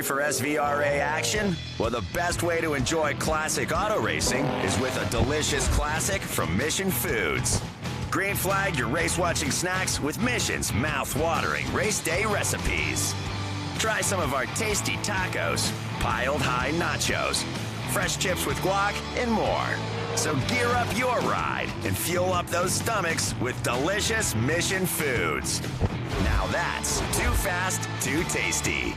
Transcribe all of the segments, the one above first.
Hungry for SVRA action? Well, the best way to enjoy classic auto racing is with a delicious classic from Mission Foods. Green flag your race-watching snacks with Mission's mouth-watering race day recipes. Try some of our tasty tacos, piled high nachos, fresh chips with guac, and more. So gear up your ride and fuel up those stomachs with delicious Mission Foods. Now that's too fast, too tasty.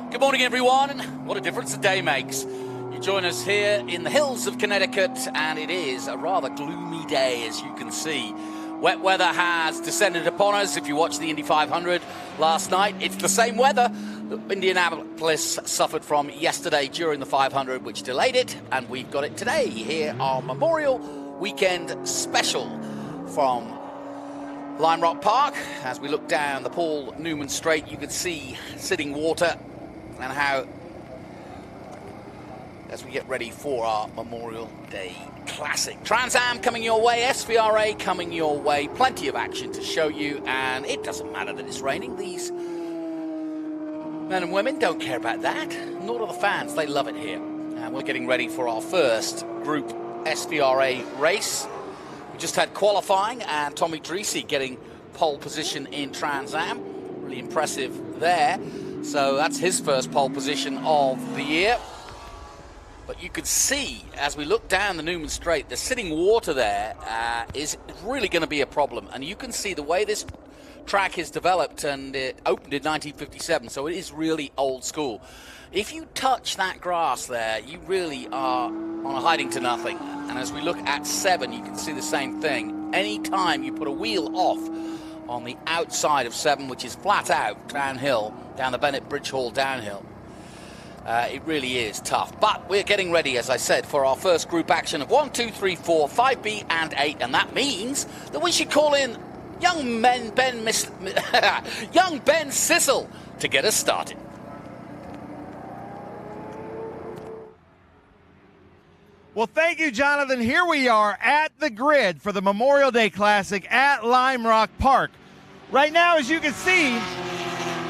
Good morning, everyone. What a difference a day makes. You join us here in the hills of Connecticut, and it is a rather gloomy day, as you can see. Wet weather has descended upon us. If you watched the Indy 500 last night, it's the same weather that Indianapolis suffered from yesterday during the 500, which delayed it, and we've got it today here on Memorial Weekend Special from Lime Rock Park. As we look down the Paul Newman Strait, you can see sitting water and how, as we get ready for our Memorial Day Classic. TransAm coming your way, SVRA coming your way, plenty of action to show you, and it doesn't matter that it's raining. These men and women don't care about that, nor do the fans. They love it here. And we're getting ready for our first Group SVRA race. We just had qualifying, and Tommy Dreese getting pole position in TransAm. Really impressive there. So that's his first pole position of the year. But you can see, as we look down the Newman Strait, the sitting water there is really going to be a problem. And you can see the way this track is developed, and it opened in 1957, so it is really old school. If you touch that grass there, you really are on a hiding to nothing. And as we look at 7, you can see the same thing. Anytime you put a wheel off on the outside of 7, which is flat out downhill, down the Bennett Bridge Hall downhill, it really is tough. But we're getting ready, as I said, for our first group action of 1, 2, 3, 4, 5B and 8, and that means that we should call in young Ben Sissel to get us started. Well, thank you, Jonathan. Here we are at the grid for the Memorial Day Classic at Lime Rock Park. Right now, as you can see,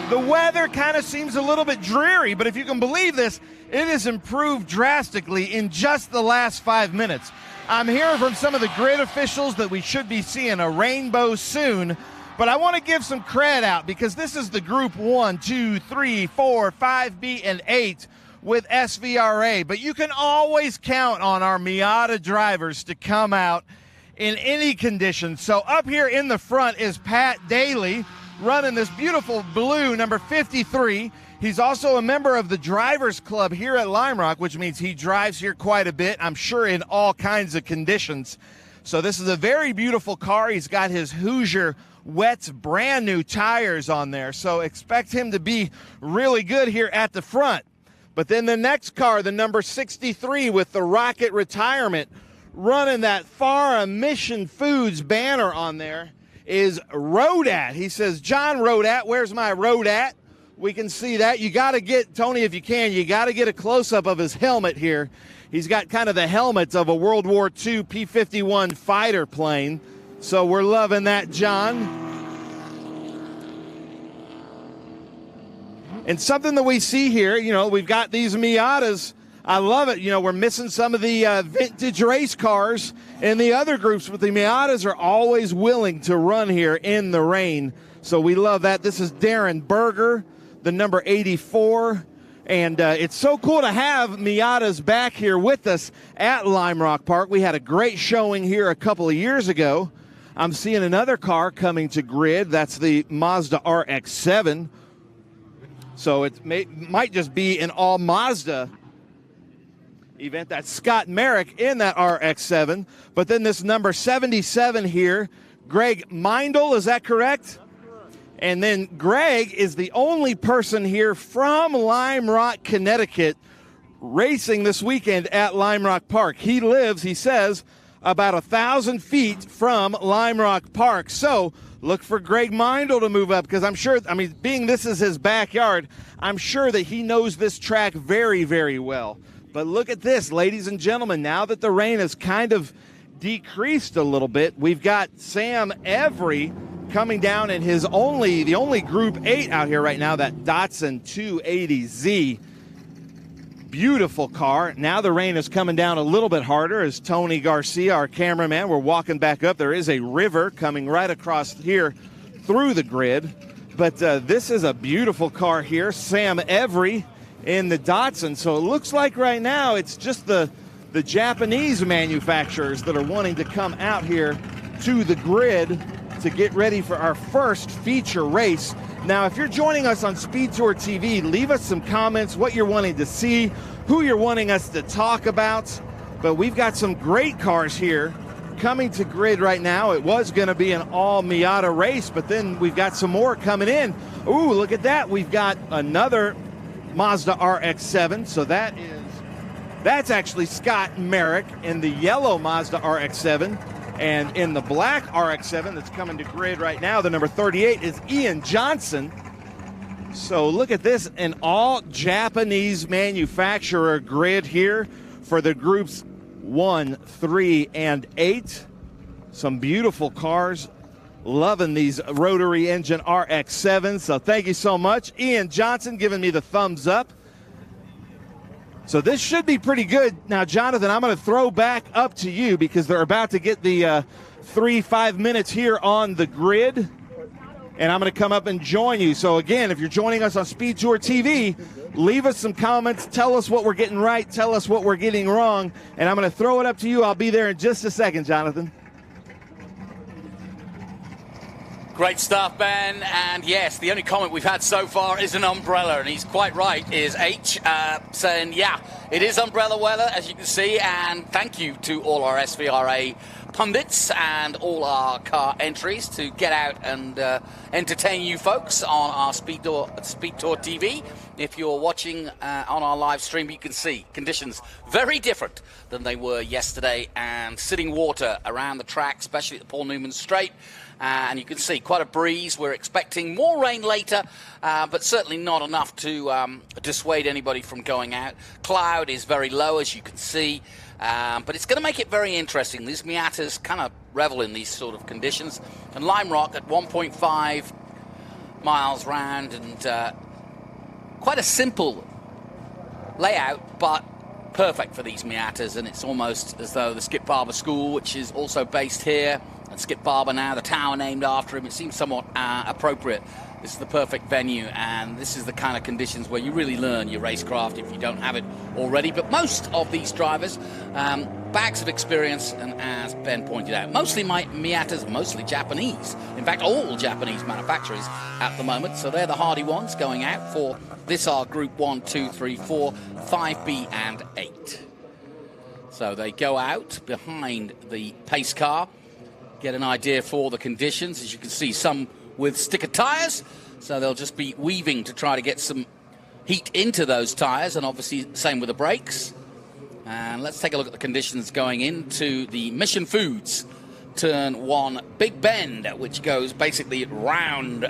the weather kind of seems a little bit dreary, but if you can believe this, it has improved drastically in just the last 5 minutes. I'm hearing from some of the grid officials that we should be seeing a rainbow soon, but I want to give some credit out because this is the Group 1, 2, 3, 4, 5B, and 8 with SVRA, but you can always count on our Miata drivers to come out in any condition. So up here in the front is Pat Daly running this beautiful blue number 53. He's also a member of the Drivers Club here at Lime Rock, which means he drives here quite a bit, I'm sure in all kinds of conditions. So this is a very beautiful car. He's got his Hoosier Wets brand new tires on there, so expect him to be really good here at the front. But then the next car, the number 63 with the Rocket Retirement, running that Far Mission Foods banner on there, is Rodat. He says, John Rodat, where's my Rodat? We can see that. You got to get, Tony, if you can, you got to get a close-up of his helmet here. He's got kind of the helmet of a World War II P-51 fighter plane. So we're loving that, John. And something that we see here, you know, we've got these Miatas. I love it. You know, we're missing some of the vintage race cars in the other groups, but the Miatas are always willing to run here in the rain. So we love that. This is Darren Berger, the number 84. And it's so cool to have Miatas back here with us at Lime Rock Park. We had a great showing here a couple of years ago. I'm seeing another car coming to grid. That's the Mazda RX-7. So it might just be an all Mazda event. That's Scott Merrick in that RX-7. But then this number 77 here, Greg Meindl, is that correct? And then Greg is the only person here from Lime Rock, Connecticut, racing this weekend at Lime Rock Park. He lives, he says, about 1,000 feet from Lime Rock Park. So look for Greg Meindl to move up, because I'm sure, I mean, being this is his backyard, I'm sure that he knows this track very, very well. But look at this, ladies and gentlemen. Now that the rain has kind of decreased a little bit, we've got Sam Every coming down in his the only Group 8 out here right now, that Datsun 280Z. Beautiful car. Now the rain is coming down a little bit harder as Tony Garcia, our cameraman, we're walking back up. There is a river coming right across here through the grid. But this is a beautiful car here. Sam Every in the Datsun. So it looks like right now it's just the Japanese manufacturers that are wanting to come out here to the grid to get ready for our first feature race. Now, if you're joining us on SpeedTour TV, leave us some comments, what you're wanting to see, who you're wanting us to talk about. But we've got some great cars here coming to grid right now. It was going to be an all Miata race, but then we've got some more coming in. Ooh, look at that. We've got another Mazda RX-7. So that's actually Scott Merrick in the yellow Mazda RX-7. And in the black RX-7 that's coming to grid right now, the number 38 is Ian Johnson. So look at this, an all Japanese manufacturer grid here for the groups 1, 3, and 8. Some beautiful cars. Loving these rotary engine RX-7s. So thank you so much. Ian Johnson giving me the thumbs up. So this should be pretty good. Now, Jonathan, I'm going to throw back up to you because they're about to get the 3-5 minutes here on the grid. And I'm going to come up and join you. So, again, if you're joining us on SpeedTour TV, leave us some comments. Tell us what we're getting right. Tell us what we're getting wrong. And I'm going to throw it up to you. I'll be there in just a second, Jonathan. Great stuff, Ben. And yes, the only comment we've had so far is an umbrella, and he's quite right, is H, saying, yeah, it is umbrella weather, as you can see, and thank you to all our SVRA pundits and all our car entries to get out and entertain you folks on our SpeedTour TV. If you're watching on our live stream, you can see conditions very different than they were yesterday, and sitting water around the track, especially at the Paul Newman Straight. And you can see quite a breeze. We're expecting more rain later, but certainly not enough to dissuade anybody from going out. Cloud is very low, as you can see, but it's going to make it very interesting. These Miatas kind of revel in these sort of conditions. And Lime Rock at 1.5 miles round, and quite a simple layout, but perfect for these Miatas. And it's almost as though the Skip Barber School, which is also based here, and Skip Barber now, the tower named after him, it seems somewhat appropriate. This is the perfect venue, and this is the kind of conditions where you really learn your racecraft if you don't have it already. But most of these drivers, bags of experience, and as Ben pointed out, mostly Miatas, mostly Japanese. In fact, all Japanese manufacturers at the moment. So they're the hardy ones going out for this, our Group 1, 2, 3, 4, 5B, and 8. So they go out behind the pace car, get an idea for the conditions. As you can see, some with sticker tires, so they'll just be weaving to try to get some heat into those tires, and obviously same with the brakes. And let's take a look at the conditions going into the Mission Foods Turn 1 Big Bend, which goes basically round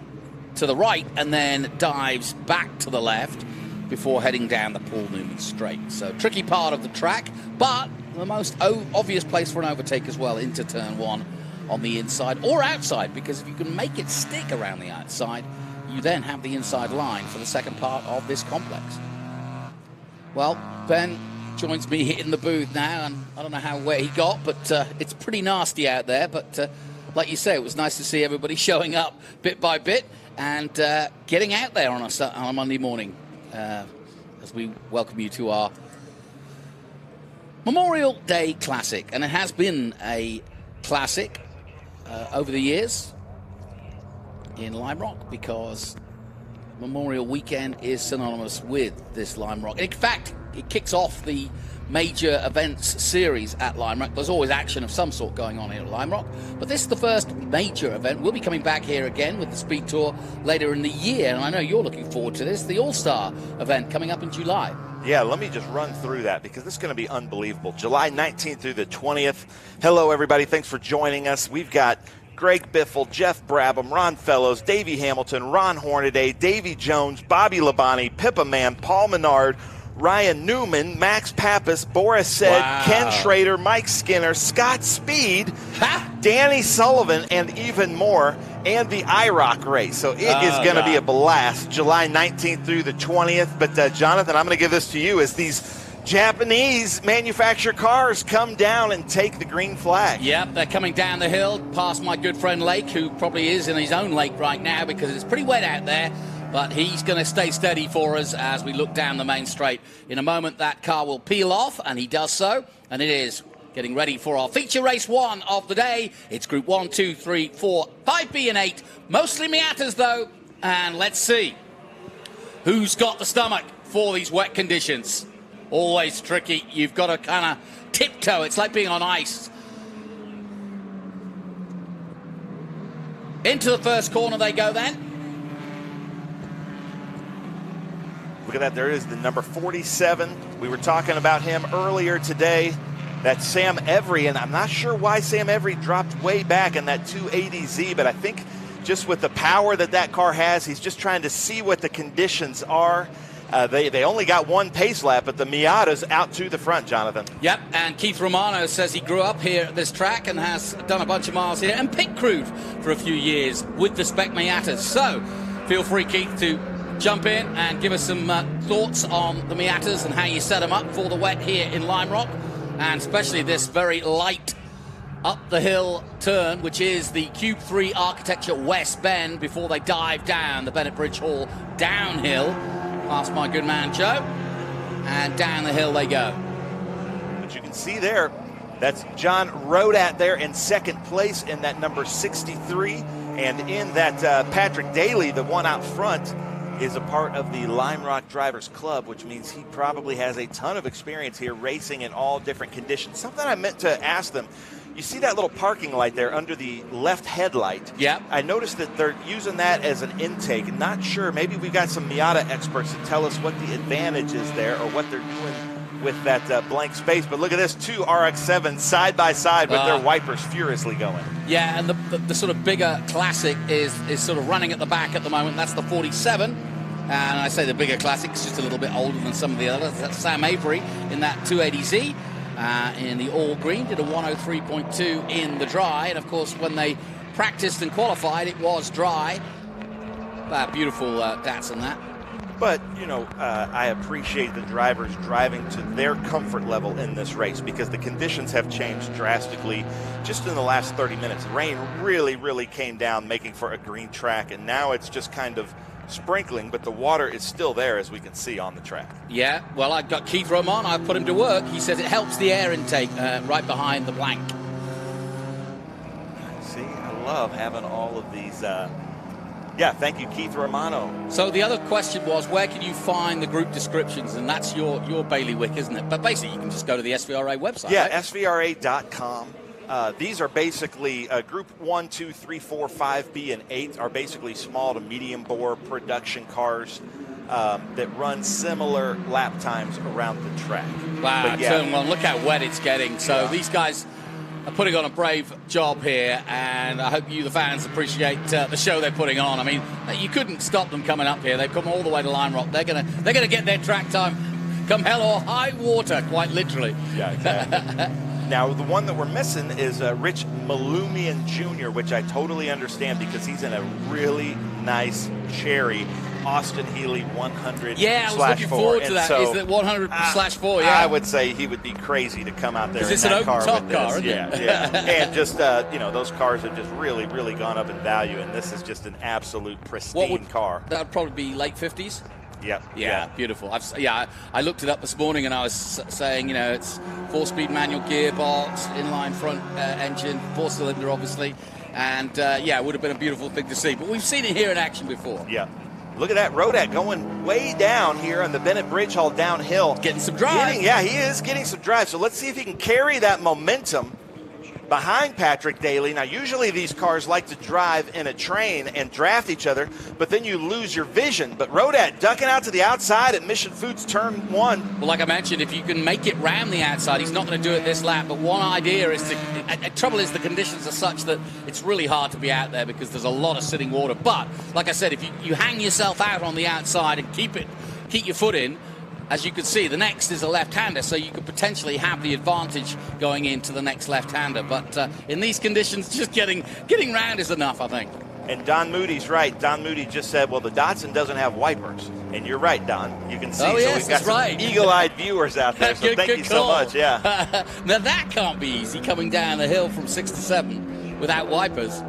to the right and then dives back to the left before heading down the Paul Newman Straight. So tricky part of the track, but the most obvious place for an overtake as well into Turn 1 on the inside or outside, because if you can make it stick around the outside, you then have the inside line for the second part of this complex. Well, Ben joins me in the booth now, and I don't know where he got, but it's pretty nasty out there. But like you say, it was nice to see everybody showing up bit by bit and getting out there on a Monday morning as we welcome you to our Memorial Day Classic. And it has been a classic over the years in Lime Rock, because Memorial Weekend is synonymous with this Lime Rock. In fact, it kicks off the major events series at Lime Rock. There's always action of some sort going on here at Lime Rock, but this is the first major event. We'll be coming back here again with the Speed Tour later in the year, and I know you're looking forward to this, the All-Star event coming up in July. Yeah, let me just run through that because this is going to be unbelievable. July 19th through the 20th. Hello, everybody. Thanks for joining us. We've got Greg Biffle, Jeff Brabham, Ron Fellows, Davey Hamilton, Ron Hornaday, Davey Jones, Bobby Labonte, Pippa Mann, Paul Menard, Ryan Newman, Max Pappas, Boris Said, Wow. Ken Schrader, Mike Skinner, Scott Speed, Danny Sullivan, and even more, and the IROC race. So it is going to be a blast, July 19th through the 20th. But, Jonathan, I'm going to give this to you as these Japanese manufactured cars come down and take the green flag. Yep, they're coming down the hill past my good friend Lake, who probably is in his own lake right now because it's pretty wet out there. But he's going to stay steady for us as we look down the main straight. In a moment, that car will peel off, and he does so. And it is getting ready for our feature race 1 of the day. It's Group 1, 2, 3, 4, 5B and 8. Mostly Miatas, though. And let's see who's got the stomach for these wet conditions. Always tricky. You've got to kind of tiptoe. It's like being on ice. Into the first corner they go then. Look at that. There is the number 47. We were talking about him earlier today. That's Sam Every, and I'm not sure why Sam Every dropped way back in that 280Z, but I think just with the power that car has, he's just trying to see what the conditions are. They only got one pace lap, but the Miata's out to the front, Jonathan. Yep, and Keith Romano says he grew up here at this track and has done a bunch of miles here and pit crewed for a few years with the Spec Miatas. So feel free, Keith, to jump in and give us some thoughts on the Miatas and how you set them up for the wet here in Lime Rock, and especially this very light up the hill turn, which is the Cube 3 Architecture West Bend before they dive down the Bennett Bridge Hall downhill past my good man Joe, and down the hill they go. But you can see there, that's John Rodat there in second place in that number 63, and in that Patrick Daly, the one out front, is a part of the Lime Rock Drivers Club, which means he probably has a ton of experience here racing in all different conditions. Something I meant to ask them, you see that little parking light there under the left headlight? Yeah. I noticed that they're using that as an intake. Not sure, maybe we've got some Miata experts to tell us what the advantage is there or what they're doing with that blank space. But look at this, two RX-7s side by side with their wipers furiously going. Yeah, and the sort of bigger classic is sort of running at the back at the moment. That's the 47. And I say the bigger classic is just a little bit older than some of the others. That's Sam Avery in that 280Z in the all green. Did a 103.2 in the dry. And, of course, when they practiced and qualified, it was dry. Beautiful Datsun, that. But, you know, I appreciate the drivers driving to their comfort level in this race because the conditions have changed drastically just in the last 30 minutes. The rain really, really came down, making for a green track, and now it's just kind of sprinkling, but the water is still there, as we can see on the track. Yeah, well, I've got Keith Roman. I've put him to work. He says it helps the air intake right behind the blank. See, I love having all of these. Yeah, thank you, Keith Romano. So the other question was, where can you find the group descriptions? And that's your bailiwick, isn't it? But basically, you can just go to the SVRA website. Yeah, right? SVRA.com. These are basically Group 1, 2, 3, 4, 5B, and 8 are basically small to medium bore production cars that run similar lap times around the track. Wow, But yeah, turn one. Look how wet it's getting. So these guys are putting on a brave job here, and I hope you, the fans, appreciate the show they're putting on. I mean, you couldn't stop them coming up here. They've come all the way to Lime Rock. They're gonna get their track time, come hell or high water, quite literally. Yeah, exactly. Now, the one that we're missing is Rich Malumian Jr., which I totally understand because he's in a really nice cherry Austin Healey 100/4. Yeah, I was looking forward to that. Is that 100/4? Yeah, I would say he would be crazy to come out there in it's that an car open top with this. car, isn't yeah, it? Yeah, and just you know, those cars have just really, really gone up in value, and this is just an absolute pristine car. That would probably be late 50s. Yep. Yeah, beautiful. I looked it up this morning, and I was saying, you know, it's 4-speed manual gearbox, inline front engine, 4-cylinder, obviously, and yeah, it would have been a beautiful thing to see. But we've seen it here in action before. Yeah. Look at that, Rodat going way down here on the Bennett Bridge Hall downhill. Getting some drive. Yeah, he is getting some drive. So let's see if he can carry that momentum behind Patrick Daly. Now, usually these cars like to drive in a train and draft each other, but then you lose your vision. But Rodat ducking out to the outside at Mission Foods turn 1. Well, like I mentioned, if you can make it round the outside, he's not going to do it this lap. But one idea is to, trouble is the conditions are such that it's really hard to be out there because there's a lot of sitting water. But like I said, if you hang yourself out on the outside and keep your foot in, as you can see, the next is a left-hander, so you could potentially have the advantage going into the next left-hander. But in these conditions, just getting round is enough, I think. And Don Moody's right. Don Moody just said, well, the Datsun doesn't have wipers. And you're right, Don. You can see. Oh, yes, so we've got some eagle-eyed viewers out there, so thank you so much. Yeah. Now, that can't be easy, coming down the hill from 6 to 7 without wipers.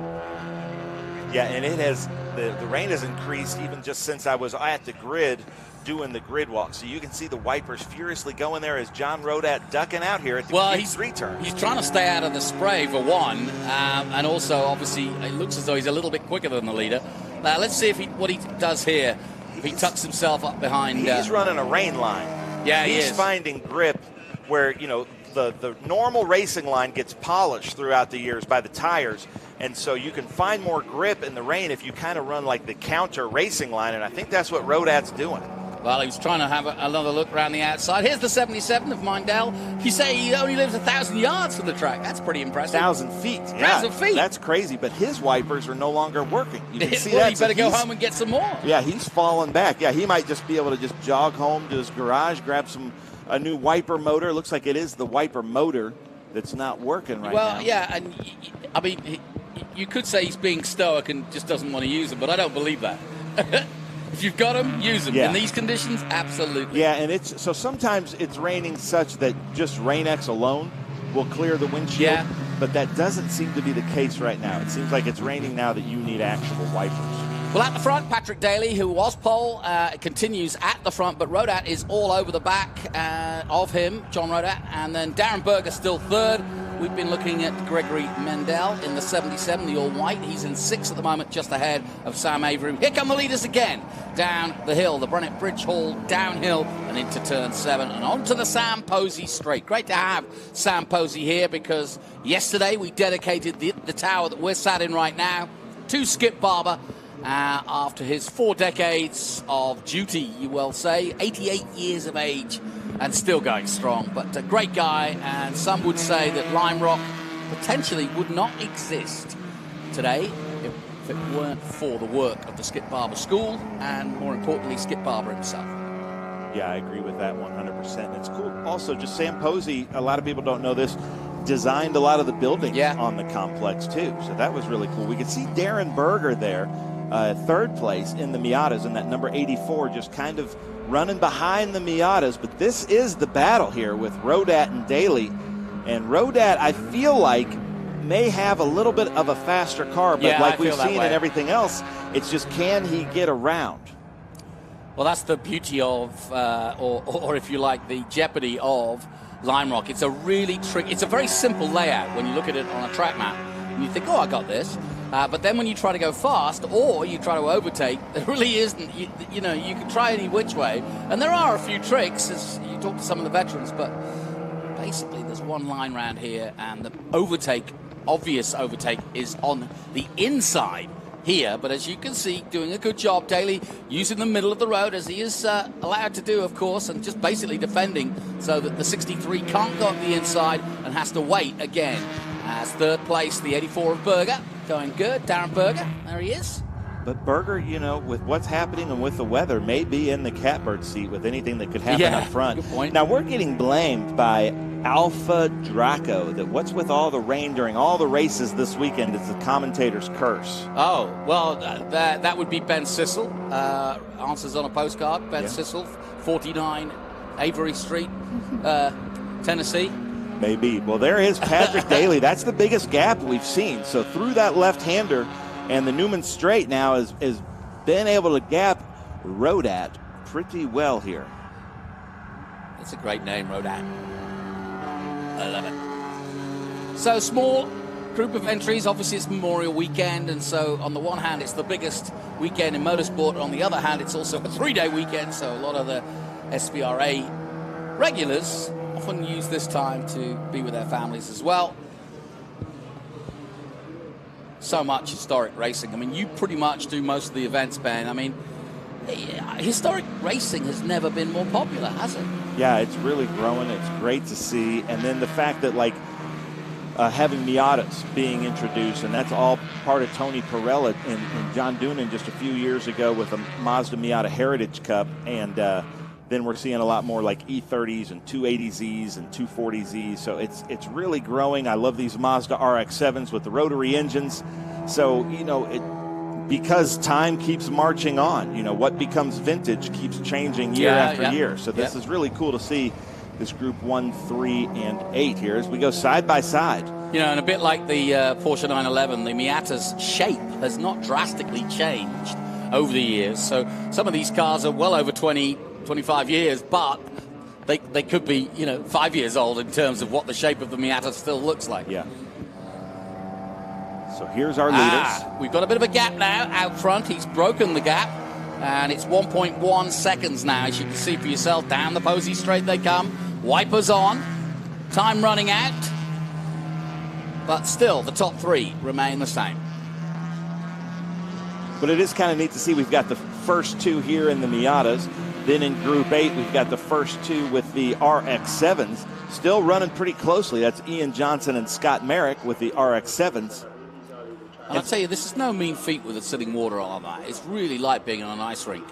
Yeah, and it has, the rain has increased even just since I was at the grid doing the grid walk. So you can see the wipers furiously going there as John Rodat ducking out here at the Q3 turn. He's trying to stay out of the spray for one, and also obviously it looks as though he's a little bit quicker than the leader. Let's see if what he does here. If he tucks himself up behind. He's running a rain line. Yeah, he's finding grip where, you know, the normal racing line gets polished throughout the years by the tires. And so you can find more grip in the rain if you kind of run like the counter racing line. And I think that's what Rodat's doing. Well, he was trying to have another look around the outside. Here's the 77 of Mindell. You say he only lives 1,000 yards from the track. That's pretty impressive. 1,000 feet. 1,000 feet. That's crazy. But his wipers are no longer working. You can see well, that. He better go home and get some more. Yeah, he's falling back. Yeah, he might just be able to just jog home to his garage, grab a new wiper motor. Looks like it is the wiper motor that's not working right now. Well, yeah, and I mean, you could say he's being stoic and just doesn't want to use them, but I don't believe that. If you've got them, use them. Yeah. In these conditions, absolutely. Yeah, and so sometimes it's raining such that just Rain-X alone will clear the windshield. Yeah. But that doesn't seem to be the case right now. It seems like it's raining now that you need actual wipers. Well, at the front, Patrick Daly, who was pole, continues at the front, but Rodat is all over the back of him, John Rodat, and then Darren Berger still third. We've been looking at Gregory Mendel in the 77, the all-white. He's in 6th at the moment, just ahead of Sam Avery. Here come the leaders again, down the hill, the Bennett Bridge Hall downhill and into turn 7 and onto the Sam Posey straight. Great to have Sam Posey here because yesterday we dedicated the tower that we're sat in right now to Skip Barber. After his 4 decades of duty, you will say, 88 years of age and still going strong. But a great guy, and some would say that Lime Rock potentially would not exist today if it weren't for the work of the Skip Barber School and, more importantly, Skip Barber himself. Yeah, I agree with that 100%. It's cool. Also, just Sam Posey, a lot of people don't know this, designed a lot of the buildings on the complex, too. So that was really cool. We could see Darren Berger there. 3rd place in the Miatas, and that number 84 just kind of running behind the Miatas. But this is the battle here with Rodat and Daly. And Rodat, I feel like, may have a little bit of a faster car, but like we've seen in everything else, it's just can he get around? Well, that's the beauty of, or if you like, the jeopardy of Lime Rock. It's a really tricky, it's a very simple layout when you look at it on a track map. And you think, oh, I got this. But then when you try to go fast or you try to overtake, there really isn't. You know, you can try any which way. And there are a few tricks as you talk to some of the veterans, but basically there's one line round here and the obvious overtake is on the inside here. But as you can see, doing a good job, Daly using the middle of the road as he is allowed to do, of course, and just basically defending so that the 63 can't go up the inside and has to wait again. As 3rd place, the 84 of Berger. Going good. Darren Berger, there he is. But Berger, you know, with what's happening and with the weather, may be in the catbird seat with anything that could happen up front. Good point. Now, we're getting blamed by Alpha Draco that what's with all the rain during all the races this weekend is the commentator's curse. Oh, well, that would be Ben Sissel. Answers on a postcard. Ben Sissel, 49 Avery Street, Tennessee. Maybe. Well, there is Patrick Daly. That's the biggest gap we've seen. So through that left-hander, and the Newman Straight now has been able to gap Rodat pretty well here. That's a great name, Rodat. I love it. So small group of entries. Obviously, it's Memorial Weekend, and so on the one hand, it's the biggest weekend in motorsport. On the other hand, it's also a 3-day weekend, so a lot of the SVRA regulars often use this time to be with their families as well. So much historic racing. I mean, you pretty much do most of the events, Ben. I mean, historic racing has never been more popular, has it? Yeah, it's really growing. It's great to see. And then the fact that, like, having Miatas being introduced, and that's all part of Tony Pirelli and John Doonan just a few years ago with the Mazda Miata Heritage Cup. And then we're seeing a lot more like E30s and 280Zs and 240Zs. So it's really growing. I love these Mazda RX-7s with the rotary engines. So, you know, because time keeps marching on, you know, what becomes vintage keeps changing year after year. So this is really cool to see this group 1, 3, and 8 here as we go side by side. You know, and a bit like the Porsche 911, the Miata's shape has not drastically changed over the years. So some of these cars are well over 25 years, but they could be, you know, 5 years old in terms of what the shape of the Miata still looks like. Yeah. So here's our leaders. We've got a bit of a gap now out front. He's broken the gap, and it's 1.1 seconds now, as you can see for yourself. Down the Posey straight they come. Wipers on. Time running out. But still, the top three remain the same. But it is kind of neat to see we've got the first two here in the Miatas. Then in Group 8, we've got the first two with the RX-7s. Still running pretty closely. That's Ian Johnson and Scott Merrick with the RX-7s. And I'll tell you, this is no mean feat with the sitting water on that. It's really like being on an ice rink.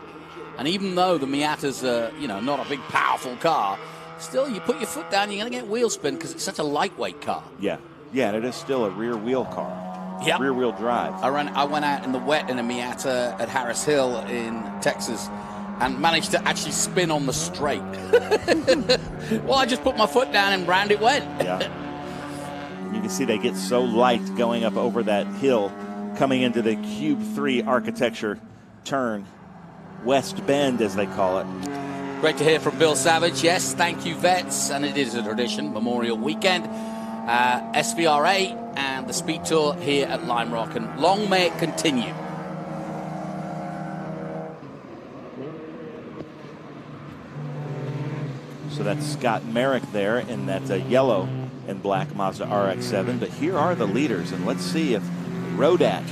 And even though the Miata's, you know, not a big, powerful car, still, you put your foot down, you're going to get wheel spin because it's such a lightweight car. Yeah. Yeah, and it is still a rear wheel car. Yep. Rear wheel drive. I went out in the wet in a Miata at Harris Hill in Texas and managed to actually spin on the straight. Well, I just put my foot down and round it went. Yeah. You can see they get so light going up over that hill, coming into the Cube 3 architecture turn, West Bend as they call it. Great to hear from Bill Savage. Yes, thank you, vets, and it is a tradition, Memorial Weekend. SVRA and the SpeedTour here at Lime Rock, and long may it continue. So that's Scott Merrick there in that yellow and black Mazda RX-7. But here are the leaders, and let's see if Rodat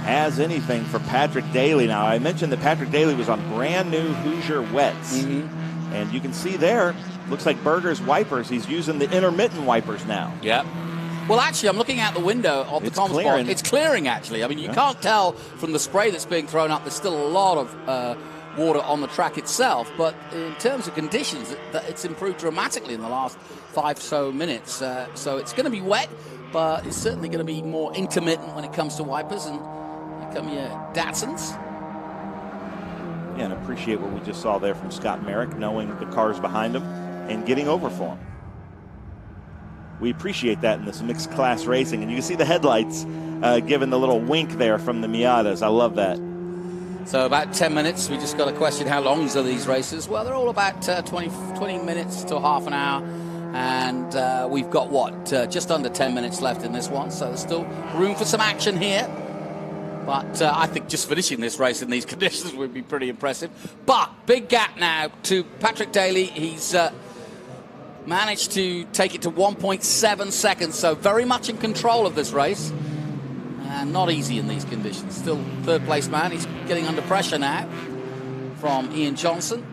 has anything for Patrick Daly. Now, I mentioned that Patrick Daly was on brand new Hoosier wets. Mm-hmm. And you can see there, looks like Berger's wipers. He's using the intermittent wipers now. Yep. Well, actually, I'm looking out the window of the comms box. It's clearing, actually. I mean, you can't tell from the spray that's being thrown up. There's still a lot of water on the track itself, but in terms of conditions, it's improved dramatically in the last 5 or so minutes. So it's going to be wet, but it's certainly going to be more intermittent when it comes to wipers. And here come your Datsuns. Yeah, and appreciate what we just saw there from Scott Merrick, knowing the cars behind him and getting over for him. We appreciate that in this mixed class racing, and you can see the headlights giving the little wink there from the Miatas. I love that. So about 10 minutes. We just got a question, how long are these races? Well, they're all about 20 minutes to half an hour. And we've got, just under 10 minutes left in this one. So there's still room for some action here. But I think just finishing this race in these conditions would be pretty impressive. But big gap now to Patrick Daly. He's managed to take it to 1.7 seconds. So very much in control of this race. And not easy in these conditions. Still third place man. He's getting under pressure now from Ian Johnson.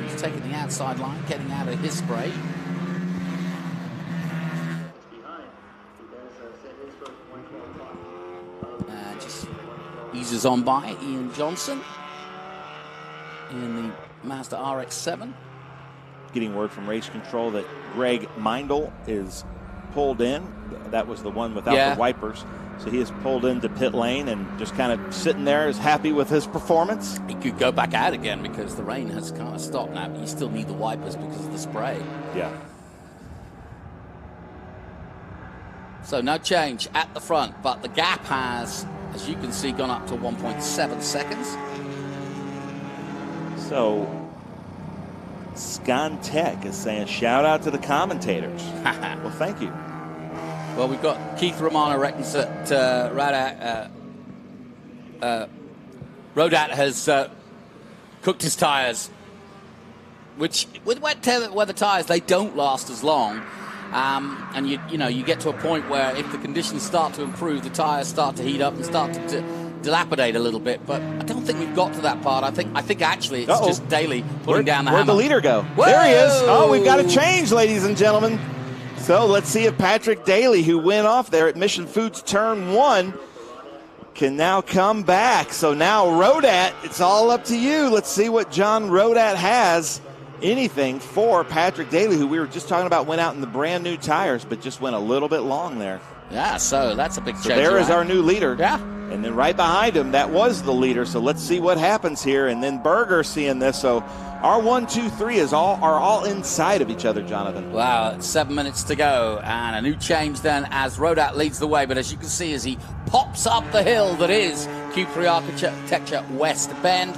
He's taking the outside line, getting out of his spray. And just eases on by Ian Johnson in the Mazda RX-7. Getting word from race control that Greg Meindl is pulled in. That was the one without the wipers. So he is pulled into pit lane and just kind of sitting there, is happy with his performance. He could go back out again because the rain has kind of stopped now, but you still need the wipers because of the spray. Yeah. So no change at the front, but the gap has, as you can see, gone up to 1.7 seconds. So Scan Tech is saying, shout out to the commentators. Well, thank you. Well, we've got Keith Romano reckons that Rodat has cooked his tyres, which with wet weather tyres, they don't last as long. And you get to a point where if the conditions start to improve, the tyres start to heat up and start to dilapidate a little bit. But I don't think we've got to that part. I think actually it's just Daly putting down the hammer. Where'd the leader go? Whoa! There he is. Oh, we've got a change, ladies and gentlemen. So let's see if Patrick Daly, who went off there at Mission Foods Turn 1, can now come back. So now Rodat, it's all up to you. Let's see what John Rodat has. Anything for Patrick Daly, who we were just talking about, went out in the brand new tires, but just went a little bit long there. Yeah, so that's a big change. So there is our new leader. Yeah. And then right behind him, that was the leader. So let's see what happens here. And then Berger seeing this. So our 1, 2, 3 are all inside of each other, Jonathan. Wow, it's 7 minutes to go. And a new change then as Rodat leads the way. But as you can see, as he pops up the hill that is Q3 Architecture West Bend,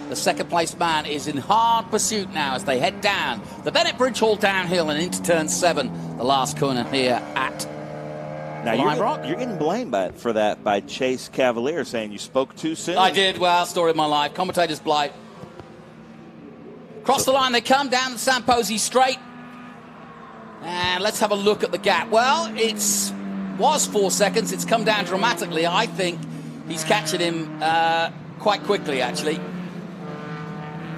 the second place man is in hard pursuit now as they head down the Bennett Bridge Hall downhill and into turn 7, the last corner here at Lime Rock. You're getting blamed for that by Chase Cavalier, saying you spoke too soon. I did. Well, story of my life. Commentator's blight. Cross the line they come down the Samposi straight. And let's have a look at the gap. Well, was 4 seconds. It's come down dramatically. I think he's catching him quite quickly, actually.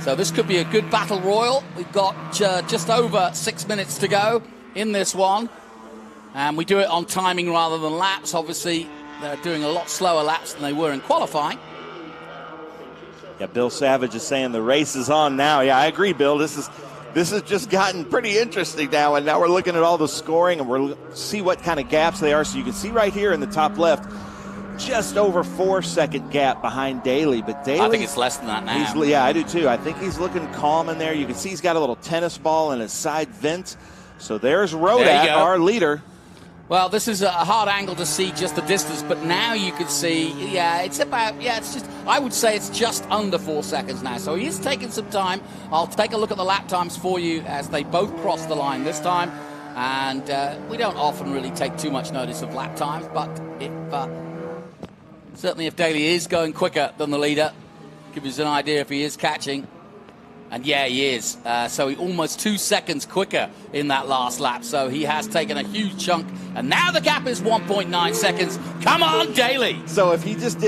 So this could be a good battle royal. We've got just over 6 minutes to go in this one. And we do it on timing rather than laps. Obviously, they're doing a lot slower laps than they were in qualifying. Yeah, Bill Savage is saying the race is on now. Yeah, I agree, Bill. This has just gotten pretty interesting now. And now we're looking at all the scoring, and we'll see what kind of gaps they are. So you can see right here in the top left, just over 4 second gap behind Daly. But Daly, I think it's less than that now. Yeah, I do too. I think he's looking calm in there. You can see he's got a little tennis ball in his side vent. So there's Rodat, our leader. Well, this is a hard angle to see just the distance, but now you can see, I would say it's just under 4 seconds now. So he is taking some time. I'll take a look at the lap times for you as they both cross the line this time. And we don't often really take too much notice of lap times, but certainly if Daly is going quicker than the leader, give us an idea if he is catching. And yeah, he is. So he almost 2 seconds quicker in that last lap. So he has taken a huge chunk. And now the gap is 1.9 seconds. Come on, Daly. So if he just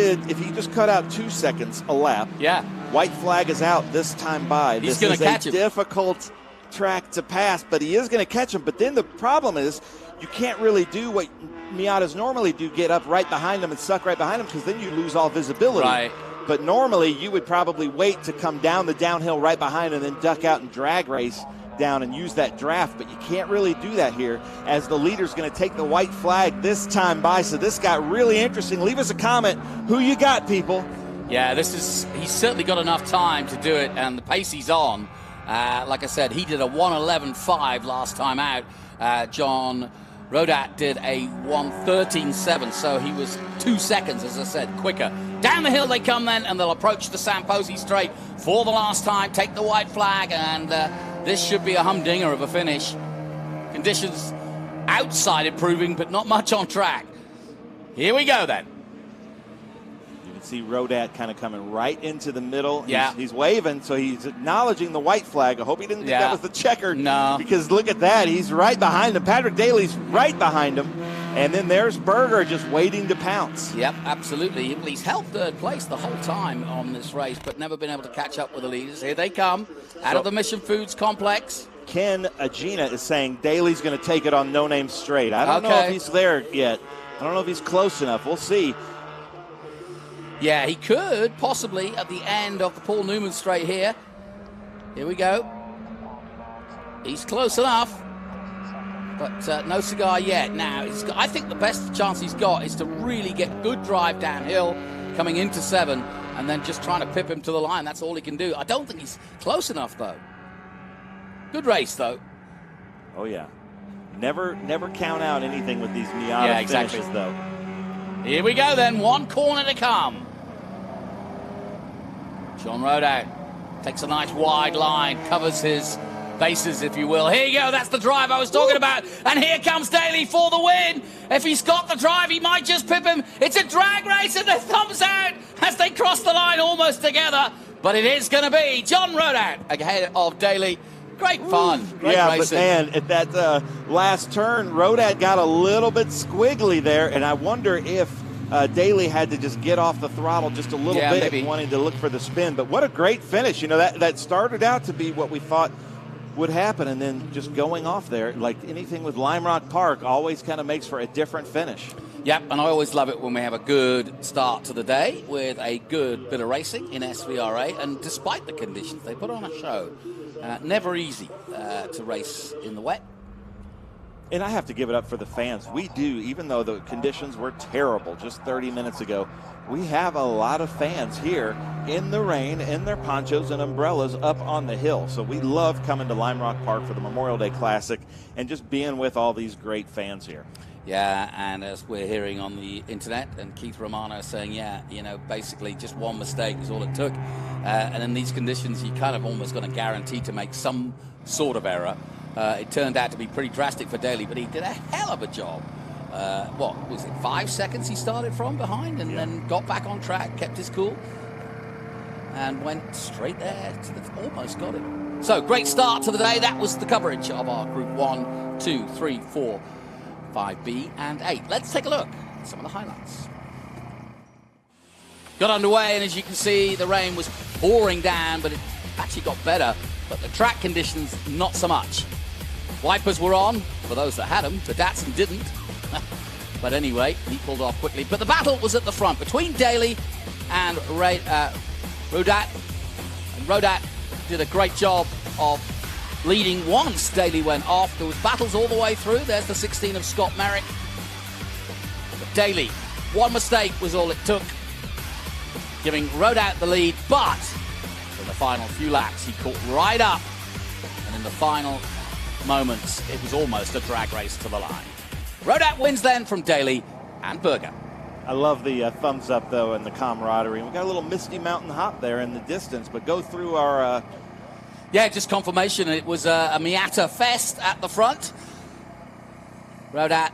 cut out 2 seconds a lap, yeah, white flag is out this time by. He's going to catch him. Difficult track to pass, but he is going to catch him. But then the problem is you can't really do what Miatas normally do, get up right behind him and suck right behind him, because then you lose all visibility. Right. But normally you would probably wait to come down the downhill right behind and then duck out and drag race down and use that draft. But you can't really do that here, as the leader's going to take the white flag this time by. So this got really interesting. Leave us a comment who you got, people. Yeah, he's certainly got enough time to do it, and the pace he's on. Like I said, he did a 1:11.5 last time out. John Rodat did a 1:13.7, so he was 2 seconds, as I said, quicker. Down the hill they come then, and they'll approach the Samposi straight for the last time, take the white flag, and this should be a humdinger of a finish. Conditions outside improving, but not much on track. Here we go then. You can see Rodat kind of coming right into the middle. Yeah. He's waving, so he's acknowledging the white flag. I hope he didn't think that was the checker. No. Because look at that. He's right behind him. Patrick Daly's right behind him. And then there's Berger just waiting to pounce. Yep, absolutely. He's held third place the whole time on this race, but never been able to catch up with the leaders. Here they come out of the Mission Foods complex. Ken Agina is saying Daly's going to take it on No Name Straight. I don't know if he's there yet. I don't know if he's close enough. We'll see. Yeah, he could possibly at the end of the Paul Newman straight here. Here we go. He's close enough, but no cigar yet. Now, I think the best chance he's got is to really get good drive downhill coming into 7 and then just trying to pip him to the line. That's all he can do. I don't think he's close enough, though. Good race, though. Oh, yeah. Never count out anything with these Miata finishes, though. Here we go, then. One corner to come. John Rodat takes a nice wide line, covers his bases, if you will. Here you go, that's the drive I was talking about. And here comes Daly for the win. If he's got the drive, he might just pip him. It's a drag race, and the thumbs out as they cross the line almost together. But it is going to be John Rodat ahead of Daly. Great fun. Great racing. But man, at that last turn, Rodat got a little bit squiggly there, and I wonder if Daly had to just get off the throttle just a little bit, maybe. wanting to look for the spin. But what a great finish. You know, that started out to be what we thought would happen, and then just going off there, like anything with Lime Rock Park, always kind of makes for a different finish. Yep, and I always love it when we have a good start to the day with a good bit of racing in SVRA, and despite the conditions, they put on a show. Never easy to race in the wet. And I have to give it up for the fans. We do, even though the conditions were terrible just 30 minutes ago, we have a lot of fans here in the rain, in their ponchos and umbrellas up on the hill. So we love coming to Lime Rock Park for the Memorial Day Classic and just being with all these great fans here. Yeah, and as we're hearing on the internet, and Keith Romano saying, yeah, you know, basically just one mistake is all it took. And in these conditions, you kind of almost got to guarantee to make some sort of error. It turned out to be pretty drastic for Daly, but he did a hell of a job. What was it, 5 seconds he started from behind, and then got back on track, kept his cool, and went straight there to the, almost got it. So great start to the day. That was the coverage of our Group 1, 2, 3, 4, 5B and 8. Let's take a look at some of the highlights. Got underway, and as you can see, the rain was pouring down, but it actually got better. But the track conditions, not so much. Wipers were on, for those that had them. The Datsun didn't. But anyway, he pulled off quickly. But the battle was at the front between Daly and Rodat. And Rodat did a great job of leading once Daly went off. There was battles all the way through. There's the 16 of Scott Merrick. But Daly, one mistake was all it took, giving Rodat the lead. But in the final few laps, he caught right up. And in the final moments, it was almost a drag race to the line. Rodat wins then from Daly and Berger. I love the thumbs up, though, and the camaraderie. We got a little Misty Mountain hop there in the distance, but go through our... Yeah, just confirmation. It was a Miata Fest at the front. Rodat,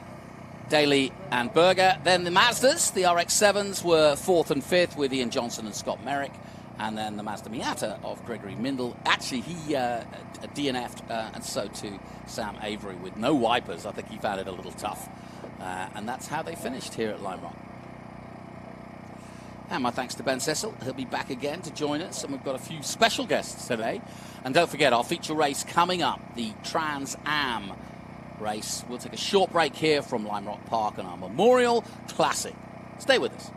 Daly and Berger. Then the Mazdas, the RX-7s, were 4th and 5th with Ian Johnson and Scott Merrick. And then the Mazda Miata of Gregory Mindel. Actually, he DNF'd, and so too Sam Avery with no wipers. I think he found it a little tough. And that's how they finished here at Lime Rock. And my thanks to Ben Cecil. He'll be back again to join us. And we've got a few special guests today. And don't forget, our feature race coming up, the TransAm race. We'll take a short break here from Lime Rock Park and our Memorial Classic. Stay with us.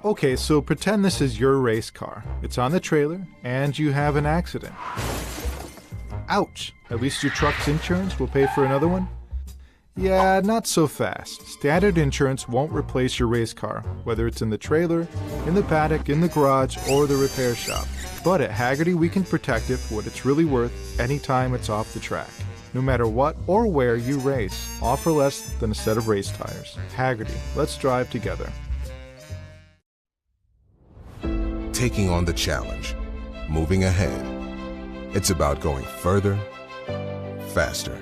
Okay, so pretend this is your race car. It's on the trailer, and you have an accident. Ouch! At least your truck's insurance will pay for another one? Yeah, not so fast. Standard insurance won't replace your race car, whether it's in the trailer, in the paddock, in the garage, or the repair shop. But at Hagerty, we can protect it for what it's really worth anytime it's off the track. No matter what or where you race, offer less than a set of race tires. Hagerty, let's drive together. Taking on the challenge, moving ahead. It's about going further, faster.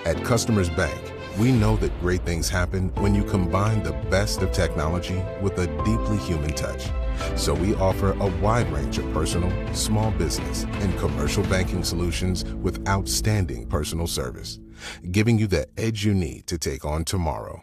At Customers Bank, we know that great things happen when you combine the best of technology with a deeply human touch. So we offer a wide range of personal, small business, and commercial banking solutions with outstanding personal service, giving you the edge you need to take on tomorrow.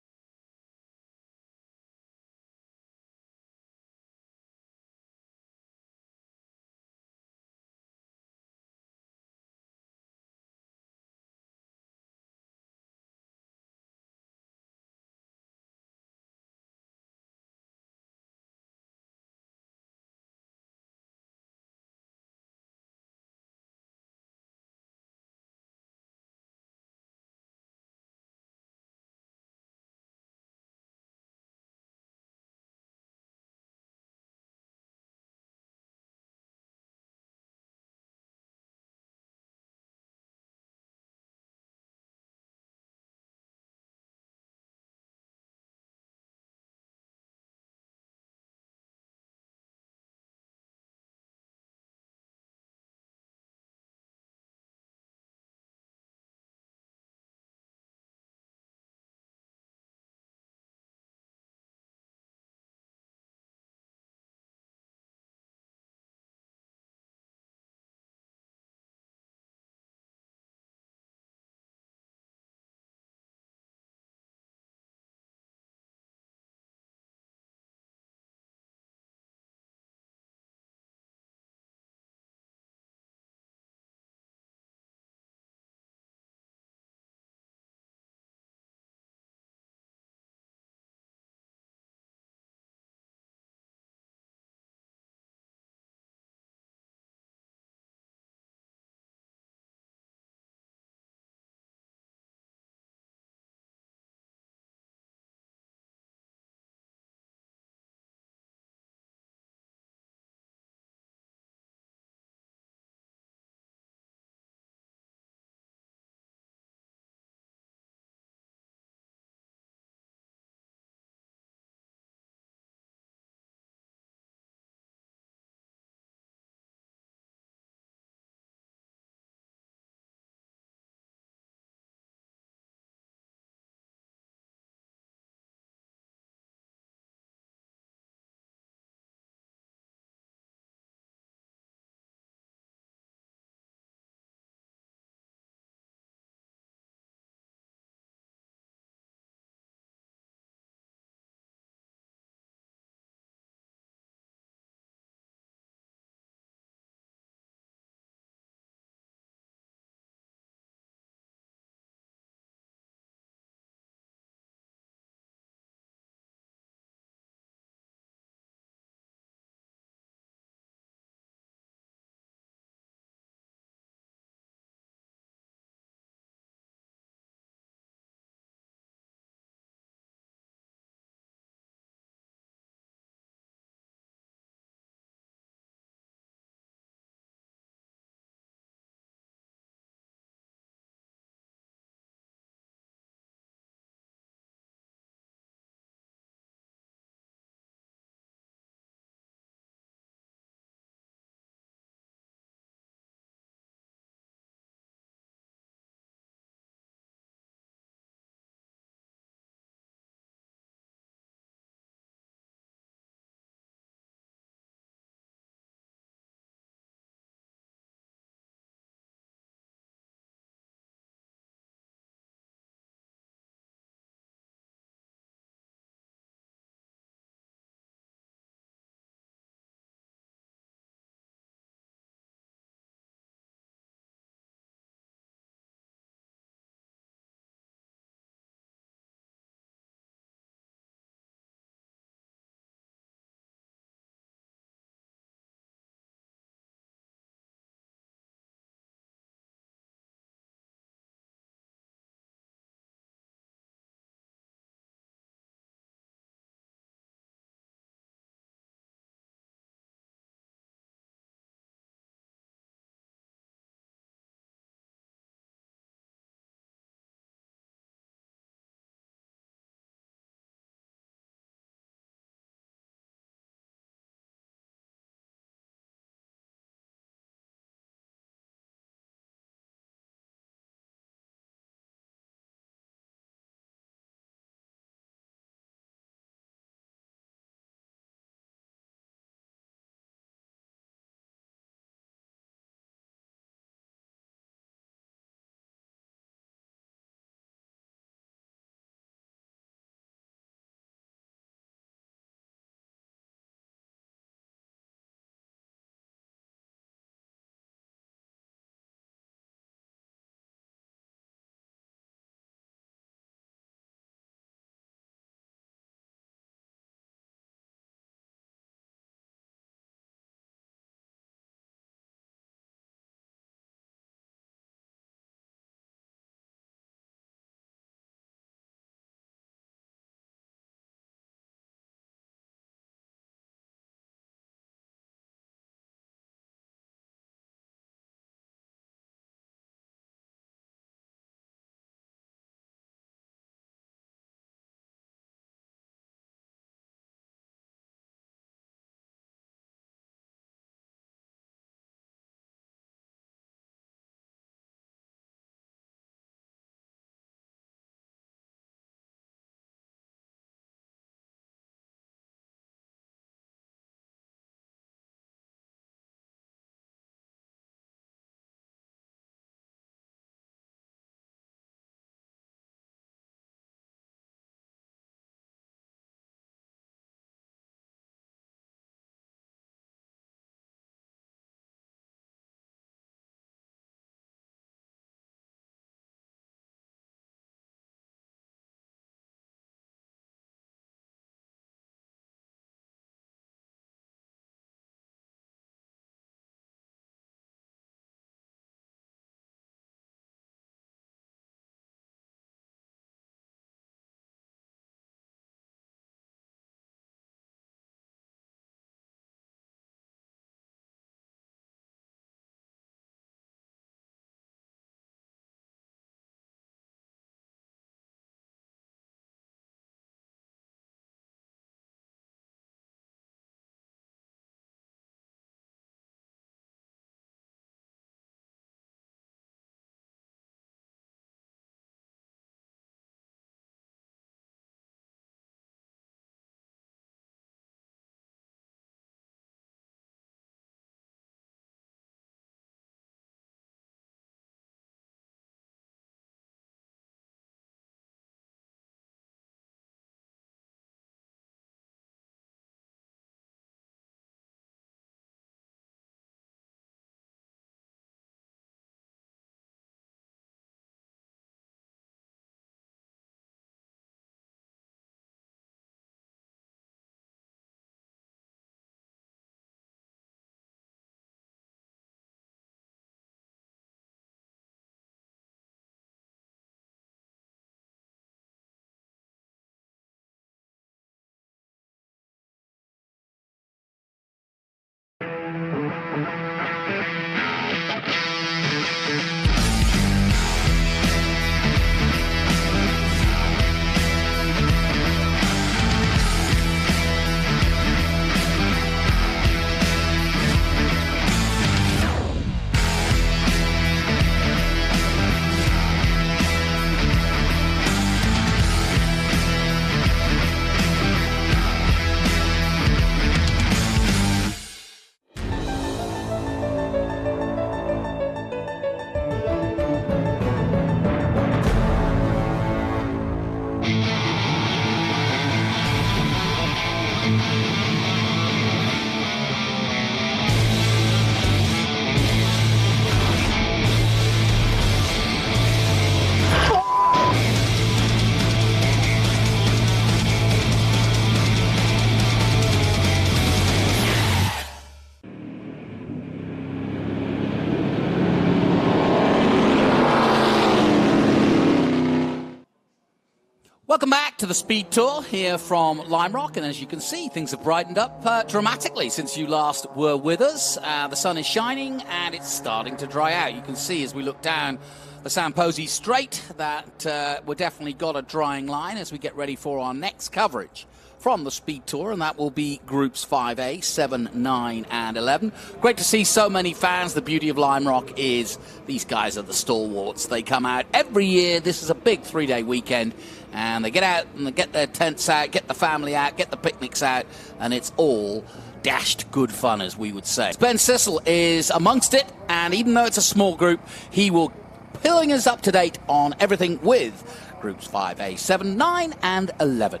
Welcome back to the Speed Tour here from Lime Rock, and as you can see, things have brightened up dramatically since you last were with us. The sun is shining and it's starting to dry out. You can see as we look down the Samposi Strait that we've definitely got a drying line as we get ready for our next coverage from the Speed Tour, and that will be Groups 5A, 7, 9, and 11. Great to see so many fans. The beauty of Lime Rock is these guys are the stalwarts. They come out every year. This is a big 3-day weekend, and they get out and they get their tents out, get the family out, get the picnics out, and it's all dashed good fun, as we would say. Ben Sissel is amongst it, and even though it's a small group, he will pulling us up to date on everything with Groups 5A, 7, 9, and 11.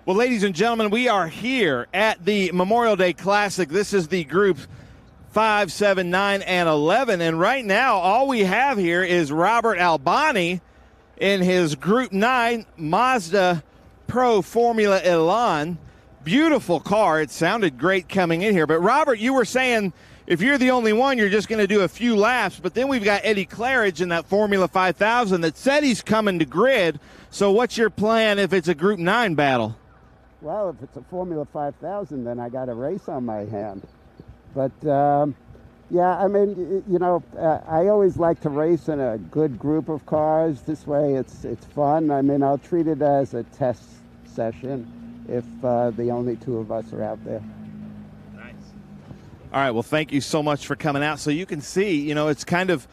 Well, ladies and gentlemen, we are here at the Memorial Day Classic. This is the Group 5, 7, 9, and 11. And right now, all we have here is Robert Albani in his Group 9 Mazda Pro Formula Elan. Beautiful car. It sounded great coming in here. But, Robert, you were saying if you're the only one, you're just going to do a few laps. But then we've got Eddie Claridge in that Formula 5000 that said he's coming to grid. So what's your plan if it's a Group 9 battle? Well, if it's a Formula 5000, then I got a race on my hand. But, yeah, I mean, you know, I always like to race in a good group of cars. This way it's fun. I mean, I'll treat it as a test session if the only two of us are out there. Nice. All right, well, thank you so much for coming out. So you can see, you know, it's kind of,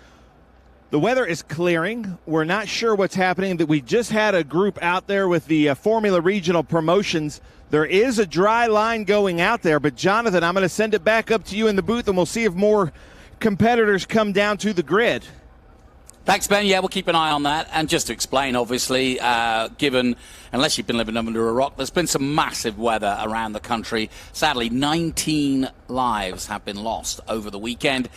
the weather is clearing. We're not sure what's happening. That we just had a group out there with the Formula Regional Promotions. There is a dry line going out there, but Jonathan, I'm going to send it back up to you in the booth, and we'll see if more competitors come down to the grid. Thanks, Ben. Yeah, we'll keep an eye on that. And just to explain, obviously, given, unless you've been living under a rock, there's been some massive weather around the country. Sadly, 19 lives have been lost over the weekend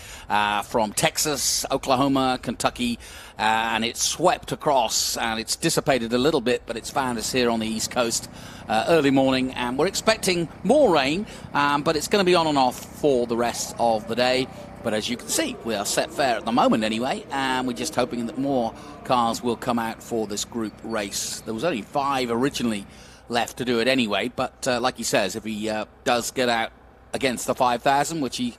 from Texas, Oklahoma, Kentucky, and it's swept across, and it's dissipated a little bit, but it's found us here on the East Coast early morning, and we're expecting more rain, but it's going to be on and off for the rest of the day. But as you can see, we are set fair at the moment anyway, and we're just hoping that more cars will come out for this group race. There was only 5 originally left to do it anyway, but like he says, if he does get out against the 5,000, which he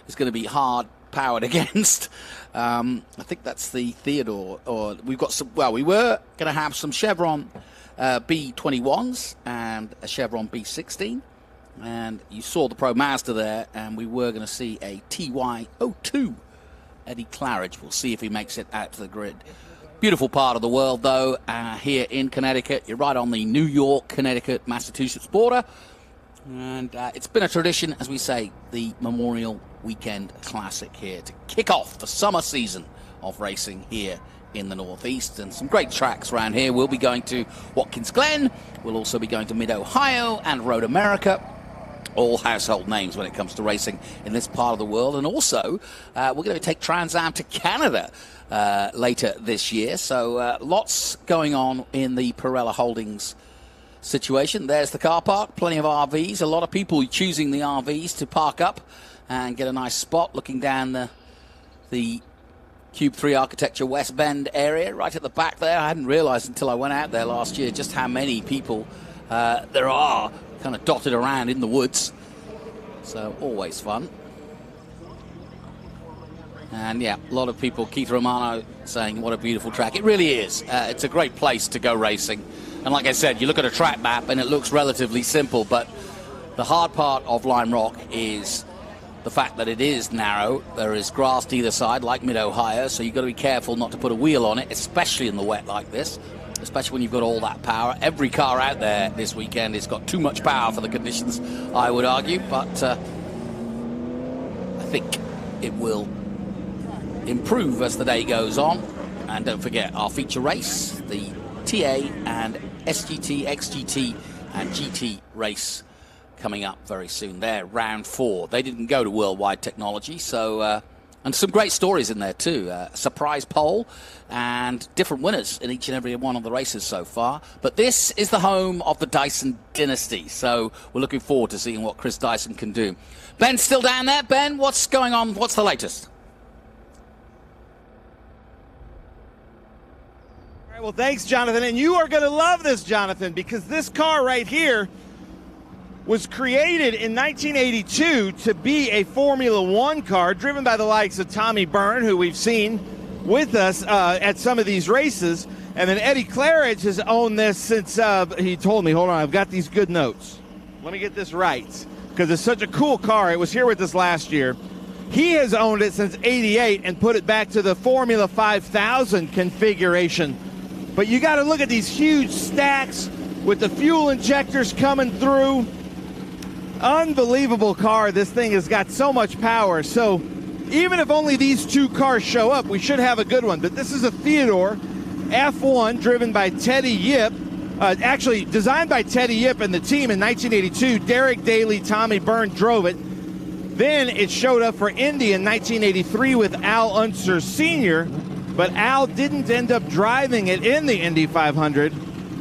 is going to be hard powered against, I think that's the Theodore, or we've got some, well, we were going to have some Chevron B21s and a Chevron B16. And you saw the Pro Mazda there, and we were going to see a TY02 Eddie Claridge. We'll see if he makes it out to the grid. Beautiful part of the world, though, here in Connecticut. You're right on the New York, Connecticut, Massachusetts border. And it's been a tradition, as we say, the Memorial Weekend Classic here to kick off the summer season of racing here in the Northeast. And some great tracks around here. We'll be going to Watkins Glen. We'll also be going to Mid-Ohio and Road America. All household names when it comes to racing in this part of the world. And also, we're going to take TransAm to Canada later this year. So lots going on in the Pirelli Holdings situation. There's the car park, plenty of RVs. A lot of people choosing the RVs to park up and get a nice spot looking down the Cube 3 Architecture West Bend area. Right at the back there, I hadn't realized until I went out there last year just how many people there are kind of dotted around in the woods. So always fun. And yeah, a lot of people, Keith Romano saying what a beautiful track. It really is. It's a great place to go racing. And like I said, you look at a track map and it looks relatively simple, but the hard part of Lime Rock is the fact that it is narrow. There is grass to either side, like Mid-Ohio, so you've got to be careful not to put a wheel on it, especially in the wet like this. Especially when you've got all that power. Every car out there this weekend has got too much power for the conditions, I would argue, but I think it will improve as the day goes on. And don't forget our feature race, the TA and SGT, XGT and GT race coming up very soon. They're round 4. They didn't go to Worldwide Technology, so And some great stories in there too. Surprise pole and different winners in each and every one of the races so far. But this is the home of the Dyson dynasty. So we're looking forward to seeing what Chris Dyson can do. Ben's still down there. Ben, what's going on? What's the latest? All right, well, thanks, Jonathan. And you are going to love this, Jonathan, because this car right here was created in 1982 to be a Formula One car driven by the likes of Tommy Byrne, who we've seen with us at some of these races. And then Eddie Claridge has owned this since, he told me, hold on, I've got these good notes. Let me get this right, because it's such a cool car. It was here with us last year. He has owned it since '88 and put it back to the Formula 5000 configuration. But you got to look at these huge stacks with the fuel injectors coming through. Unbelievable car. This thing has got so much power. So even if only these two cars show up, we should have a good one. But this is a Theodore F1 driven by Teddy Yip. Actually designed by Teddy Yip and the team in 1982. Derek Daly, Tommy Byrne drove it. Then it showed up for Indy in 1983 with Al Unser Sr., but Al didn't end up driving it in the Indy 500.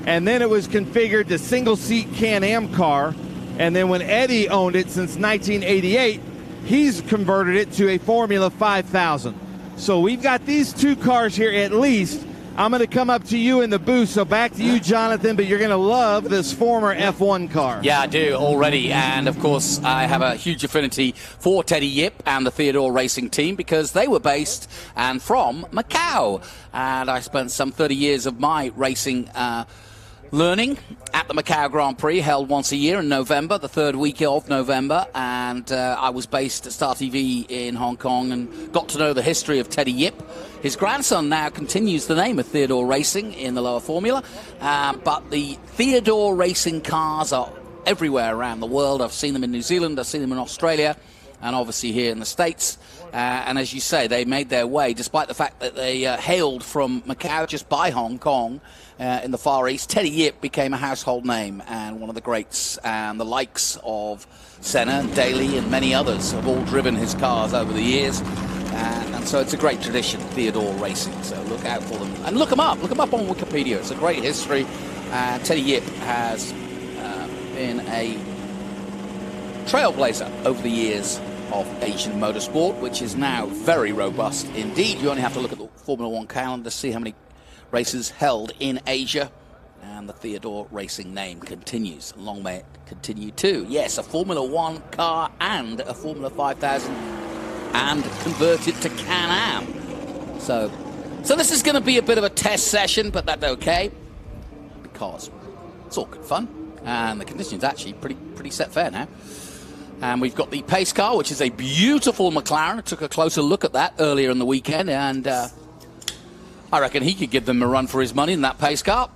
And then it was configured to single-seat Can-Am car. And then when Eddie owned it since 1988, he's converted it to a Formula 5000. So we've got these two cars here at least. I'm going to come up to you in the booth, so back to you, Jonathan, but you're going to love this former F1 car. Yeah, I do already, and of course I have a huge affinity for Teddy Yip and the Theodore Racing team because they were based and from Macau, and I spent some 30 years of my racing learning at the Macau Grand Prix, held once a year in November, the third week of November, and I was based at Star TV in Hong Kong and got to know the history of Teddy Yip. His grandson now continues the name of Theodore Racing in the lower formula, but the Theodore Racing cars are everywhere around the world. I've seen them in New Zealand, I've seen them in Australia, and obviously here in the States. And as you say, they made their way, despite the fact that they hailed from Macau, just by Hong Kong, in the Far East. Teddy Yip became a household name and one of the greats, and the likes of Senna and Daly and many others have all driven his cars over the years. And so it's a great tradition, Theodore Racing. So look out for them. And look them up on Wikipedia. It's a great history. Teddy Yip has been a trailblazer over the years of Asian motorsport, which is now very robust indeed. You only have to look at the Formula One calendar to see how many races held in Asia, and the Theodore Racing name continues. Long may it continue too. Yes, a Formula One car and a Formula 5000, and converted to Can-Am. So this is going to be a bit of a test session, but that's okay because it's all good fun, and the conditions actually pretty set fair now. And we've got the pace car, which is a beautiful McLaren. I took a closer look at that earlier in the weekend, and I reckon he could give them a run for his money in that pace car.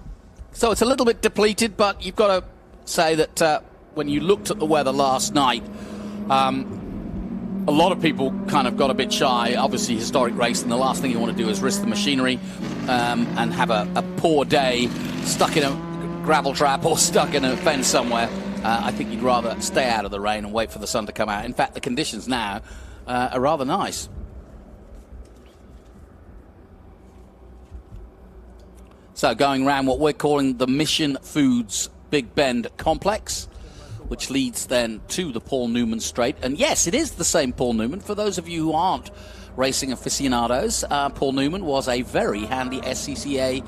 So it's a little bit depleted, but you've got to say that when you looked at the weather last night, a lot of people kind of got a bit shy. Obviously, historic race, and the last thing you want to do is risk the machinery and have a poor day stuck in a gravel trap or stuck in a fence somewhere. I think you'd rather stay out of the rain and wait for the sun to come out. In fact, the conditions now are rather nice. So going around what we're calling the Mission Foods Big Bend Complex, which leads then to the Paul Newman Straight. And yes, it is the same Paul Newman. For those of you who aren't racing aficionados, Paul Newman was a very handy SCCA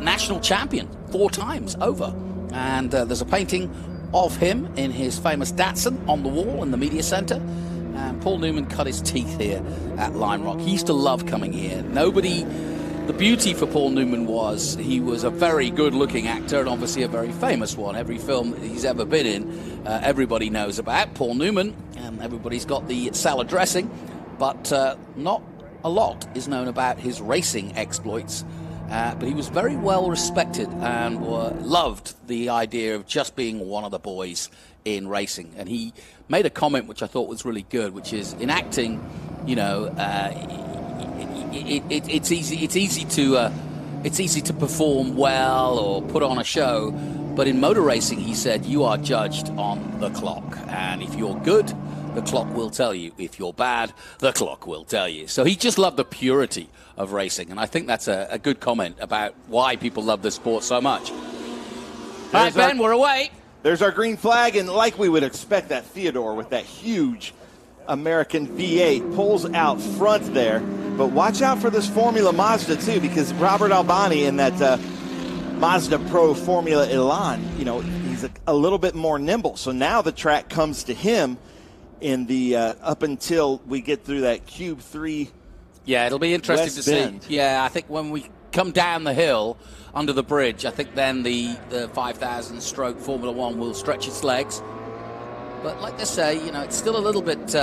national champion 4 times over. And there's a painting of him in his famous Datsun on the wall in the media centre. And Paul Newman cut his teeth here at Lime Rock. He used to love coming here. The beauty for Paul Newman was he was a very good-looking actor and obviously a very famous one. Every film that he's ever been in, everybody knows about Paul Newman, and everybody's got the salad dressing, but not a lot is known about his racing exploits. But he was very well respected and loved the idea of just being one of the boys in racing. And he made a comment which I thought was really good, which is in acting, you know, it's easy to it's easy to perform well or put on a show. But in motor racing, he said, you are judged on the clock. And if you're good, the clock will tell you. If you're bad, the clock will tell you. So he just loved the purity of racing. And I think that's a good comment about why people love this sport so much. All right, Ben, we're away. There's our green flag, and like we would expect, that Theodore with that huge American V8 pulls out front there. But watch out for this Formula Mazda, too, because Robert Albani in that Mazda Pro Formula Elan, you know, he's a little bit more nimble. So now the track comes to him in the up until we get through that Cube 3. Yeah, it'll be interesting to see. Yeah, I think when we come down the hill under the bridge, I think then the 5,000 stroke Formula One will stretch its legs. But like they say, you know, it's still a little bit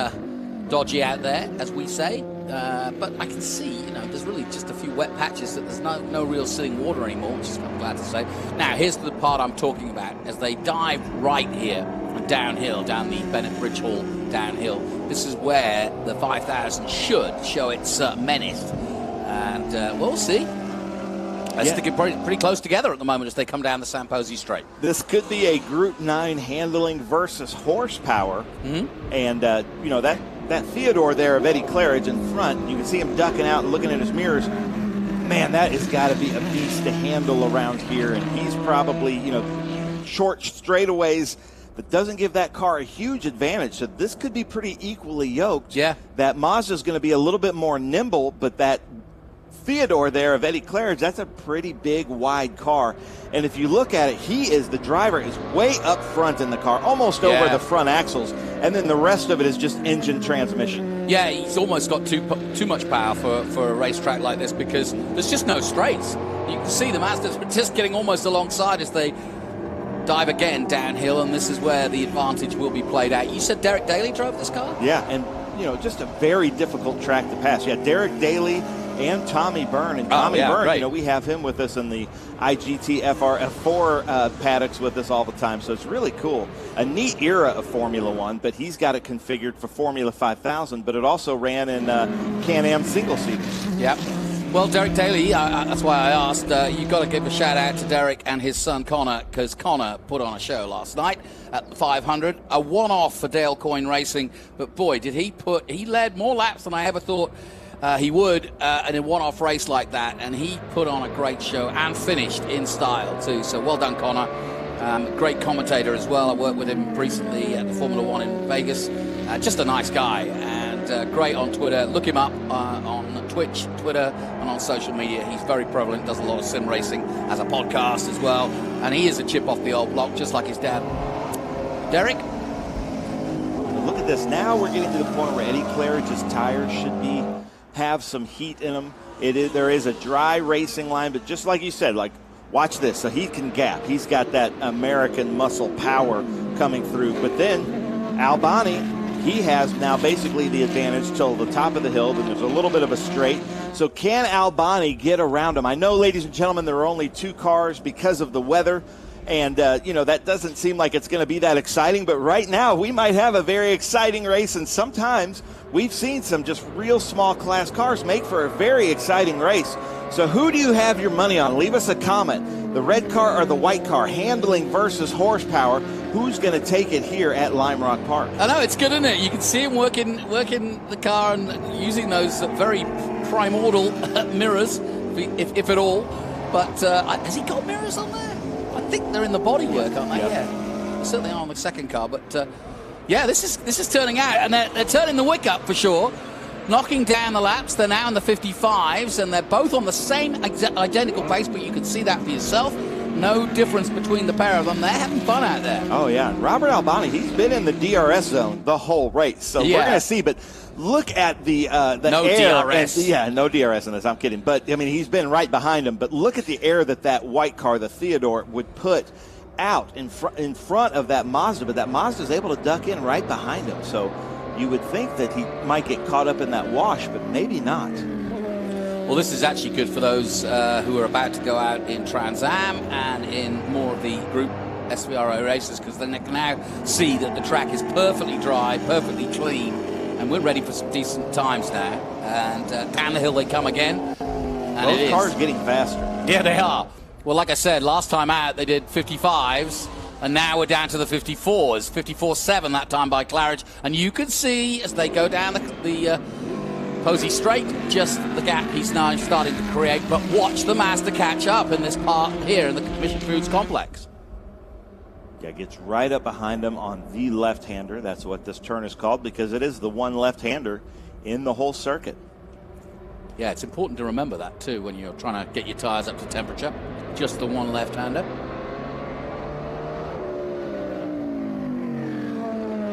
dodgy out there, as we say. But I can see, you know, there's really just a few wet patches that there's no real sitting water anymore, which is I'm glad to say. Now, here's the part I'm talking about. As they dive right here and downhill, down the Bennett Bridge Hall downhill, this is where the 5,000 should show its menace. And we'll see. I think it's pretty close together at the moment as they come down the San Posi Straight. This could be a Group 9 handling versus horsepower. Mm-hmm. And, you know, that Theodore there of Eddie Claridge in front, you can see him ducking out and looking at his mirrors. Man, that has got to be a beast to handle around here. And he's probably, you know, short straightaways that doesn't give that car a huge advantage. So this could be pretty equally yoked. Yeah. That Mazda's going to be a little bit more nimble, but that Theodore there of Eddie Claridge, that's a pretty big, wide car. And if you look at it, the driver is way up front in the car, almost over the front axles. And then the rest of it is just engine transmission. Yeah, he's almost got too much power for a racetrack like this because there's just no straights. You can see the Mazdas just getting almost alongside as they dive again downhill, and this is where the advantage will be played out. You said Derek Daly drove this car? Yeah, and, you know, just a very difficult track to pass. Yeah, Derek Daly and Tommy Byrne. And Tommy Byrne, right. You know, we have him with us in the IGT F4 paddocks with us all the time. So it's really cool. A neat era of Formula One, but he's got it configured for Formula 5000, but it also ran in Can-Am single-seaters. Yep. Well, Derek Daly, that's why I asked. You've got to give a shout-out to Derek and his son Connor, because Connor put on a show last night at the 500. A one-off for Dale Coyne Racing, but boy, did he led more laps than I ever thought he would in a one-off race like that, and he put on a great show and finished in style too. So well done, Connor. Great commentator as well. I worked with him recently at the Formula One in Vegas. Just a nice guy and great on Twitter. Look him up on Twitch, Twitter, and on social media. He's very prevalent, does a lot of sim racing as a podcast as well, and he is a chip off the old block, just like his dad. Derek? Look at this. Now we're getting to the point where Eddie Claridge's tires should have some heat in them. There is a dry racing line, but just like you said, like, watch this. So he can gap. He's got that American muscle power coming through. But then Albani, he has now basically the advantage till the top of the hill. Then there's a little bit of a straight. So can Albani get around him? I know, ladies and gentlemen, there are only two cars because of the weather. And, you know, that doesn't seem like it's going to be that exciting. But right now, we might have a very exciting race. And sometimes we've seen some just real small class cars make for a very exciting race. So who do you have your money on? Leave us a comment. The red car or the white car, handling versus horsepower. Who's going to take it here at Lime Rock Park? I know, it's good, isn't it? You can see him working the car and using those very primordial mirrors, if at all. But has he got mirrors on there? I think they're in the bodywork, aren't they? Yeah. They certainly are on the second car. But, yeah, this is turning out. And they're turning the wick up for sure. Knocking down the laps. They're now in the 55s, and they're both on the same identical pace, but you can see that for yourself. No difference between the pair of them. They're having fun out there. Oh, yeah. Robert Albani, he's been in the DRS zone the whole race. So we're going to see. But look at the no air. DRS. No DRS in this. I'm kidding. But, I mean, he's been right behind him. But look at the air that white car, the Theodore, would put out in front of that Mazda. But that Mazda is able to duck in right behind him. So you would think that he might get caught up in that wash, but maybe not. Well, this is actually good for those who are about to go out in Trans Am and in more of the Group SVRA races, because then they can now see that the track is perfectly dry, perfectly clean, and we're ready for some decent times now. And down the hill they come again. And those cars getting faster. Yeah, they are. Well, like I said, last time out they did 55s, and now we're down to the 54s. 54.7 that time by Claridge. And you can see as they go down the Posey Straight, just the gap he's now starting to create. But watch the Mazda catch up in this part here in the Mission Foods complex. Yeah, gets right up behind him on the left-hander. That's what this turn is called, because it is the one left-hander in the whole circuit. Yeah, it's important to remember that too when you're trying to get your tires up to temperature. Just the one left-hander.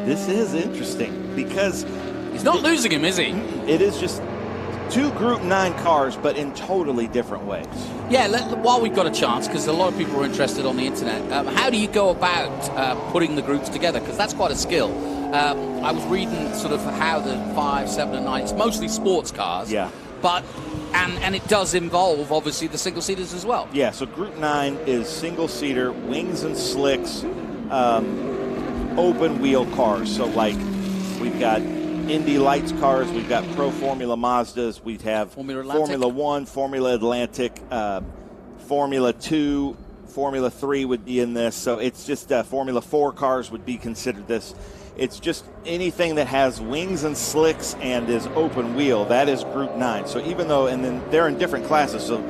This is interesting because he's not losing him, is he? It is just two Group 9 cars, but in totally different ways. Yeah, while we've got a chance, because a lot of people are interested on the internet, how do you go about putting the groups together? Because that's quite a skill. I was reading sort of how the 5, 7, and 9, it's mostly sports cars. Yeah. But, and it does involve, obviously, the single-seaters as well. Yeah, so Group 9 is single-seater, wings and slicks, open-wheel cars. So, like, we've got Indy Lights cars, we've got Pro Formula Mazdas, we have Formula 1, Formula Atlantic, Formula 2, Formula 3 would be in this. So it's just Formula 4 cars would be considered this. It's just anything that has wings and slicks and is open wheel, that is Group 9. So even though, and then they're in different classes. So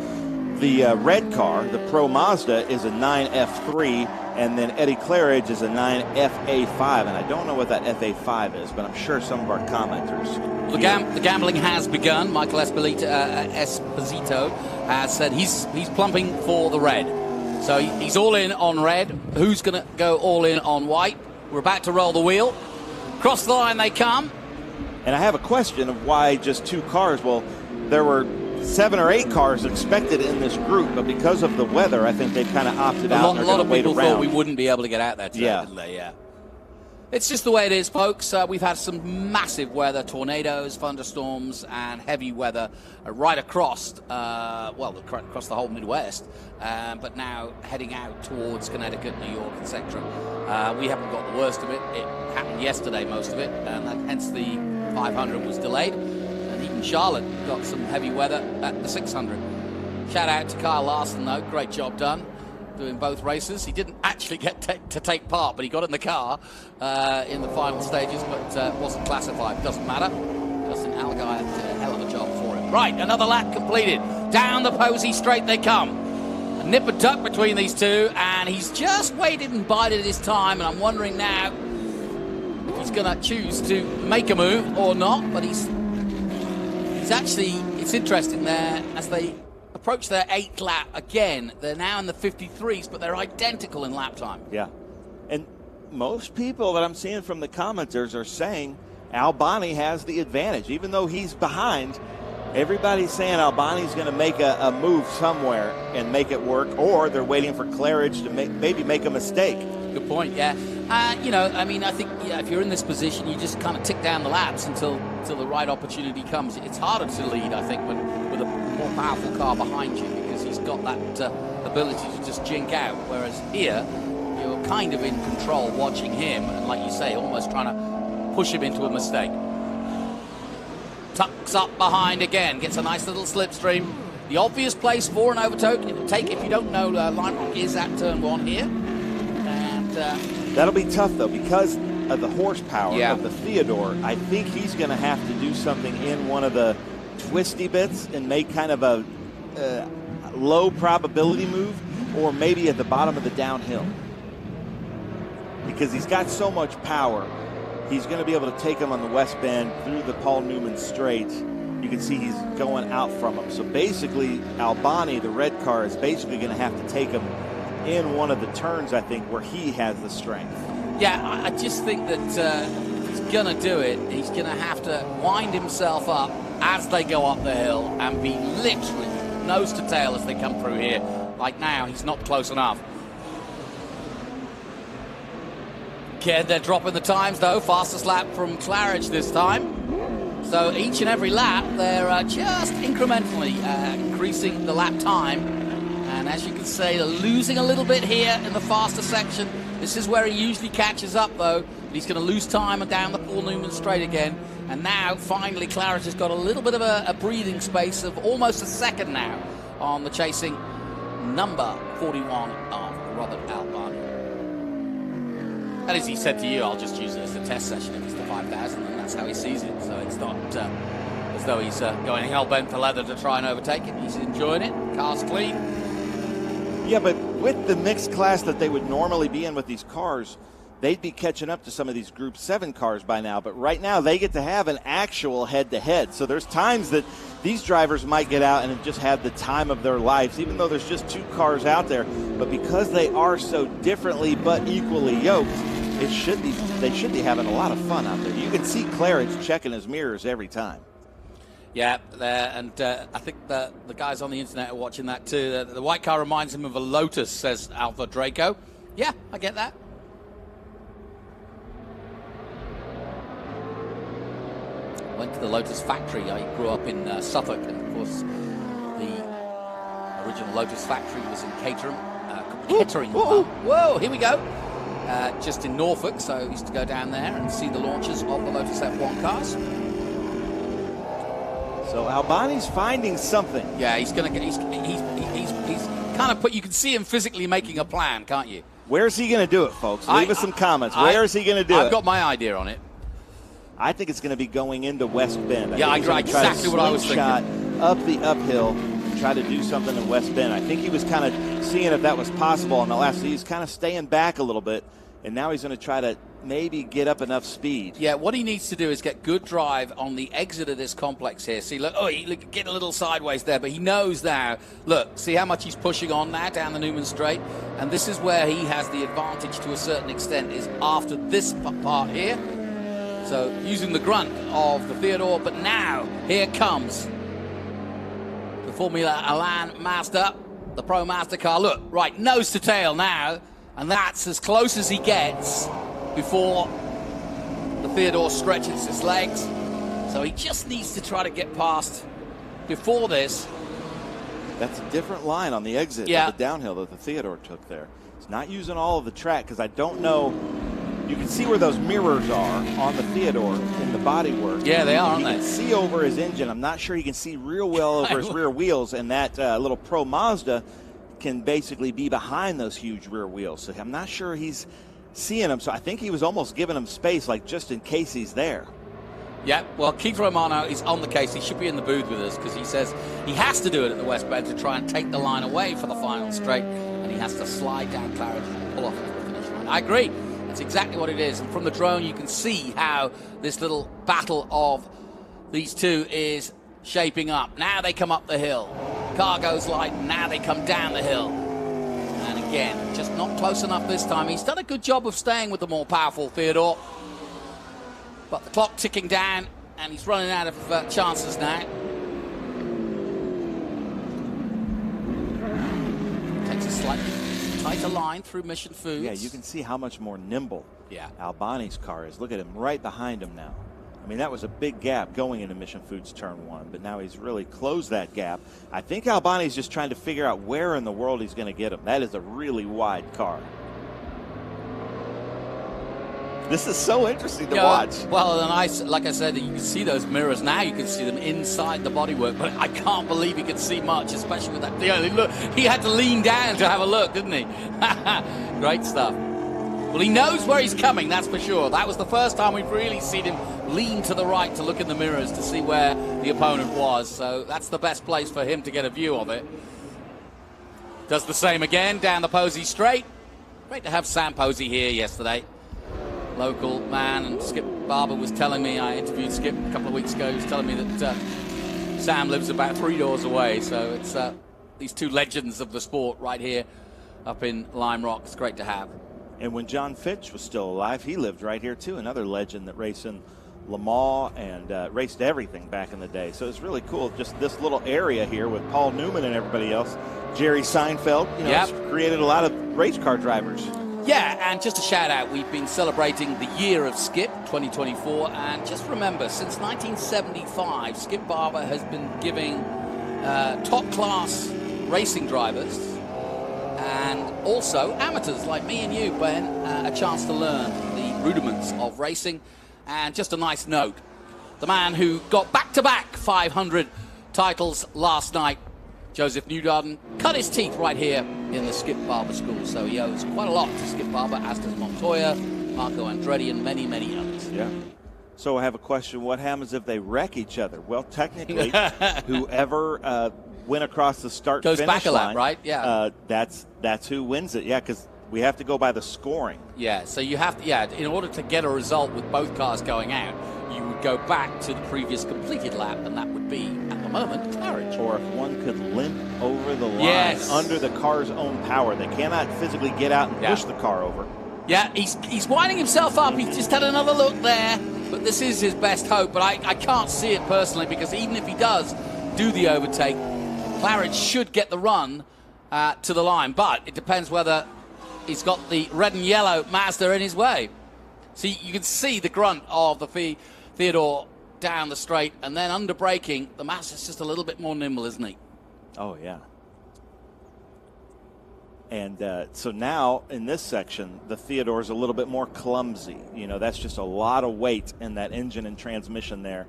the red car, the Pro Mazda, is a 9F3, and then Eddie Claridge is a 9FA5. And I don't know what that FA5 is, but I'm sure some of our commenters. The gambling has begun. Michael Esposito has said he's plumping for the red. So he's all in on red. Who's going to go all in on white? We're about to roll the wheel. Cross the line they come. And I have a question of why just two cars. Well, there were 7 or 8 cars expected in this group, but because of the weather, I think they kind of opted out. A lot of people thought we wouldn't be able to get out there today, didn't they? Yeah. It's just the way it is, folks. We've had some massive weather, tornadoes, thunderstorms, and heavy weather right across, across the whole Midwest. But now heading out towards Connecticut, New York, etc. We haven't got the worst of it. It happened yesterday, most of it, and hence the 500 was delayed. And even Charlotte got some heavy weather at the 600. Shout out to Kyle Larson, though. Great job done doing both races. He didn't actually get to take part, but he got in the car in the final stages, but wasn't classified. Doesn't matter. Justin Allgaier did a hell of a job for him. Right, another lap completed. Down the Posey Straight they come. A nip and tuck between these two, and he's just waited and bided his time, and I'm wondering now if he's going to choose to make a move or not, but he's actually, it's interesting there, as they approach their 8th lap again. They're now in the 53s, but they're identical in lap time. Yeah. And most people that I'm seeing from the commenters are saying Albani has the advantage. Even though he's behind, everybody's saying Albani's going to make a move somewhere and make it work, or they're waiting for Claridge to maybe make a mistake. Good point, yeah. I think if you're in this position, you just kind of tick down the laps until the right opportunity comes. It's harder to lead, I think, with a more powerful car behind you, because he's got that ability to just jink out, whereas here, you're kind of in control watching him, and like you say, almost trying to push him into a mistake. Tucks up behind again, gets a nice little slipstream. The obvious place for an overtake, if you don't know, Lime Rock is at turn 1 here. And that'll be tough, though, because of the horsepower of the Theodore. I think he's going to have to do something in one of the twisty bits and make kind of a low probability move, or maybe at the bottom of the downhill. Because he's got so much power, he's going to be able to take him on the west bend through the Paul Newman straight. You can see he's going out from him. So basically, Albani, the red car, is basically going to have to take him in one of the turns, I think, where he has the strength. Yeah, I just think that if he's going to do it, he's going to have to wind himself up as they go up the hill and be literally nose to tail as they come through here. Like now, he's not close enough. Okay, they're dropping the times, though. Fastest lap from Claridge this time. So each and every lap, they're just incrementally increasing the lap time. And as you can see, they're losing a little bit here in the faster section. This is where he usually catches up, though. He's going to lose time down the Paul Newman straight again. And now, finally, Claridge has got a little bit of a breathing space of almost a second now on the chasing number 41 of Robert Albani. And as he said to you, I'll just use it as a test session if it's the 5,000, and that's how he sees it. So it's not as though he's going hell-bent for leather to try and overtake it. He's enjoying it. Car's clean. Yeah, but with the mixed class that they would normally be in with these cars, they'd be catching up to some of these Group 7 cars by now. But right now, they get to have an actual head-to-head. So there's times that these drivers might get out and have just had the time of their lives, even though there's just 2 cars out there. But because they are so differently but equally yoked, they should be having a lot of fun out there. You can see Clarence checking his mirrors every time. Yeah, and I think the guys on the internet are watching that too. The white car reminds him of a Lotus, says Alpha Draco. Yeah, I get that. Went to the Lotus factory. I grew up in Suffolk, and of course the original Lotus factory was in Caterham. Whoa, here we go. Just in Norfolk, so I used to go down there and see the launches of the Lotus F1 cars. So Albani's finding something. Yeah, he's kind of you can see him physically making a plan, can't you? Where's he going to do it, folks? Leave us some comments. Where is he going to do it? I've got my idea on it. I think it's going to be going into West Bend. I agree. Exactly what I was thinking. Up the uphill, try to do something in West Bend. I think he was kind of seeing if that was possible in the last. He's kind of staying back a little bit, and now he's going to try to maybe get up enough speed. Yeah, what he needs to do is get good drive on the exit of this complex here. See, look, he get a little sideways there, but he knows now. Look, see how much he's pushing on now down the Newman Straight, and this is where he has the advantage to a certain extent, is after this part here. So using the grunt of the Theodore, but now here comes the Formula Alan Mazda, the Pro Mazda car. Look, right, nose to tail now, and that's as close as he gets before the Theodore stretches his legs. So he just needs to try to get past before this. That's a different line on the exit of the downhill that the Theodore took there. It's not using all of the track, because I don't know. You can see where those mirrors are on the Theodore in the bodywork. Yeah, they are, aren't they? You can see over his engine. I'm not sure you can see real well over his rear wheels, and that little Pro Mazda can basically be behind those huge rear wheels. So I'm not sure he's seeing them. So I think he was almost giving him space, like just in case he's there. Yeah, well, Keith Romano is on the case. He should be in the booth with us, because he says he has to do it at the West Bend to try and take the line away for the final straight, and he has to slide down Claridge and pull off at the finish line. I agree. That's exactly what it is. And from the drone, you can see how this little battle of these two is shaping up. Now they come up the hill. Car goes light. Now they come down the hill. And again, just not close enough this time. He's done a good job of staying with the more powerful Theodore. But the clock ticking down, and he's running out of chances now. Takes a slightly tighter line through Mission Foods. Yeah, you can see how much more nimble Albani's car is. Look at him right behind him now. I mean, that was a big gap going into Mission Foods turn 1, but now he's really closed that gap. I think Albani's just trying to figure out where in the world he's going to get him. That is a really wide car. This is so interesting to watch. Well, and like I said, you can see those mirrors now. You can see them inside the bodywork, but I can't believe he could see much, especially with that. Look, he had to lean down to have a look, didn't he? Great stuff. Well, he knows where he's coming, that's for sure. That was the first time we've really seen him lean to the right to look in the mirrors to see where the opponent was. So that's the best place for him to get a view of it. Does the same again down the Posey Straight. Great to have Sam Posey here yesterday. Local man, and Skip Barber was telling me, I interviewed Skip a couple of weeks ago, he was telling me that Sam lives about 3 doors away, so it's these two legends of the sport right here up in Lime Rock. It's great to have. And when John Fitch was still alive, he lived right here too, another legend that raced in Le Mans and raced everything back in the day. So it's really cool, just this little area here with Paul Newman and everybody else. Jerry Seinfeld, it's created a lot of race car drivers. Yeah, and just a shout out, we've been celebrating the year of Skip, 2024, and just remember, since 1975, Skip Barber has been giving top-class racing drivers and also amateurs like me and you, Ben, a chance to learn the rudiments of racing. And just a nice note, the man who got back-to-back 500 titles last night, Joseph Newgarden cut his teeth right here in the Skip Barber School, so he owes quite a lot to Skip Barber, as does Montoya, Marco Andretti, and many, many others. Yeah. So I have a question. What happens if they wreck each other? Well, technically, whoever went across the start-finish goes back a lap, line, right? Yeah. That's who wins it. Yeah, because we have to go by the scoring. Yeah, so you have to, in order to get a result with both cars going out, you would go back to the previous completed lap, and that would be, at the moment, Claridge. Or if one could limp over the line under the car's own power. They cannot physically get out and push the car over. Yeah, he's winding himself up. He's just had another look there, but this is his best hope. But I can't see it personally, because even if he does do the overtake, Claridge should get the run to the line. But it depends whether he's got the red and yellow Mazda in his way. See, you can see the grunt of the Theodore down the straight, and then under braking, the Mazda's just a little bit more nimble, isn't he? Oh, yeah. And so now in this section, the Theodore's a little bit more clumsy. You know, that's just a lot of weight in that engine and transmission there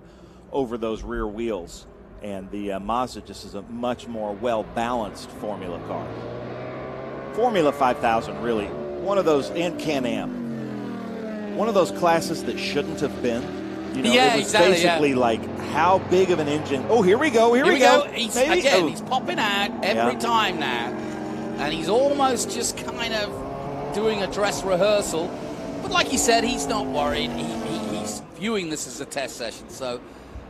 over those rear wheels. And the Mazda just is a much more well-balanced Formula car. Formula 5000, really, one of those, and Can-Am, one of those classes that shouldn't have been. You know, it was basically like, how big of an engine? Oh, here we go, here we go. He's popping out every time now. And he's almost just kind of doing a dress rehearsal. But like he said, he's not worried. He's viewing this as a test session. So,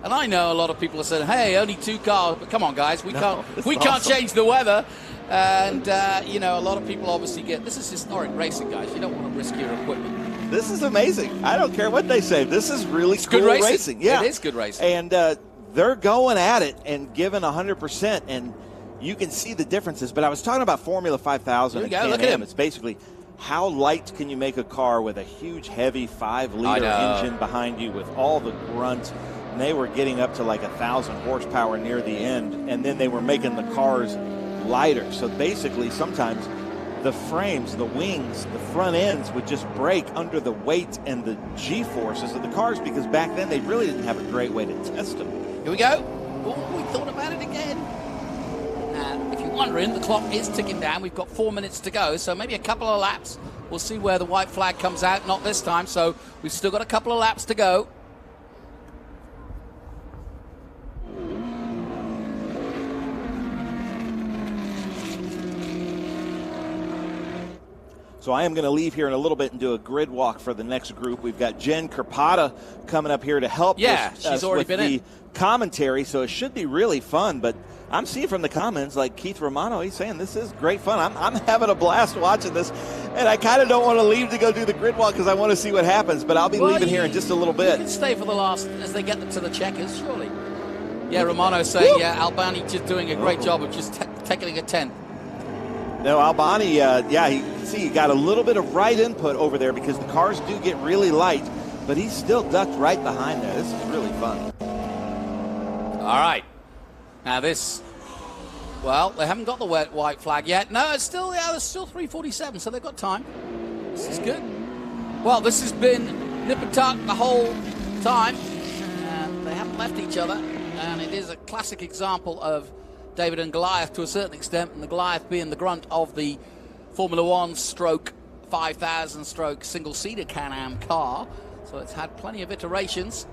and I know a lot of people are saying, hey, only 2 cars. But come on, guys, we can't change the weather. And, you know, a lot of people obviously this is historic racing, guys. You don't want to risk your equipment. This is amazing. I don't care what they say. This is really cool good racing. Yeah, it is good racing. And they're going at it and giving 100%. And you can see the differences. But I was talking about Formula 5000 and Can-Am. Look at him. It's basically how light can you make a car with a huge, heavy 5-liter engine behind you with all the grunt. And they were getting up to like 1,000 horsepower near the end. And then they were making the cars lighter. So basically sometimes the frames, the wings, the front ends would just break under the weight and the G-forces of the cars, because back then they really didn't have a great way to test them. Here we go. Oh, we thought about it again. And if you're wondering, the clock is ticking down. We've got 4 minutes to go, so maybe a couple of laps. We'll see where the white flag comes out. Not this time, so we've still got a couple of laps to go. So I am going to leave here in a little bit and do a grid walk for the next group. We've got Jen Kerpata coming up here to help us with the commentary, so it should be really fun. But I'm seeing from the comments, like Keith Romano, he's saying this is great fun. I'm having a blast watching this, and I kind of don't want to leave to go do the grid walk because I want to see what happens, but I'll be leaving here in just a little bit. You can stay for the last, as they get to the checkers, surely. Yeah, Romano saying, Albani just doing a great job of just taking a 10. No, Albani, he got a little bit of right input over there because the cars do get really light, but he's still ducked right behind there. This is really fun. All right. Now this, well, they haven't got the white flag yet. No, it's still, there's still 3:47, so they've got time. This is good. Well, this has been nip and tuck the whole time. They haven't left each other, and it is a classic example of David and Goliath to a certain extent, and the Goliath being the grunt of the Formula 1 stroke 5000 stroke single-seater Can-Am car. So it's had plenty of iterations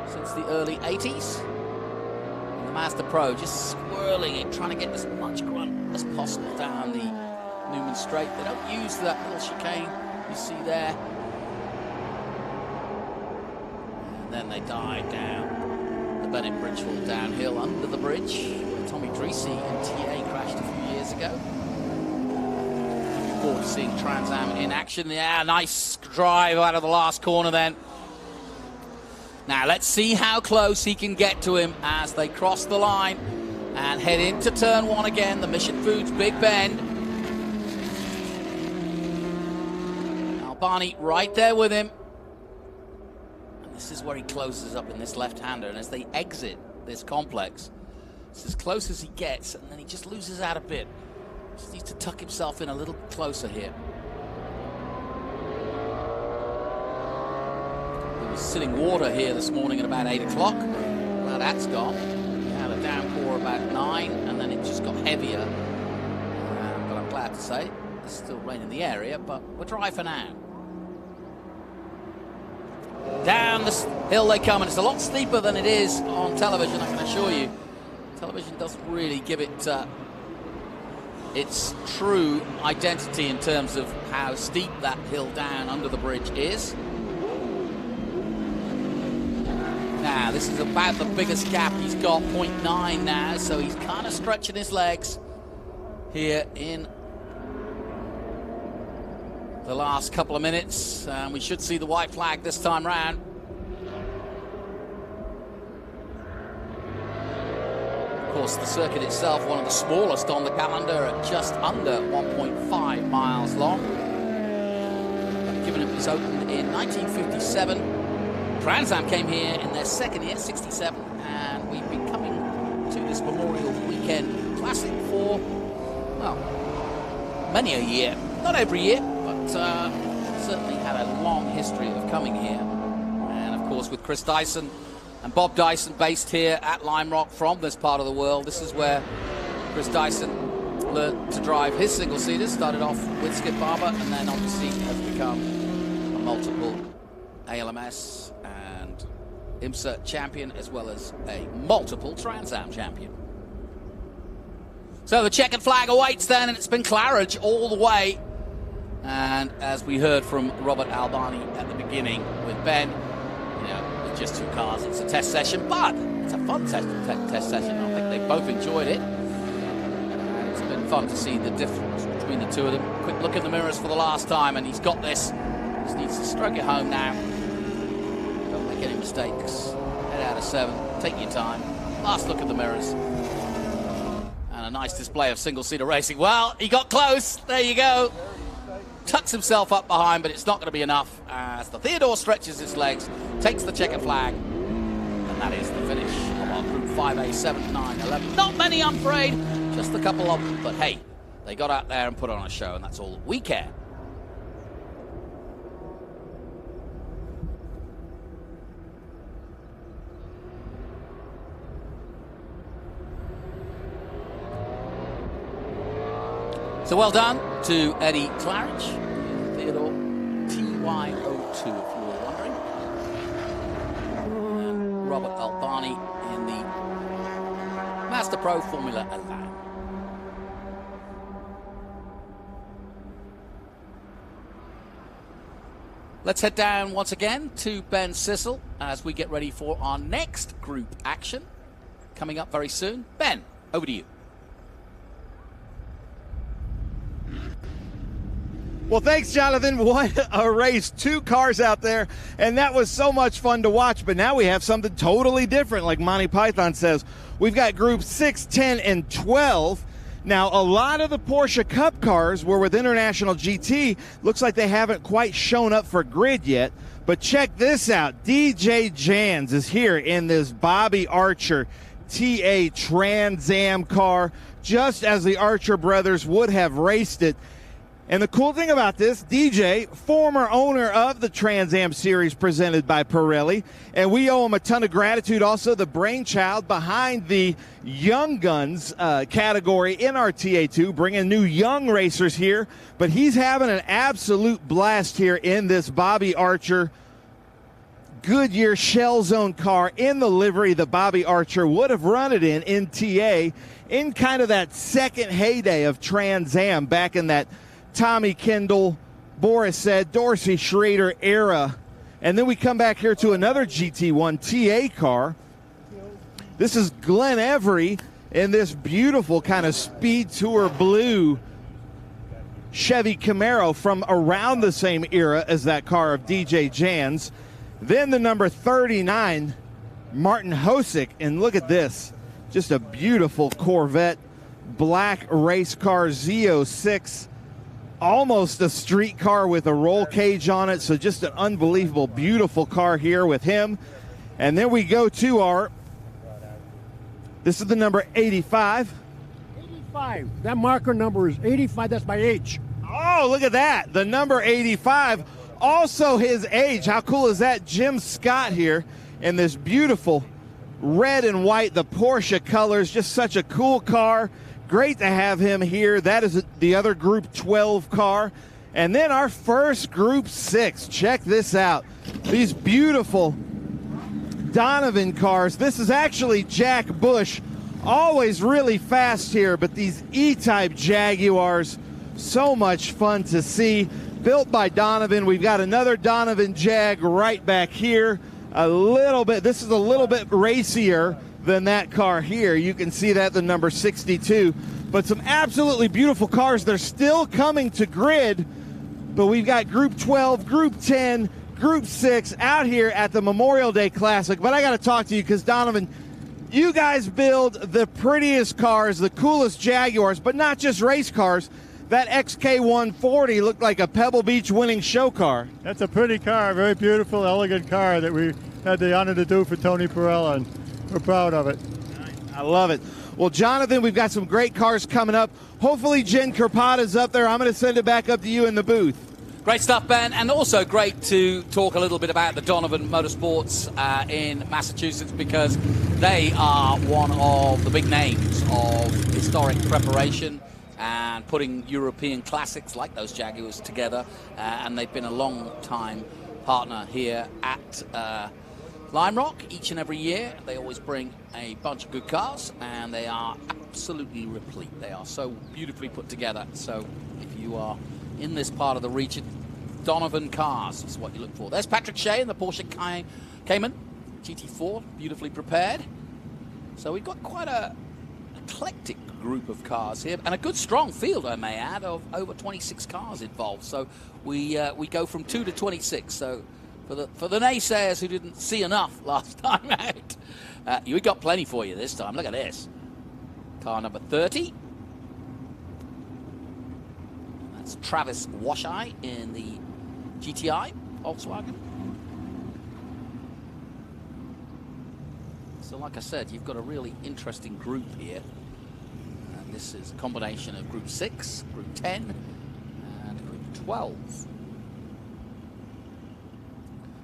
since the early 80s. And the Mazda Pro just swirling it, trying to get as much grunt as possible down the Newman Straight. They don't use that little chicane you see there. And then they dive down the Bennett Bridgewall downhill under the bridge. Tommy Dreesy and TA crashed a few years ago. Looking forward to seeing TransAm in action. Yeah, nice drive out of the last corner then. Now let's see how close he can get to him as they cross the line and head into turn 1 again, the Mission Foods Big Bend. Albani right there with him. And this is where he closes up in this left-hander, and as they exit this complex, it's as close as he gets, and then he just loses out a bit. Just needs to tuck himself in a little closer here. There was sitting water here this morning at about 8 o'clock. Now that's gone. We had a downpour for about 9, and then it just got heavier. But I'm glad to say there's still rain in the area, but we're dry for now. Down this hill they come, and it's a lot steeper than it is on television, I can assure you. Television doesn't really give it its true identity in terms of how steep that hill down under the bridge is. Now, this is about the biggest gap he's got, 0.9 now, so he's kind of stretching his legs here in the last couple of minutes. We should see the white flag this time round. Of course, the circuit itself, one of the smallest on the calendar, at just under 1.5 miles long. Given it was opened in 1957. TransAm came here in their second year, 67, and we've been coming to this Memorial Weekend Classic for, well, many a year. Not every year, but certainly had a long history of coming here. And of course, with Chris Dyson and Bob Dyson based here at Lime Rock from this part of the world, this is where Chris Dyson learned to drive his single-seaters. Started off with Skip Barber, and then obviously has become a multiple ALMS and IMSA champion, as well as a multiple TransAm champion. So the checkered flag awaits then, and it's been Claridge all the way. And as we heard from Robert Albani at the beginning with Ben, you know, with just 2 cars, it's a test session, but it's a fun test session. I think they both enjoyed it. And it's been fun to see the difference between the two of them. Quick look in the mirrors for the last time, and he's got this. Just needs to stroke it home now. Don't make any mistakes. Head out of 7. Take your time. Last look at the mirrors. And a nice display of single-seater racing. Well, he got close. There you go. Tucks himself up behind, but it's not going to be enough as the Theodore stretches his legs, takes the checkered flag, and that is the finish of our Group 5A, 7, 9, 11. Not many, I'm afraid, just a couple of them, but hey, they got out there and put on a show, and that's all that we care. So well done to Eddie Claridge, Theodore TY02, if you were wondering. And Robert Albani in the Master Pro Formula 11. Let's head down once again to Ben Sissel as we get ready for our next group action coming up very soon. Ben, over to you. Well, thanks, Jonathan. What a race. 2 cars out there, and that was so much fun to watch. But now we have something totally different, like Monty Python says. We've got groups 6, 10, and 12. Now, a lot of the Porsche Cup cars were with International GT. Looks like they haven't quite shown up for grid yet. But check this out. DJ Jans is here in this Bobby Archer TA TransAm car, just as the Archer brothers would have raced it. And the cool thing about this, DJ, former owner of the TransAm series presented by Pirelli, and we owe him a ton of gratitude. Also, the brainchild behind the Young Guns category in our TA2, bringing new young racers here. But he's having an absolute blast here in this Bobby Archer Goodyear Shell Zone car in the livery that Bobby Archer would have run it in TA, in kind of that second heyday of TransAm back in that Tommy Kendall, Boris said, Dorsey Schrader era. And then we come back here to another GT1 TA car. This is Glenn Every in this beautiful kind of SpeedTour blue Chevy Camaro from around the same era as that car of DJ Jans. Then the number 39, Martin Hosick. And look at this, just a beautiful Corvette, black race car Z06. Almost a street car with a roll cage on it, so just an unbelievable, beautiful car here with him. And then we go to this is the number 85. 85. That marker number is 85. That's my age. Oh, look at that. The number 85, also his age. How cool is that? Jim Scott here in this beautiful red and white, the Porsche colors, just such a cool car. Great to have him here. That is the other Group 12 car. And then our first Group 6. Check this out. These beautiful Donovan cars. This is actually Jack Bush. Always really fast here, but these E-Type Jaguars, so much fun to see. Built by Donovan. We've got another Donovan Jag right back here. This is a little bit racier than that car here. You can see that, the number 62. But some absolutely beautiful cars. They're still coming to grid, but we've got Group 12, Group 10, Group 6 out here at the Memorial Day Classic. But I got to talk to you because, Donovan, you guys build the prettiest cars, the coolest Jaguars, but not just race cars. That XK140 looked like a Pebble Beach winning show car. That's a pretty car, very beautiful, elegant car that we had the honor to do for Tony Pirelli, and we're proud of it. I love it. Well, Jonathan, we've got some great cars coming up. Hopefully Jen Kirpata's up there. I'm going to send it back up to you in the booth. Great stuff, Ben, and also great to talk a little bit about the Donovan Motorsports in Massachusetts, because they are one of the big names of historic preparation and putting European classics like those Jaguars together, and they've been a long-time partner here at Lime Rock each and every year. They always bring a bunch of good cars, and they are absolutely replete. They are so beautifully put together. So if you are in this part of the region, Donovan cars is what you look for. There's Patrick Shea in the Porsche Cayman GT4, beautifully prepared. So we've got quite a eclectic group of cars here, and a good strong field, I may add, of over 26 cars involved. So we go from 2 to 26. So for the naysayers who didn't see enough last time out, we got plenty for you this time. Look at this. Car number 30. That's Travis Washeye in the GTI Volkswagen. So like I said, you've got a really interesting group here. And this is a combination of Group 6, Group 10, and Group 12.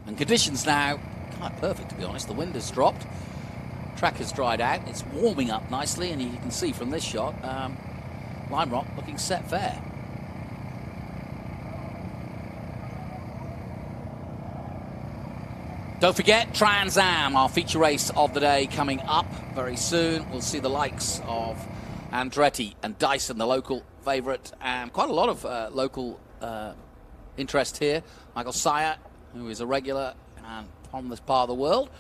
And conditions now, kind of perfect to be honest. The wind has dropped, track has dried out, it's warming up nicely, and you can see from this shot, Lime Rock looking set fair. Don't forget, TransAm, our feature race of the day, coming up very soon. We'll see the likes of Andretti and Dyson, the local favourite, and quite a lot of local interest here. Michael Sire, who is a regular and from this part of the world,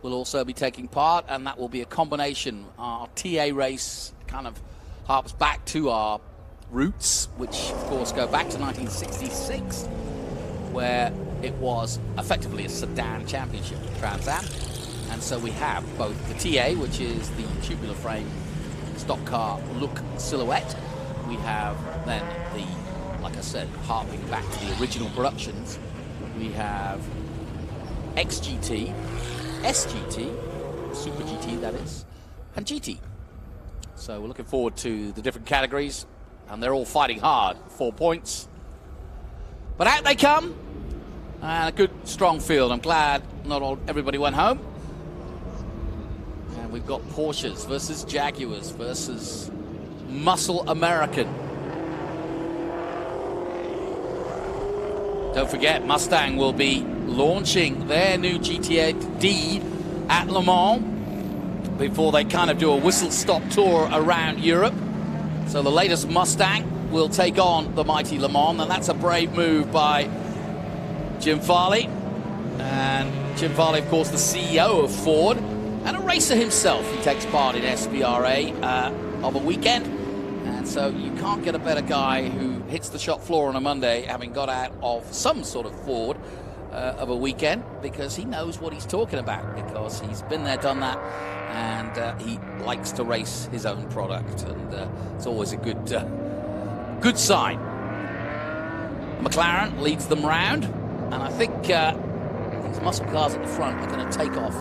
will also be taking part, and that will be a combination. Our TA race kind of harps back to our roots, which of course go back to 1966, where it was effectively a sedan championship for TransAm. And so we have both the TA, which is the tubular frame stock car look silhouette. We have then the, like I said, harping back to the original productions. We have XGT, SGT, Super GT that is, and GT. So we're looking forward to the different categories, and they're all fighting hard for points. But out they come. And a good, strong field. I'm glad not everybody went home. And we've got Porsches versus Jaguars versus Muscle American. Don't forget, Mustang will be launching their new GT8D at Le Mans before they kind of do a whistle-stop tour around Europe. So the latest Mustang will take on the mighty Le Mans, and that's a brave move by Jim Farley. And Jim Farley, of course, the CEO of Ford and a racer himself. He takes part in SVRA of a weekend, and so you can't get a better guy who hits the shop floor on a Monday having got out of some sort of Ford of a weekend, because he knows what he's talking about, because he's been there, done that, and he likes to race his own product, and it's always a good sign. McLaren leads them round. And I think these muscle cars at the front are going to take off.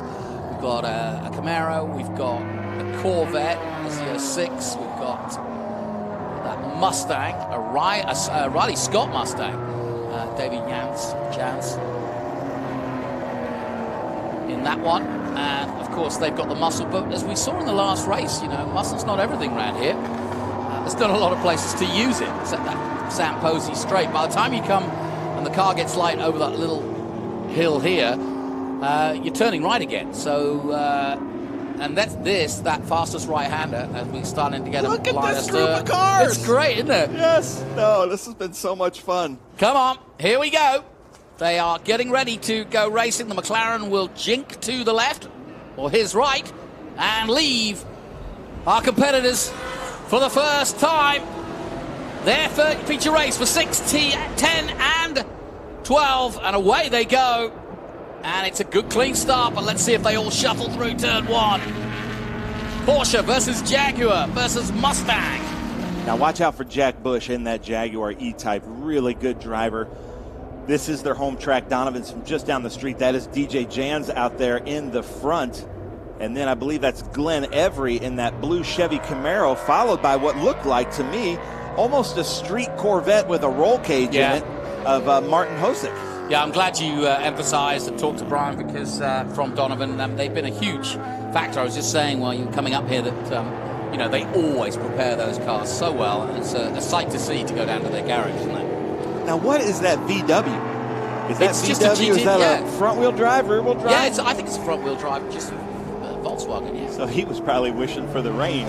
We've got a Camaro, we've got a Corvette, a Z06, we've got that Mustang, a Riley Scott Mustang, David Jans. in that one. And, of course, they've got the muscle. But as we saw in the last race, you know, muscle's not everything around here. There's not a lot of places to use it, except that Sam Posey straight. By the time you come and the car gets light over that little hill here, you're turning right again. So, and that's that fastest right-hander, as we're starting to get Look a at line this of group of cars. It's great, isn't it? Yes. No, this has been so much fun. Come on, here we go. They are getting ready to go racing. The McLaren will jink to the left, or his right, and leave our competitors for the first time. Their third feature race for 6, 10, and 12, and away they go. And it's a good clean start, but let's see if they all shuffle through turn 1. Porsche versus Jaguar versus Mustang. Now watch out for Jack Bush in that Jaguar E-Type. Really good driver. This is their home track. Donovan's from just down the street. That is DJ Jans out there in the front. And then I believe that's Glenn Every in that blue Chevy Camaro, followed by what looked like, to me, almost a street Corvette with a roll cage in it of Martin Hosick. Yeah, I'm glad you emphasized and talked to Brian, because from Donovan, they've been a huge factor. I was just saying while you were coming up here that, you know, they always prepare those cars so well. And it's a sight to see to go down to their garage, isn't it? Now, what is that VW? Is that It's VW? just a GT, is that a front-wheel drive, rear-wheel drive? Yeah, I think it's a front-wheel drive, just Volkswagen, yeah. So he was probably wishing for the rain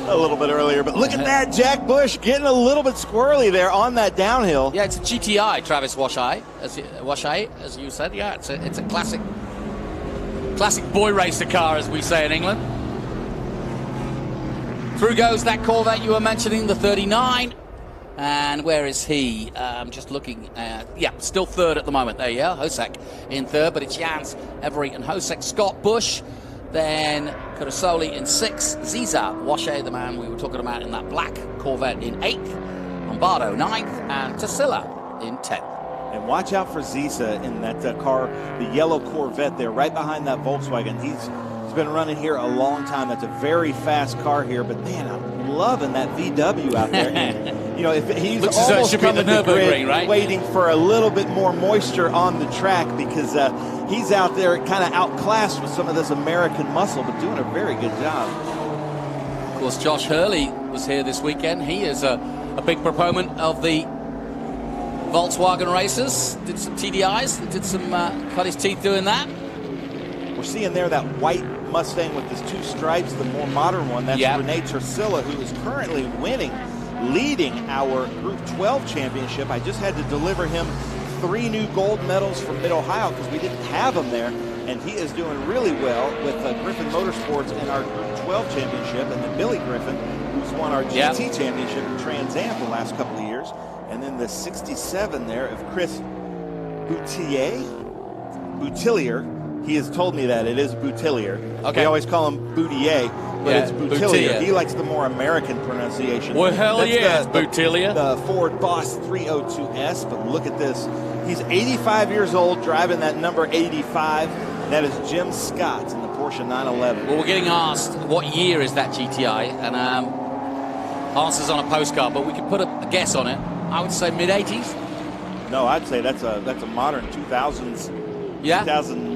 a little bit earlier. But look at that, Jack Bush getting a little bit squirrely there on that downhill. Yeah, it's a GTI, Travis Washay, as you said. Yeah, it's a classic boy racer car, as we say in England. Through goes that Corvette you were mentioning, the 39. And where is he? Just looking. Still third at the moment. There you are. Hosek in third, but it's Jans, Every, and Hosek. Scott Bush. Then Kurasoli in 6th. Ziza Washay, the man we were talking about in that black Corvette, in 8th. Lombardo 9th. And Tassila in 10th. And watch out for Ziza in that car, the yellow Corvette there, right behind that Volkswagen. He's been running here a long time. That's a very fast car here. But, man, I'm loving that VW out there. And, you know, if he's looks as though it should be coming the to grid, Nürburgring, right? waiting for a little bit more moisture on the track, because he's out there kind of outclassed with some of this American muscle, but doing a very good job. Of course, Josh Hurley was here this weekend. He is a big proponent of the Volkswagen races. Did some TDIs, did some cut his teeth doing that. We're seeing there that white Mustang with his 2 stripes, the more modern one. That's Renee Tersilla, who is currently leading our Group 12 championship. I just had to deliver him 3 new gold medals from Mid-Ohio because we didn't have him there, and he is doing really well with Griffin Motorsports in our Group 12 championship, and then Billy Griffin, who's won our GT championship in TransAm the last couple of years, and then the 67 there of Chris Boutillier. He has told me that it is Boutillier. Okay. We always call him Boutier, but it's Boutillier. He likes the more American pronunciation. Well, hell yeah, Boutillier. The Ford Boss 302S, but look at this. He's 85 years old, driving that number 85. That is Jim Scott in the Porsche 911. Well, we're getting asked what year is that GTI, and answers on a postcard, but we could put a guess on it. I would say mid-80s. No, I'd say that's a modern 2000s. Yeah. 2000.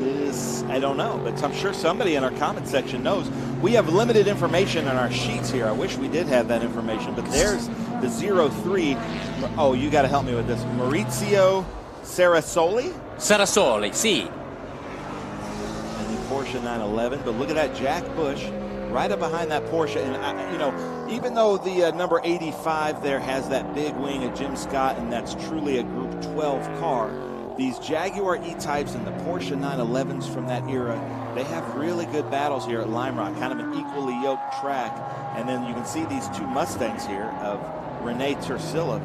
I don't know, but I'm sure somebody in our comment section knows. We have limited information on our sheets here. I wish we did have that information, but there's the 03. Oh, you got to help me with this. Maurizio Cerasoli? Cerasoli, sì. And the Porsche 911, but look at that Jack Bush right up behind that Porsche. And, you know, even though the number 85 there has that big wing of Jim Scott, and that's truly a Group 12 car, these Jaguar E-Types and the Porsche 911s from that era, they have really good battles here at Lime Rock, kind of an equally yoked track. And then you can see these 2 Mustangs here of Renee Tersilla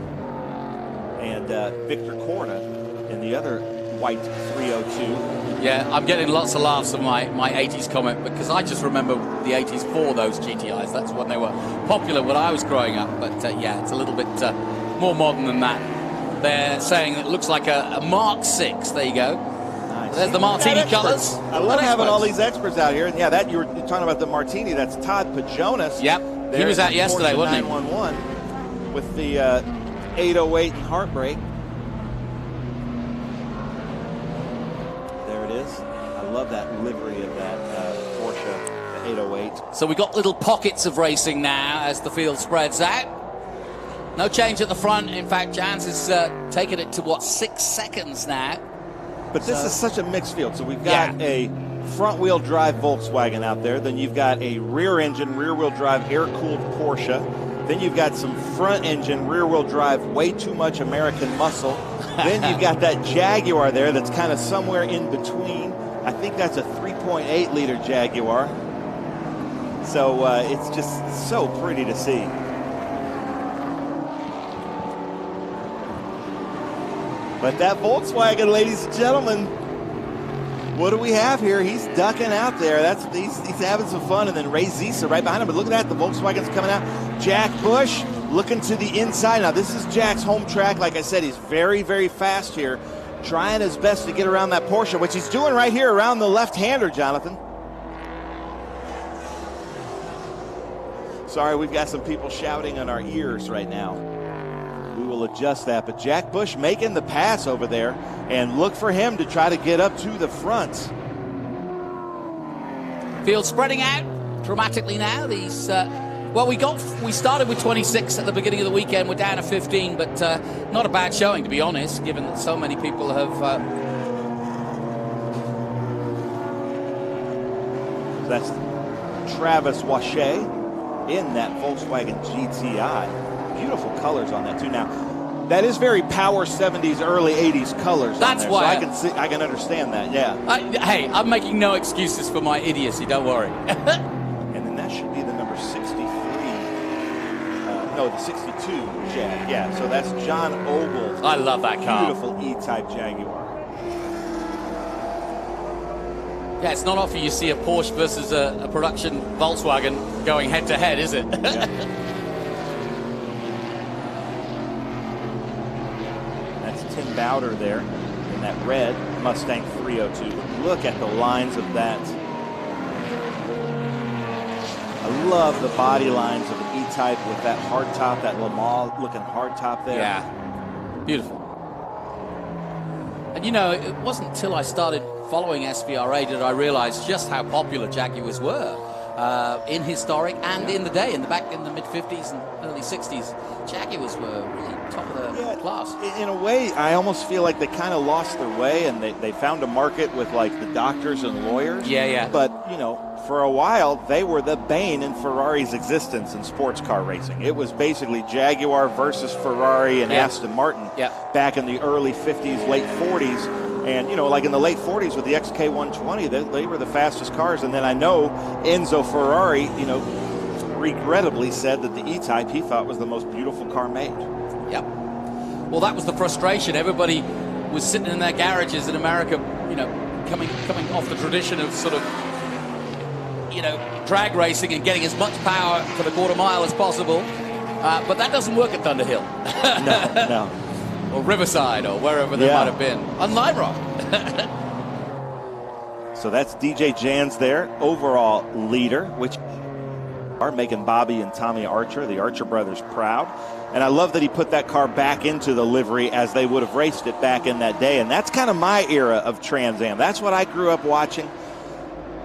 and Victor Corda in the other white 302. Yeah, I'm getting lots of laughs at my 80s comment, because I just remember the 80s for those GTIs. That's when they were popular when I was growing up. But yeah, it's a little bit more modern than that. They're saying it looks like a Mark 6. There you go. Nice. There's the Martini colors. I love having all these experts out here. And yeah, that you're talking about the Martini. That's Todd Pajonas. Yep. He was out yesterday, wasn't he? 911 with the 808 and Heartbreak. There it is. I love that livery of that Porsche, the 808. So we got little pockets of racing now as the field spreads out. No change at the front. In fact, Jans has taken it to, what, 6 seconds now. But this is such a mixed field. So we've got a front-wheel drive Volkswagen out there. Then you've got a rear-engine, rear-wheel drive, air-cooled Porsche. Then you've got some front-engine, rear-wheel drive, way too much American muscle. Then you've got that Jaguar there that's kind of somewhere in between. I think that's a 3.8-liter Jaguar. So it's just so pretty to see. But that Volkswagen, ladies and gentlemen, what do we have here? He's ducking out there. He's having some fun. And then Ray Zisa right behind him. But look at that, the Volkswagen's coming out. Jack Bush looking to the inside. Now, this is Jack's home track. Like I said, he's very, very fast here, trying his best to get around that Porsche, which he's doing right here around the left-hander, Jonathan. Sorry, we've got some people shouting in our ears right now. We will adjust that. But Jack Bush making the pass over there, and look for him to try to get up to the front. Field spreading out dramatically now. These, well, we started with 26 at the beginning of the weekend. We're down to 15, but not a bad showing, to be honest, given that so many people have. That's Travis Wache in that Volkswagen GTI. Beautiful colors on that too. Now, that is very power 70s, early 80s colors. That's on there, why so I can understand that. Yeah. Hey, I'm making no excuses for my idiocy. Don't worry. And then that should be the number 63. No, the 62 Jag. Yeah. So that's John Ogle. I love that car. Beautiful E-Type Jaguar. Yeah, it's not often you see a Porsche versus a production Volkswagen going head to head, is it? Yeah. Tim Bowder there in that red Mustang 302. Look at the lines of that. I love the body lines of the E-Type with that hard top, that Le Mans looking hard top there. Yeah, beautiful. And you know, it wasn't until I started following SVRA did I realize just how popular Jaguars were in historic and in the day, back in the mid-50s and early 60s. Jaguars were really top of the class. In a way, I almost feel like they kind of lost their way, and they found a market with like the doctors and lawyers. Yeah. But, you know, for a while, they were the bane in Ferrari's existence in sports car racing. It was basically Jaguar versus Ferrari and Aston Martin back in the early 50s, late 40s. And, you know, like in the late 40s with the XK120, they were the fastest cars. And then I know Enzo Ferrari, you know, regrettably said that the E-Type he thought was the most beautiful car made. Yep. Well, that was the frustration. Everybody was sitting in their garages in America, you know, coming off the tradition of sort of, you know, drag racing and getting as much power for the quarter mile as possible. But that doesn't work at Thunderhill. No. Or Riverside, or wherever they might have been. On Lime Rock. So that's DJ Jans there, overall leader, which are making Bobby and Tommy Archer, the Archer brothers, proud. And I love that he put that car back into the livery as they would have raced it back in that day. And that's kind of my era of Trans Am. That's what I grew up watching.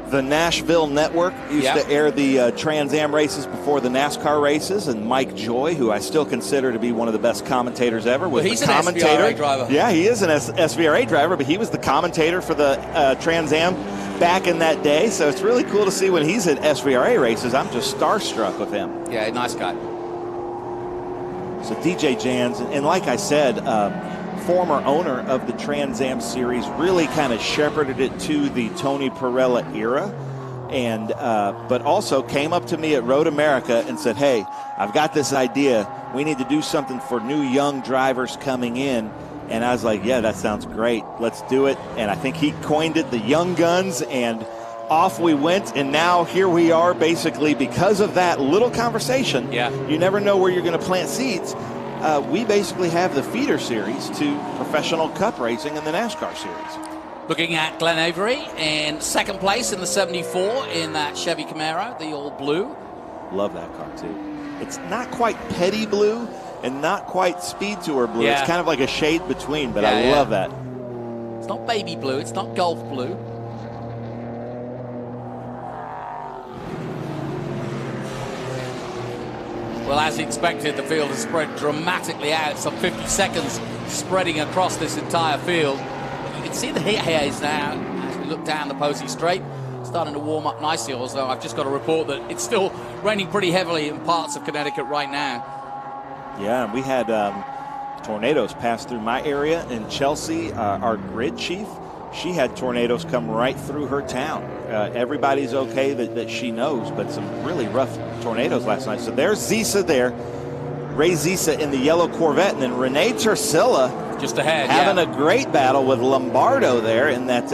The Nashville Network used to air the Trans Am races before the NASCAR races, and Mike Joy, who I still consider to be one of the best commentators ever, was he's the commentator. An SVRA driver. Yeah, he is an SVRA driver, but he was the commentator for the Trans Am back in that day. So it's really cool to see when he's at SVRA races. I'm just starstruck with him. Yeah, nice guy. So DJ Jans, and like I said, former owner of the Trans Am series, really kind of shepherded it to the Tony Pirelli era, and but also came up to me at Road America and said, hey, I've got this idea. We need to do something for new young drivers coming in. And I was like, yeah, that sounds great. Let's do it. And I think he coined it the Young Guns, and off we went. And now here we are, basically because of that little conversation. Yeah. You never know where you're going to plant seeds. We basically have the feeder series to professional cup racing in the NASCAR series. Looking at Glenn Avery in second place in the 74 in that Chevy Camaro, the all blue. Love that car too. It's not quite petty blue and not quite SpeedTour blue. Yeah. It's kind of like a shade between, but I love that. It's not baby blue. It's not Gulf blue. Well, as expected, the field has spread dramatically out, some 50 seconds spreading across this entire field. You can see the heat haze now as we look down the Posey Straight, starting to warm up nicely, although I've just got to report that it's still raining pretty heavily in parts of Connecticut right now. Yeah, we had tornadoes pass through my area in Chelsea. Our grid chief, she had tornadoes come right through her town. Everybody's okay that she knows, but some really rough tornadoes last night. So there's Zisa there, Ray Zisa in the yellow Corvette, and then Renee Tercilla just ahead, having a great battle with Lombardo there in that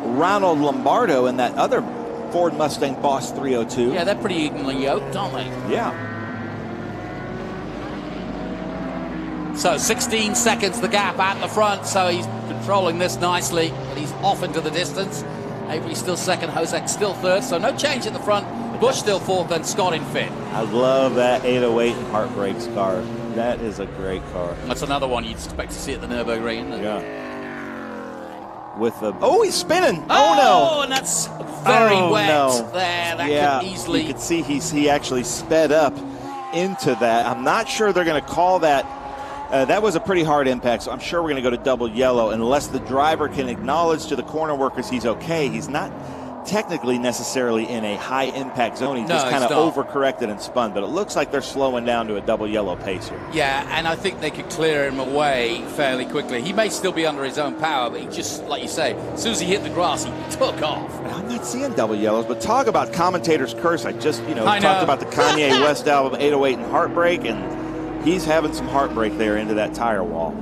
Ronald Lombardo and that other Ford Mustang Boss 302. Yeah, they're pretty evenly yoked, aren't they? Yeah. So 16 seconds the gap at the front, so he's controlling this nicely, but he's off into the distance. Avery still second, Hosek still third, so no change at the front. Busch still fourth, and Scott in fifth. I love that 808 and Heartbreaks car. That is a great car. That's another one you'd expect to see at the Nürburgring, isn't it? Yeah. With the he's spinning. Oh no! And that's very wet no. there. That could easily. You could see he actually sped up into that. I'm not sure they're going to call that. That was a pretty hard impact, so I'm sure we're going to go to double yellow unless the driver can acknowledge to the corner workers he's okay. He's not technically necessarily in a high impact zone. He just kind of overcorrected and spun, but it looks like they're slowing down to a double yellow pace here. Yeah, and I think they could clear him away fairly quickly. He may still be under his own power, but he just, like you say, as soon as he hit the grass, he took off. I'm not seeing double yellows, but talk about commentator's curse. I just, talked about the Kanye West album 808 and Heartbreak, and he's having some heartbreak there into that tire wall.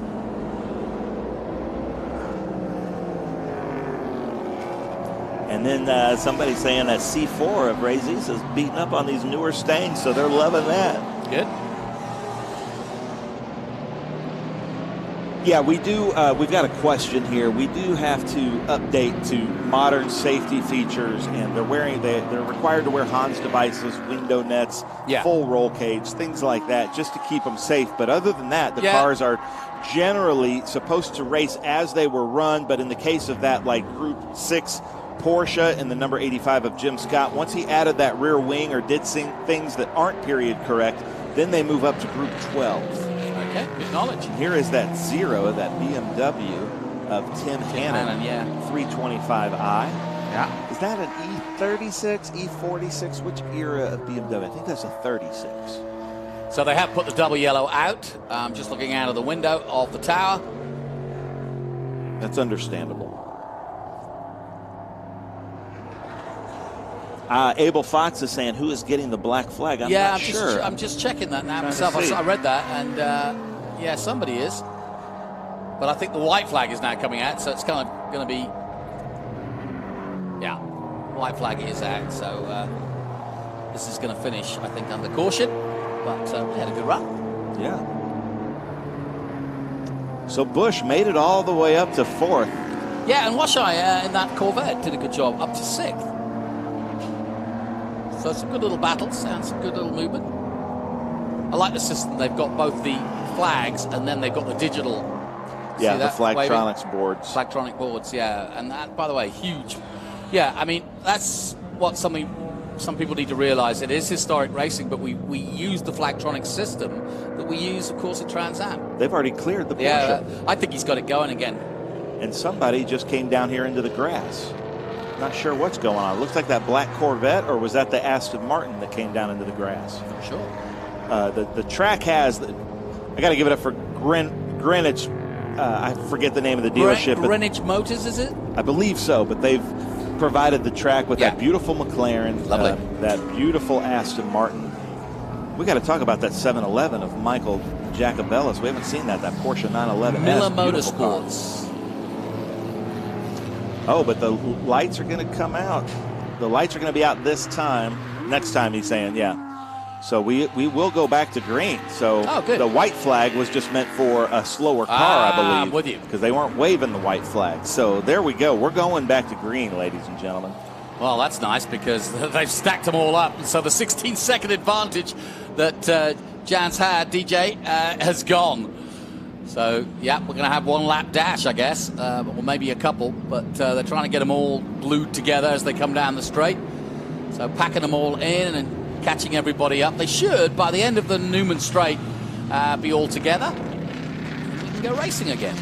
And then somebody saying that C4 of Ray Zisa is beating up on these newer Stangs, so they're loving that. Good. Yeah, we do. We've got a question here. We do have to update to modern safety features, and they're required to wear Hans devices, window nets, full roll cage, things like that, just to keep them safe. But other than that, the cars are generally supposed to race as they were run. But in the case of that, like Group 6 Porsche and the number 85 of Jim Scott, once he added that rear wing or did things that aren't period correct, then they move up to Group 12. Okay, good knowledge. And here is that Zero, that BMW of Tim Hannon, 325i. Yeah. Is that an E36, E46? Which era of BMW? I think that's a 36. So they have put the double yellow out. Just looking out of the window of the tower. That's understandable. Abel Fox is saying, who is getting the black flag? I'm not sure. I'm just checking that now myself. I read that, and somebody is. But I think the white flag is now coming out, so it's kind of going to be, white flag is out. So this is going to finish, I think, under caution. But we had a good run. Yeah. So Busch made it all the way up to fourth. Yeah, and Washai in that Corvette did a good job, up to sixth. So some good little battles and some good little movement. I like the system. They've got both the flags and then they've got the digital. Yeah, the Flagtronics boards. Flagtronic boards, yeah. And that, by the way, huge. Yeah, I mean, that's what some people need to realize. It is historic racing, but we use the Flagtronic system that we use, of course, at Trans-Am. They've already cleared the Porsche. Yeah, I think he's got it going again. And somebody just came down here into the grass. Not sure what's going on. It looks like that black Corvette, or was that the Aston Martin that came down into the grass? I'm sure. The track has, I got to give it up for Greenwich. I forget the name of the dealership. Greenwich Motors, is it? I believe so, but they've provided the track with that beautiful McLaren, that beautiful Aston Martin. We got to talk about that 711 of Michael Jacobellis. We haven't seen that Porsche 911. Miller Motorsports. Oh, but the lights are going to come out. The lights are going to be out this time. Next time, he's saying, So we will go back to green. So the white flag was just meant for a slower car, I believe. I'm with you. Because they weren't waving the white flag. So there we go. We're going back to green, ladies and gentlemen. Well, that's nice because they've stacked them all up. And so the 16-second advantage that Jan's had, DJ, has gone. So, we're going to have one lap dash, I guess, or maybe a couple, but they're trying to get them all glued together as they come down the straight. So packing them all in and catching everybody up. They should, by the end of the Newman Straight, be all together. We can go racing again.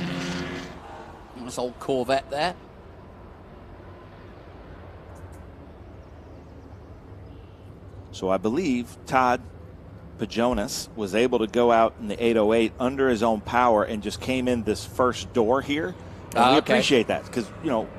This old Corvette there. So I believe Todd Pajonas was able to go out in the 808 under his own power and just came in this first door here. And we appreciate that because, you know,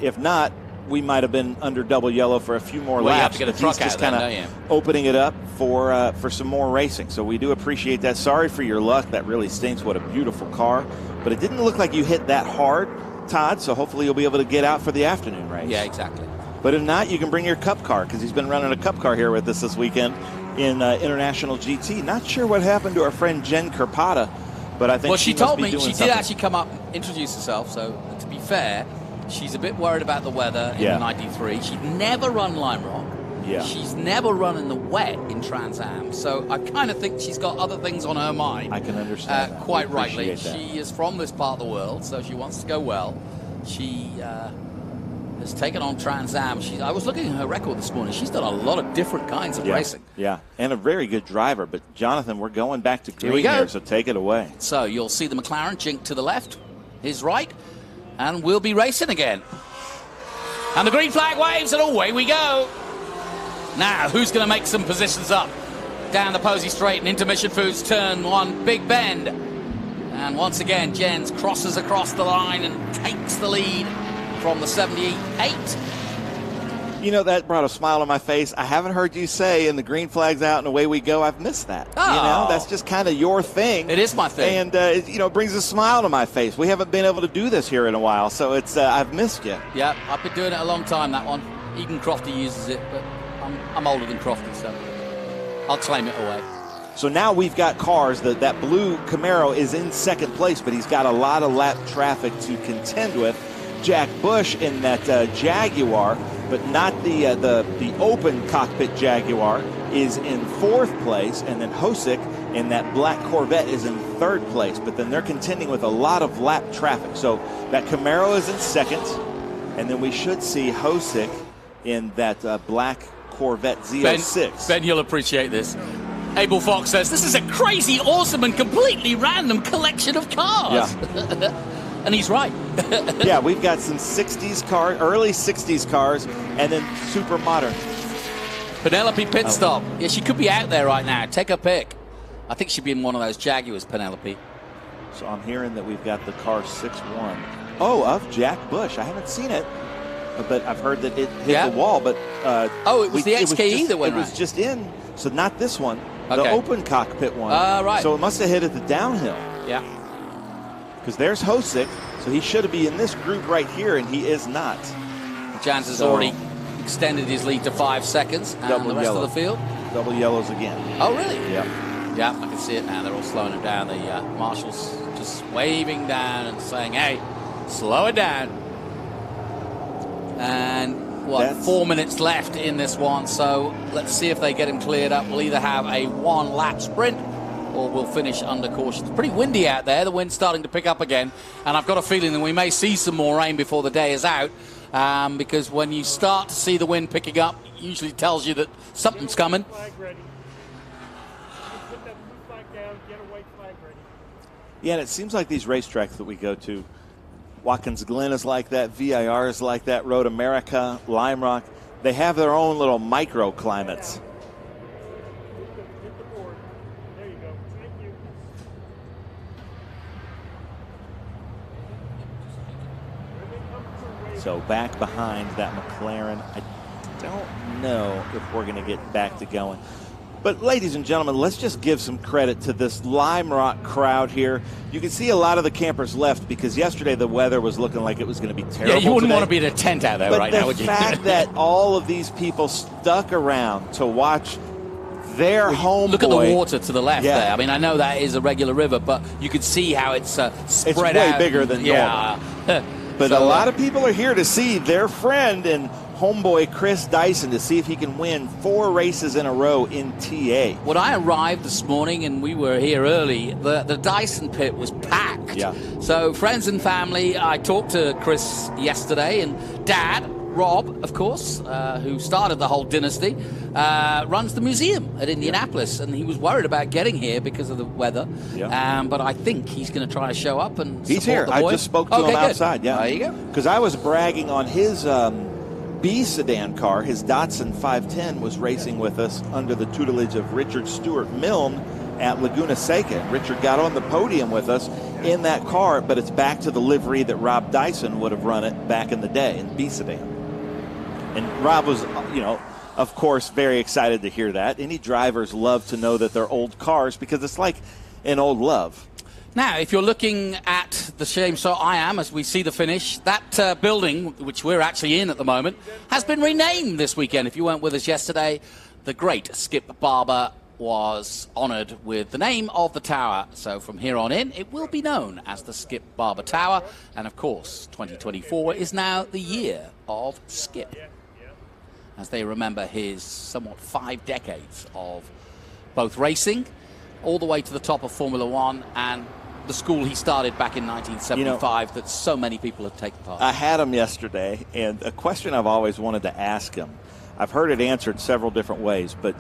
if not, we might have been under double yellow for a few more laps. You have to get a truck just out kind then, of opening it up for some more racing. So we do appreciate that. Sorry for your luck. That really stinks. What a beautiful car. But it didn't look like you hit that hard, Todd, so hopefully you'll be able to get out for the afternoon race. Yeah, exactly. But if not, you can bring your cup car because he's been running a cup car here with us this weekend in International GT. Not sure what happened to our friend Jen Kerpata, but I think well, she told me she did actually come up and introduce herself. So to be fair, she's a bit worried about the weather in the 93. She'd never run Lime Rock. Yeah. She's never run in the wet in Trans-Am. So I kind of think she's got other things on her mind. I can understand that. Quite rightly. That. She is from this part of the world, so she wants to go well. She has taken on Trans-Am. I was looking at her record this morning. She's done a lot of different kinds of racing. Yeah, and a very good driver. But, Jonathan, we're going back to green here, so take it away. So you'll see the McLaren jink to the left, his right, and we'll be racing again. And the green flag waves, and away we go. Now, who's going to make some positions up? Down the Posey Straight and into Mission Foods turn one, big bend. And once again, Jens crosses across the line and takes the lead from the 78. You know, that brought a smile on my face. I haven't heard you say, and the green flag's out and away we go. I've missed that. Oh. You know, that's just kind of your thing. It is my thing. And, it brings a smile to my face. We haven't been able to do this here in a while, so it's I've missed you. Yeah, I've been doing it a long time, that one. Even Crofty uses it, but I'm older than Crofty, so I'll claim it away. So now we've got cars. That blue Camaro is in second place, but he's got a lot of lap traffic to contend with. Jack Bush in that Jaguar, but not the open cockpit Jaguar, is in fourth place, and then Hosick in that black Corvette is in third place. But then they're contending with a lot of lap traffic. So that Camaro is in second, and then we should see Hosick in that black Corvette Z06. Ben, you'll appreciate this. Abel Fox says, this is a crazy, awesome, and completely random collection of cars. Yeah. And he's right. Yeah, we've got some 60s cars, early 60s cars, and then super modern. Penelope pit stop. Yeah, she could be out there right now. Take a pick. I think she'd be in one of those Jaguars, Penelope. So I'm hearing that we've got the car 6-1. Oh, of Jack Bush. I haven't seen it, but I've heard that it hit the wall. But it was the XKE that went right. It was just in, so not this one. The open cockpit one. Right. So it must have hit at the downhill. Yeah. Because there's Hosick, so he should be in this group right here, and he is not. Jans has already extended his lead to 5 seconds, and double the rest yellow. of the field. Double yellows again. Oh, really? Yeah. Yeah, I can see it now. They're all slowing it down. The marshals just waving down and saying, hey, slow it down. And 4 minutes left in this one, so let's see if they get him cleared up. We'll either have a one-lap sprint or we'll finish under caution. It's pretty windy out there. The wind's starting to pick up again, and I've got a feeling that we may see some more rain before the day is out, because when you start to see the wind picking up, it usually tells you that something's coming. Yeah, and it seems like these racetracks that we go to, Watkins Glen is like that, VIR is like that, Road America, Lime Rock, they have their own little microclimates. So back behind that McLaren, I don't know if we're going to get back to going. But ladies and gentlemen, let's just give some credit to this Lime Rock crowd here. You can see a lot of the campers left because yesterday the weather was looking like it was going to be terrible. Yeah, you wouldn't today. want to be in a tent out there right now, would you? But the fact that all of these people stuck around to watch their homeboy. Look at the water to the left there. I mean, I know that is a regular river, but you can see how it's spread out. It's way bigger than normal. But so, a lot of people are here to see their friend and homeboy Chris Dyson to see if he can win 4 races in a row in TA. When I arrived this morning and we were here early, the Dyson pit was packed. Yeah. So friends and family, I talked to Chris yesterday, and Dad, Rob, of course, who started the whole dynasty, runs the museum at Indianapolis, and he was worried about getting here because of the weather. Yeah. But I think he's going to try to show up and he's support here. the boy. I just spoke to him good. outside. Yeah, there you go. Because I was bragging on his B sedan car. His Datsun 510 was racing with us under the tutelage of Richard Stewart Milne at Laguna Seca. Richard got on the podium with us in that car, but it's back to the livery that Rob Dyson would have run it back in the day in B sedan. And Rob was, of course, very excited to hear that. Any drivers love to know that they're old cars because it's like an old love. Now, if you're looking at the shame, so I am, as we see the finish, that building, which we're actually in at the moment, has been renamed this weekend. If you weren't with us yesterday, the great Skip Barber was honoured with the name of the tower. So from here on in, it will be known as the Skip Barber Tower. And of course, 2024 is now the year of Skip, as they remember his somewhat 5 decades of both racing all the way to the top of Formula One and the school he started back in 1975 that so many people have taken part in. I had him yesterday, and a question I've always wanted to ask him, I've heard it answered several different ways, but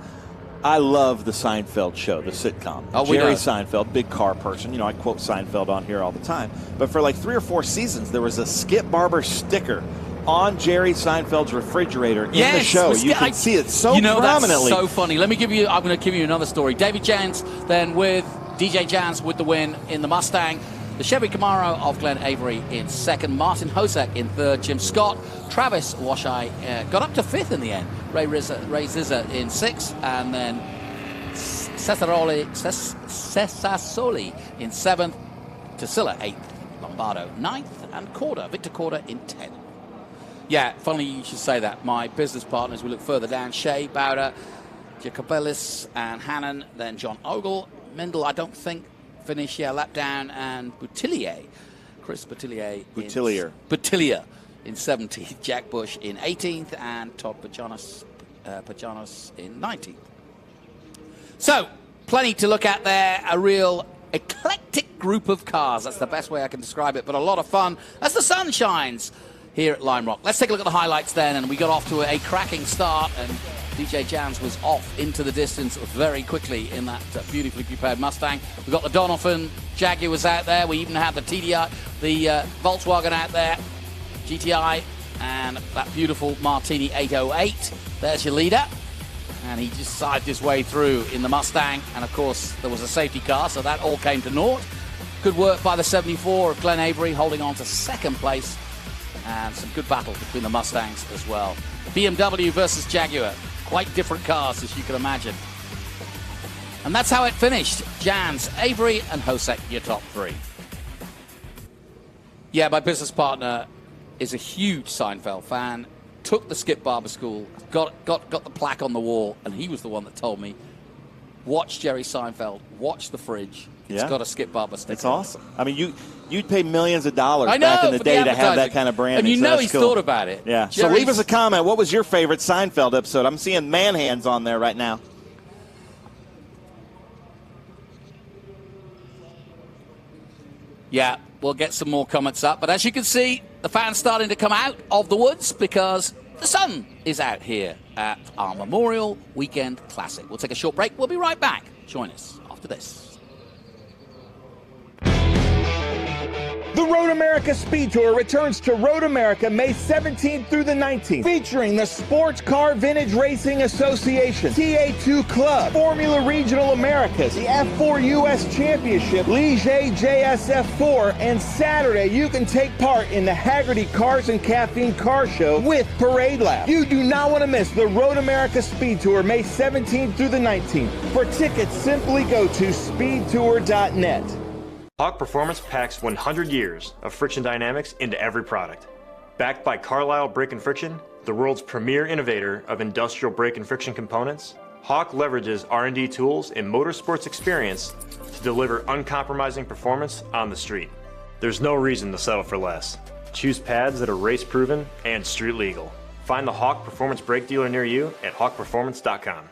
I love the Seinfeld show, the sitcom. Jerry Seinfeld, big car person. I quote Seinfeld on here all the time. But for like 3 or 4 seasons, there was a Skip Barber sticker on Jerry Seinfeld's refrigerator in the show. You can see it so prominently. That's so funny. I'm going to give you another story. David Jans then with DJ Jans with the win in the Mustang. The Chevy Camaro of Glenn Avery in second. Martin Hosek in third. Jim Scott. Travis Washai got up to fifth in the end. Ray Zizza in sixth. And then Cesaroli in seventh. Tassila eighth. Lombardo ninth. And Victor Corda in 10th. Yeah, funny you should say that. My business partners, we look further down, Shea, Bowder, Jacobelis, and Hannon, then John Ogle. Mendel, I don't think, finished, lap down, and Chris Boutillier in 17th, Jack Bush in 18th, and Todd Pajanos in 19th. So, plenty to look at there, a real eclectic group of cars. That's the best way I can describe it, but a lot of fun as the sun shines here at Lime Rock. Let's take a look at the highlights then, and we got off to a cracking start, and DJ Jans was off into the distance very quickly in that beautifully prepared Mustang. We got the Donovan Jaguars out there. We even had the TDI, the Volkswagen out there, GTI, and that beautiful Martini 808. There's your leader, and he just sided his way through in the Mustang, and of course there was a safety car, so that all came to naught. Good work by the 74 of Glenn Avery, holding on to second place. And some good battle between the Mustangs as well. BMW versus Jaguar. Quite different cars, as you can imagine. And that's how it finished. Jans, Avery, and Hosek, your top 3. Yeah, my business partner is a huge Seinfeld fan. Took the Skip Barber School, got the plaque on the wall, and he was the one that told me, watch Jerry Seinfeld, watch the fridge. It's got a Skip Barber sticker. It's awesome. I mean, you'd pay millions of dollars back in the day to have that kind of branding. And he's thought about it. Yeah. So leave us a comment. What was your favorite Seinfeld episode? I'm seeing man hands on there right now. Yeah, we'll get some more comments up. But as you can see, the fans starting to come out of the woods because the sun is out here at our Memorial Weekend Classic. We'll take a short break. We'll be right back. Join us after this. The Road America Speed Tour returns to Road America May 17th through the 19th, featuring the Sportscar Vintage Racing Association, TA2 Club, Formula Regional Americas, the F4 US Championship, Ligier JSF4, and Saturday you can take part in the Haggerty Cars and Caffeine Car Show with Parade Lab. You do not want to miss the Road America Speed Tour May 17th through the 19th. For tickets, simply go to speedtour.net. Hawk Performance packs 100 years of friction dynamics into every product. Backed by Carlisle Brake and Friction, the world's premier innovator of industrial brake and friction components, Hawk leverages R&D tools and motorsports experience to deliver uncompromising performance on the street. There's no reason to settle for less. Choose pads that are race-proven and street-legal. Find the Hawk Performance brake dealer near you at hawkperformance.com.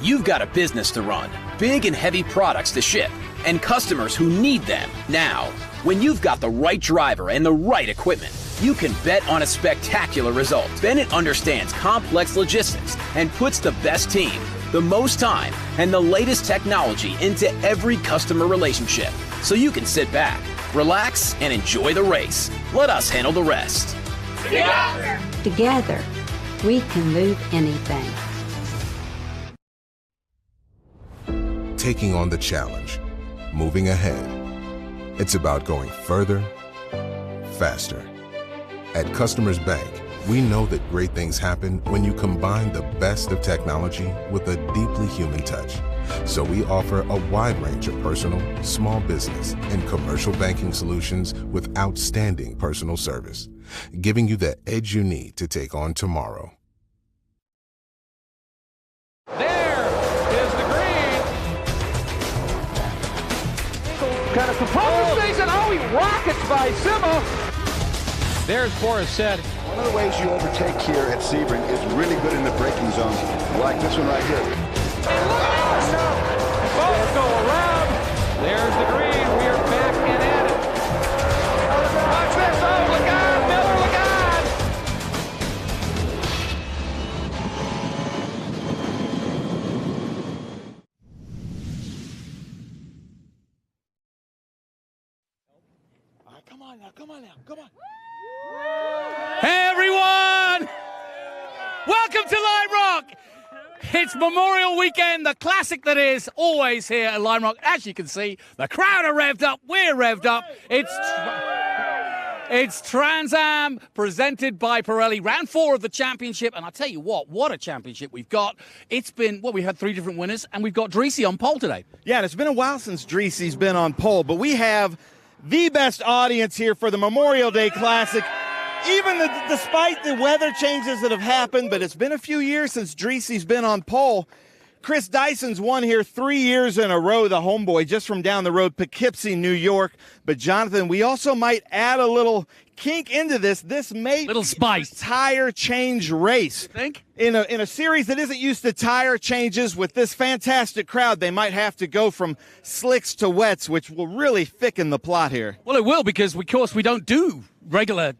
You've got a business to run, big and heavy products to ship, and customers who need them now. When you've got the right driver and the right equipment, you can bet on a spectacular result. Bennett understands complex logistics and puts the best team, the most time, and the latest technology into every customer relationship. So you can sit back, relax, and enjoy the race. Let us handle the rest. Together, we can move anything. Taking on the challenge, moving ahead. It's about going further, faster. At Customers Bank, we know that great things happen when you combine the best of technology with a deeply human touch. So we offer a wide range of personal, small business, and commercial banking solutions with outstanding personal service, giving you the edge you need to take on tomorrow. Kind of proposes things, and he rockets by Simo. There's Boris said. One of the ways you overtake here at Sebring is really good in the braking zones, like this one right here. Both go around. There's the green. We are back and at it. Watch this. Oh, look out, Miller, look out. Come on now. Hey everyone! Welcome to Lime Rock! It's Memorial Weekend, the classic that is always here at Lime Rock. As you can see, the crowd are revved up, we're revved up. It's TransAm presented by Pirelli, round 4 of the championship. And I tell you what a championship we've got. It's been, we had 3 different winners, and we've got Dreesy on pole today. Yeah, and it's been a while since Dreesy's been on pole, but we have the best audience here for the Memorial Day Classic. Even despite the weather changes that have happened, but it's been a few years since Dreesy's been on pole. Chris Dyson's won here 3 years in a row, the homeboy, just from down the road, Poughkeepsie, New York. But Jonathan, we also might add a little kink into this. This may little spice tire change race. You think? In a series that isn't used to tire changes, with this fantastic crowd, they might have to go from slicks to wets, which will really thicken the plot here. Well, it will, because of course we don't do regular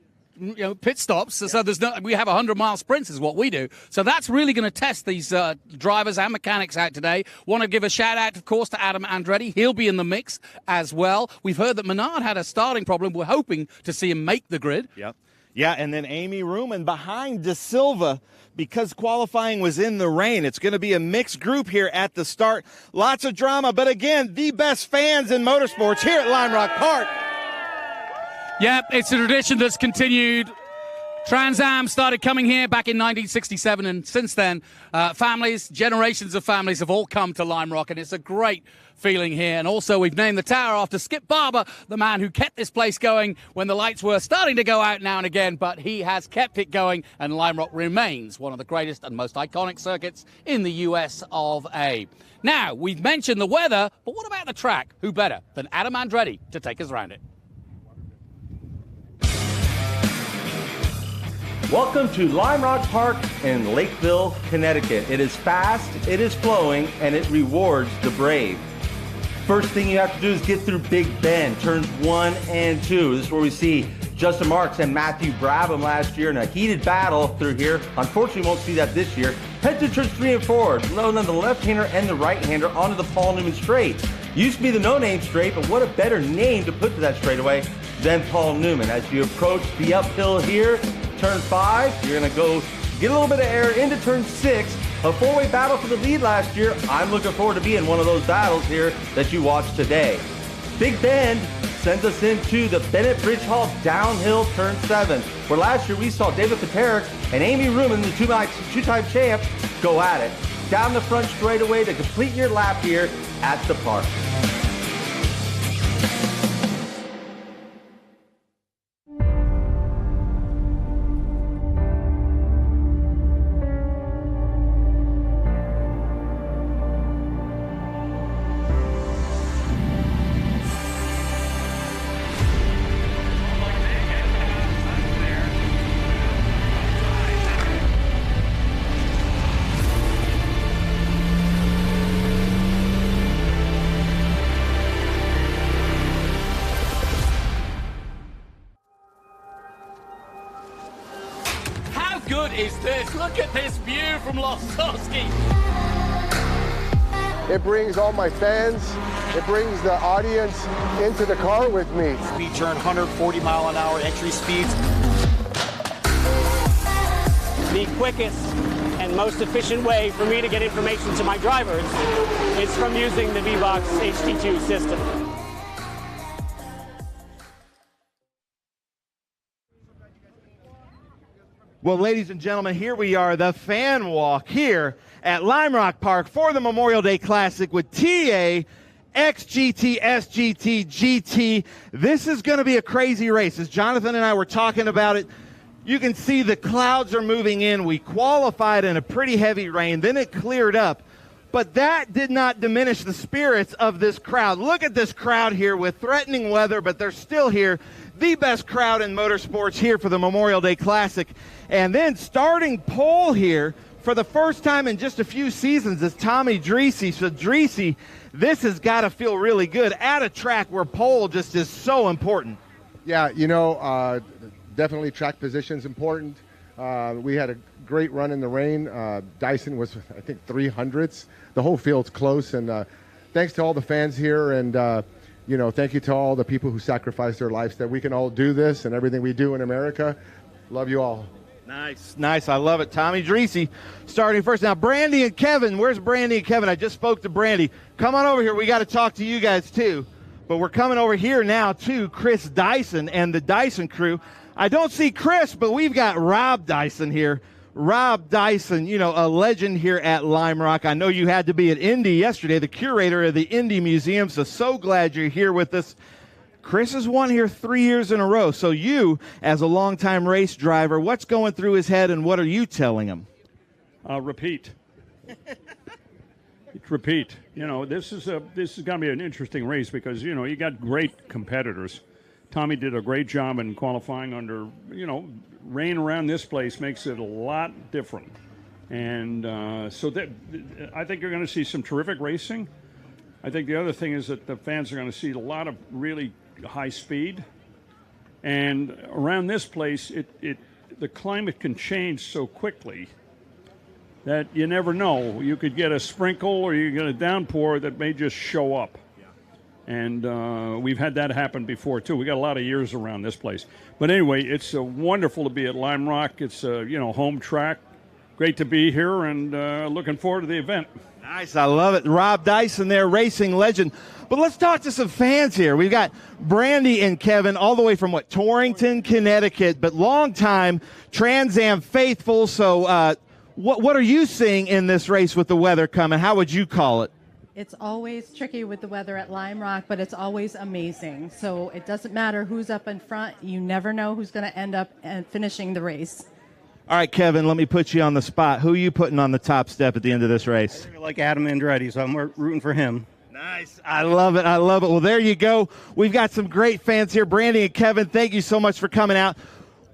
pit stops, so we have 100-mile sprints is what we do. So that's really going to test these drivers and mechanics out today. Want to give a shout out, of course, to Adam Andretti. He'll be in the mix as well. We've heard that Menard had a starting problem. We're hoping to see him make the grid. Yep. Yeah, and then Amy Ruman behind De Silva, because qualifying was in the rain. It's going to be a mixed group here at the start. Lots of drama, but again, the best fans in motorsports here at Lime Rock Park. Yep, it's a tradition that's continued. TransAm started coming here back in 1967, and since then, families, generations of families have all come to Lime Rock, and it's a great feeling here. And also, we've named the tower after Skip Barber, the man who kept this place going when the lights were starting to go out now and again, but he has kept it going, and Lime Rock remains one of the greatest and most iconic circuits in the US of A. Now, we've mentioned the weather, but what about the track? Who better than Adam Andretti to take us around it? Welcome to Lime Rock Park in Lakeville, Connecticut. It is fast, it is flowing, and it rewards the brave. First thing you have to do is get through Big Bend, turns 1 and 2. This is where we see Justin Marks and Matthew Brabham last year in a heated battle through here. Unfortunately, we won't see that this year. Head to turns 3 and 4, load on the left-hander and the right-hander onto the Paul Newman straight. Used to be the no-name straight, but what a better name to put to that straightaway than Paul Newman. As you approach the uphill here, turn 5, you're going to go get a little bit of air into turn 6. A 4-way battle for the lead last year. I'm looking forward to being one of those battles here that you watched today. Big Bend sends us into the Bennett Bridge Hall downhill turn 7, where last year we saw David Paterick and Amy Ruman, the two-time champ, go at it. Down the front straightaway to complete your lap here at the park. good is this? Look at this view from Losowski. It brings all my fans, it brings the audience into the car with me. We turn 140-mile-an-hour entry speeds. The quickest and most efficient way for me to get information to my drivers is from using the V-Box HD2 system. Well, ladies and gentlemen, here we are, the fan walk here at Lime Rock Park for the Memorial Day Classic with TA, XGT, SGT, GT. This is going to be a crazy race. As Jonathan and I were talking about it, you can see the clouds are moving in. We qualified in a pretty heavy rain. Then it cleared up. But that did not diminish the spirits of this crowd. Look at this crowd here with threatening weather, but they're still here. The best crowd in motorsports here for the Memorial Day Classic. And then starting pole here for the first time in just a few seasons is Tommy Dreese. So Dreese, this has got to feel really good at a track where pole just is so important. Yeah, you know, definitely track position's important. We had a great run in the rain. Dyson was, I think, 300ths. The whole field's close, and thanks to all the fans here, and you know, thank you to all the people who sacrificed their lives that we can all do this and everything we do in America. Love you all. Nice, nice. I love it. Tommy Dreese starting first. Now, Brandy and Kevin. Where's Brandy and Kevin? I just spoke to Brandy. Come on over here. We got to talk to you guys, too. But we're coming over here now to Chris Dyson and the Dyson crew. I don't see Chris, but we've got Rob Dyson here. Rob Dyson, you know, a legend here at Lime Rock. I know you had to be at Indy yesterday, the curator of the Indy Museum, so glad you're here with us. Chris has won here 3 years in a row. So you, as a longtime race driver, what's going through his head and what are you telling him? Repeat. Repeat. You know, this is going to be an interesting race because, you know, you got great competitors. Tommy did a great job in qualifying under, you know, rain around this place makes it a lot different. And so that I think you're going to see some terrific racing. I think the other thing is that the fans are going to see a lot of really high speed. And around this place, the climate can change so quickly that you never know. You could get a sprinkle or you get a downpour that may just show up. And we've had that happen before, too. We got a lot of years around this place. But anyway, it's wonderful to be at Lime Rock. It's a, you know, home track. Great to be here and looking forward to the event. Nice. I love it. Rob Dyson there, racing legend. But let's talk to some fans here. We've got Brandy and Kevin all the way from, Torrington, Connecticut, but long-time TransAm faithful. So what are you seeing in this race with the weather coming? How would you call it? It's always tricky with the weather at Lime Rock, but it's always amazing. So it doesn't matter who's up in front. You never know who's going to end up finishing the race. All right, Kevin, let me put you on the spot. Who are you putting on the top step at the end of this race? I like Adam Andretti, so I'm rooting for him. Nice. I love it. I love it. Well, there you go. We've got some great fans here. Brandy and Kevin, thank you so much for coming out.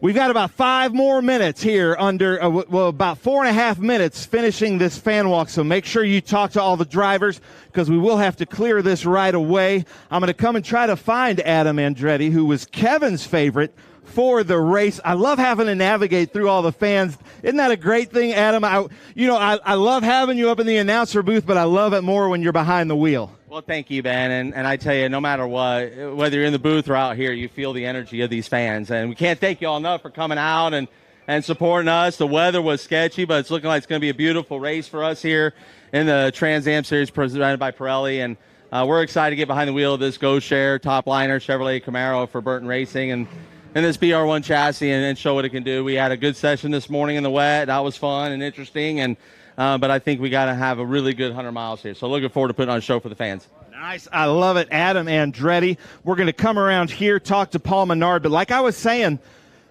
We've got about 5 more minutes here about 4.5 minutes finishing this fan walk. So make sure you talk to all the drivers because we will have to clear this right away. I'm going to come and try to find Adam Andretti, who was Kevin's favorite for the race. I love having to navigate through all the fans. Isn't that a great thing, Adam? I love having you up in the announcer booth, but I love it more when you're behind the wheel. Well, thank you, Ben. And I tell you, no matter what, whether you're in the booth or out here, you feel the energy of these fans. And we can't thank you all enough for coming out and supporting us. The weather was sketchy, but it's looking like it's going to be a beautiful race for us here in the Trans Am Series presented by Pirelli. And we're excited to get behind the wheel of this Go Share top liner Chevrolet Camaro for Burton Racing and this BR1 chassis and show what it can do. We had a good session this morning in the wet. That was fun and interesting. But I think we got to have a really good 100 miles here. So looking forward to putting on a show for the fans. Nice. I love it. Adam Andretti. We're going to come around here, talk to Paul Menard. But like I was saying,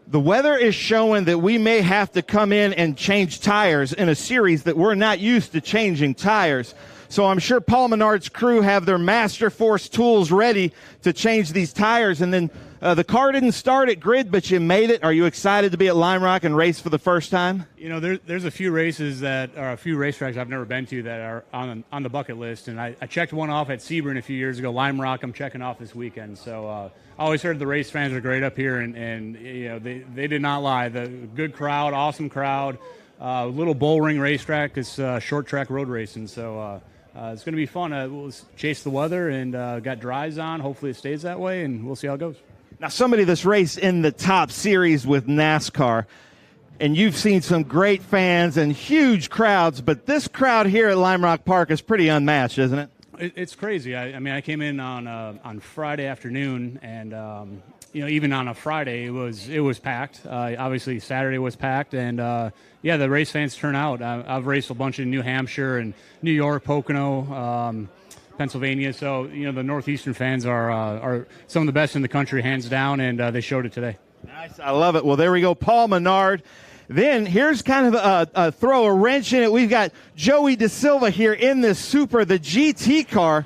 the weather is showing that we may have to come in and change tires in a series that we're not used to changing tires. So I'm sure Paul Menard's crew have their Master Force tools ready to change these tires. And then the car didn't start at Grid, but you made it. Are you excited to be at Lime Rock and race for the first time? You know, there's a few races that are a few racetracks I've never been to that are on the bucket list. And I checked one off at Sebring a few years ago. Lime Rock I'm checking off this weekend. So I always heard the race fans are great up here, and you know, they did not lie. The good crowd, awesome crowd. Little bull ring racetrack. It's short track road racing. So it's going to be fun. We'll chase the weather and got dries on. Hopefully it stays that way, and we'll see how it goes. Now, somebody that's raced in the top series with NASCAR, and you've seen some great fans and huge crowds, but this crowd here at Lime Rock Park is pretty unmatched, isn't it? It's crazy. I mean, I came in on Friday afternoon, and you know, even on a Friday, it was packed. Obviously, Saturday was packed, and yeah, the race fans turn out. I've raced a bunch in New Hampshire and New York, Pocono, Pennsylvania. So, you know, the Northeastern fans are some of the best in the country, hands down, and they showed it today. Nice. I love it. Well, there we go. Paul Menard. Then here's kind of a throw a wrench in it. We've got Joey DeSilva here in this Supra, the GT car.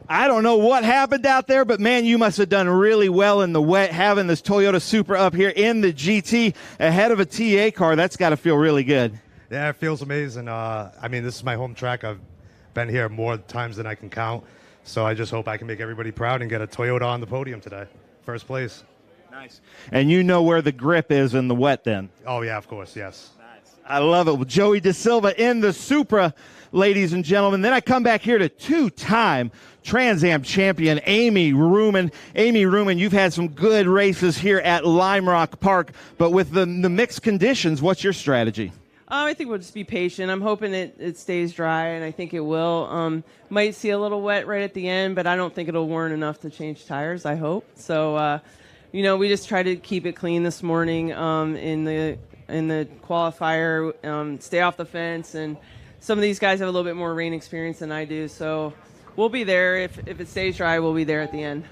I don't know what happened out there, but, man, you must have done really well in the wet having this Toyota Supra up here in the GT ahead of a TA car. That's got to feel really good. Yeah, it feels amazing. I mean, this is my home track. I've been here more times than I can count. So I just hope I can make everybody proud and get a Toyota on the podium today. First place. Nice. And you know where the grip is in the wet then? Oh, yeah, of course, yes. Nice. I love it. Well, Joey DeSilva in the Supra, ladies and gentlemen. Then I come back here to two-time Trans-Am champion Amy Ruman. Amy Ruman, you've had some good races here at Lime Rock Park, but with the mixed conditions, what's your strategy? I think we'll just be patient. I'm hoping it stays dry, and I think it will. Might see a little wet right at the end, but I don't think it'll warrant enough to change tires, I hope. So, you know, we just try to keep it clean this morning in the qualifier, stay off the fence, and some of these guys have a little bit more rain experience than I do. So we'll be there. If it stays dry, we'll be there at the end.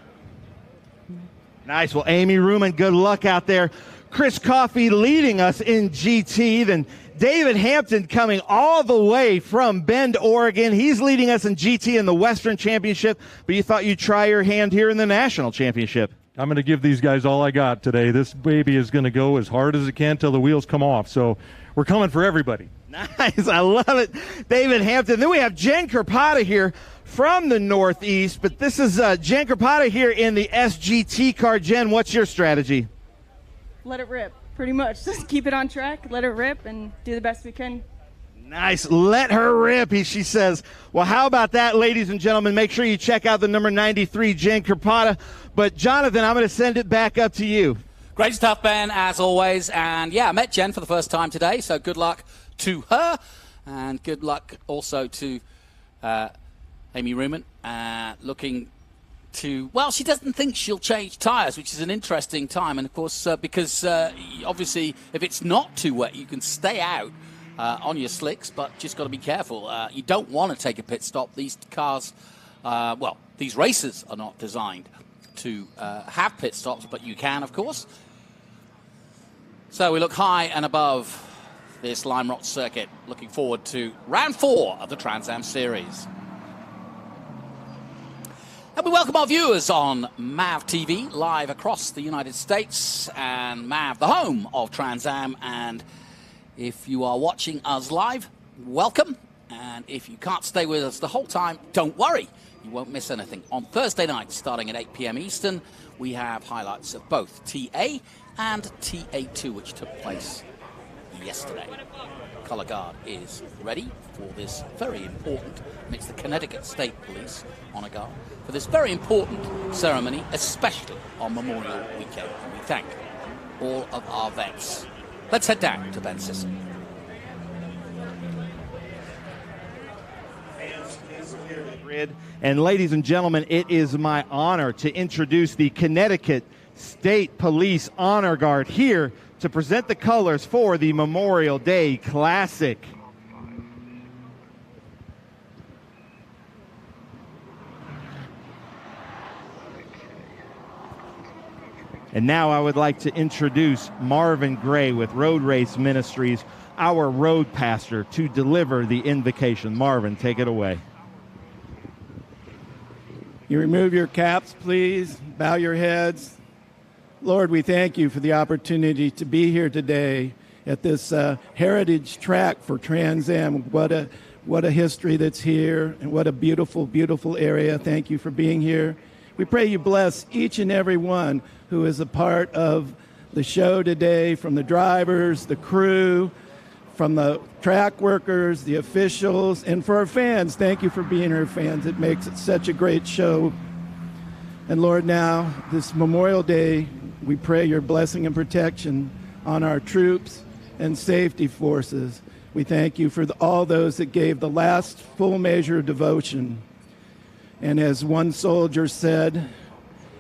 Nice. Well, Amy Ruman, good luck out there. Chris Coffey leading us in GT. Then David Hampton coming all the way from Bend, Oregon. He's leading us in GT in the Western Championship, but you thought you'd try your hand here in the National Championship. I'm going to give these guys all I got today. This baby is going to go as hard as it can till the wheels come off. So we're coming for everybody. Nice. I love it. David Hampton. Then we have Jen Kerpata here from the Northeast, but this is Jen Kerpata here in the SGT car. Jen, what's your strategy? Let it rip, pretty much. Just keep it on track, let it rip, and do the best we can. Nice. Let her rip, she says. Well, how about that, ladies and gentlemen? Make sure you check out the number 93, Jen Kerpata. But, Jonathan, I'm going to send it back up to you. Great stuff, Ben, as always. And, yeah, I met Jen for the first time today, so good luck to her. And good luck also to Amy Ruman, looking to, well, she doesn't think she'll change tyres, which is an interesting time. And, of course, because obviously if it's not too wet, you can stay out on your slicks, but just got to be careful. You don't want to take a pit stop. These cars, well, these races are not designed to have pit stops, but you can, of course. So we look high and above this Lime Rock circuit, looking forward to round 4 of the TransAm series. And we welcome our viewers on MAV TV, live across the United States, and MAV, the home of TransAm. And if you are watching us live, welcome. And if you can't stay with us the whole time, don't worry. You won't miss anything. On Thursday night, starting at 8 p.m. Eastern, we have highlights of both TA and TA2, which took place yesterday. Color Guard is ready for this very important, and it's the Connecticut State Police Honor Guard, for this very important ceremony, especially on Memorial Weekend. And we thank all of our vets. Let's head down to Ben Sisson. And ladies and gentlemen, it is my honor to introduce the Connecticut State Police Honor Guard here to present the colors for the Memorial Day Classic. And now I would like to introduce Marvin Gray with Road Race Ministries, our road pastor, to deliver the invocation. Marvin, take it away. You remove your caps, please. Bow your heads. Lord, we thank you for the opportunity to be here today at this heritage track for TransAm. What a history that's here, and what a beautiful, beautiful area. Thank you for being here. We pray you bless each and every one who is a part of the show today, from the drivers, the crew, from the track workers, the officials, and for our fans. Thank you for being our fans. It makes it such a great show. And Lord, now, this Memorial Day, we pray your blessing and protection on our troops and safety forces. We thank you for all those that gave the last full measure of devotion. And as one soldier said,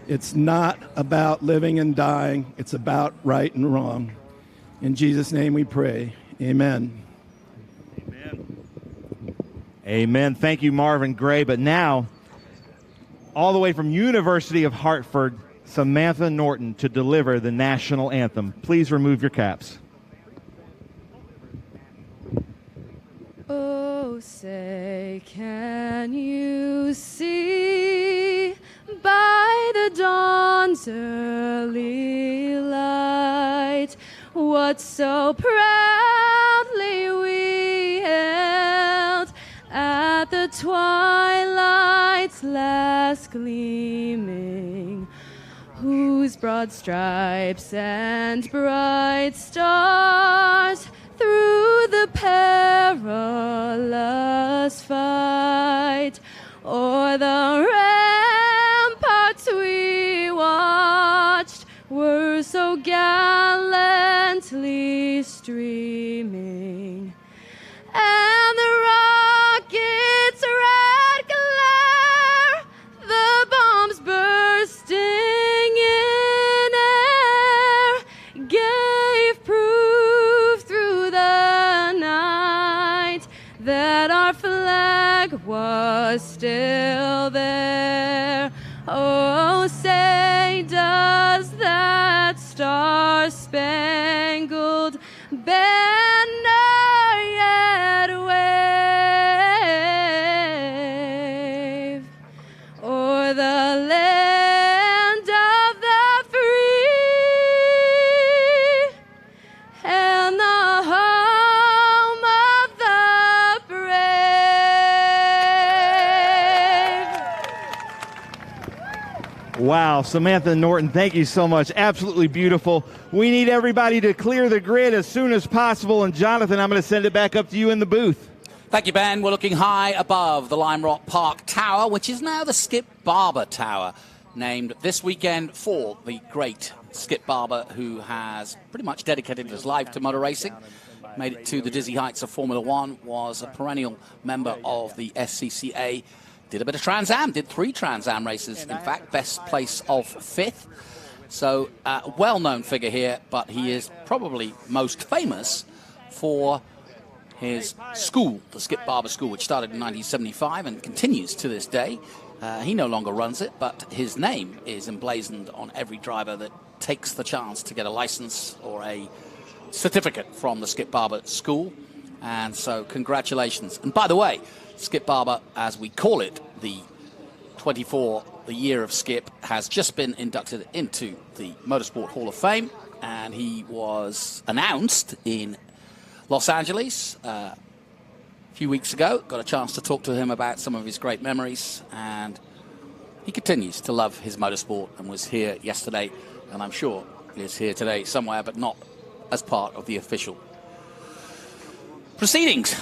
it's not about living and dying, it's about right and wrong. In Jesus' name we pray. Amen. Amen. Thank you, Marvin Gray. But now, all the way from University of Hartford, Samantha Norton to deliver the national anthem. Please remove your caps. Oh, say, can you see by the dawn's early light what so proudly we held at the twilight's last gleaming, whose broad stripes and bright stars through the perilous fight o'er the ramparts we watched were so gallantly streaming, and the rocket's red glare, the bombs bursting in air, gave proof through the night that our flag was still there. Oh, say, does that star-spangled banner yet wave o'er the land of the free and the home of the brave? Wow, Samantha Norton, thank you so much. Absolutely beautiful. We need everybody to clear the grid as soon as possible. And Jonathan, I'm going to send it back up to you in the booth. Thank you, Ben. We're looking high above the Lime Rock Park Tower, which is now the Skip Barber Tower, named this weekend for the great Skip Barber, who has pretty much dedicated his life to motor racing, made it to the dizzy heights of Formula One, was a perennial member of the SCCA, did a bit of Trans-Am, did 3 Trans-Am races, in fact, best place of 5th. So, well-known figure here, but he is probably most famous for his school, the Skip Barber School, which started in 1975 and continues to this day. He no longer runs it, but his name is emblazoned on every driver that takes the chance to get a license or a certificate from the Skip Barber School. And so, congratulations. And by the way, Skip Barber, as we call it, the 24, the year of Skip, has just been inducted into the Motorsport Hall of Fame, and he was announced in Los Angeles a few weeks ago. Got a chance to talk to him about some of his great memories, and he continues to love his motorsport and was here yesterday, and I'm sure he is here today somewhere, but not as part of the official proceedings.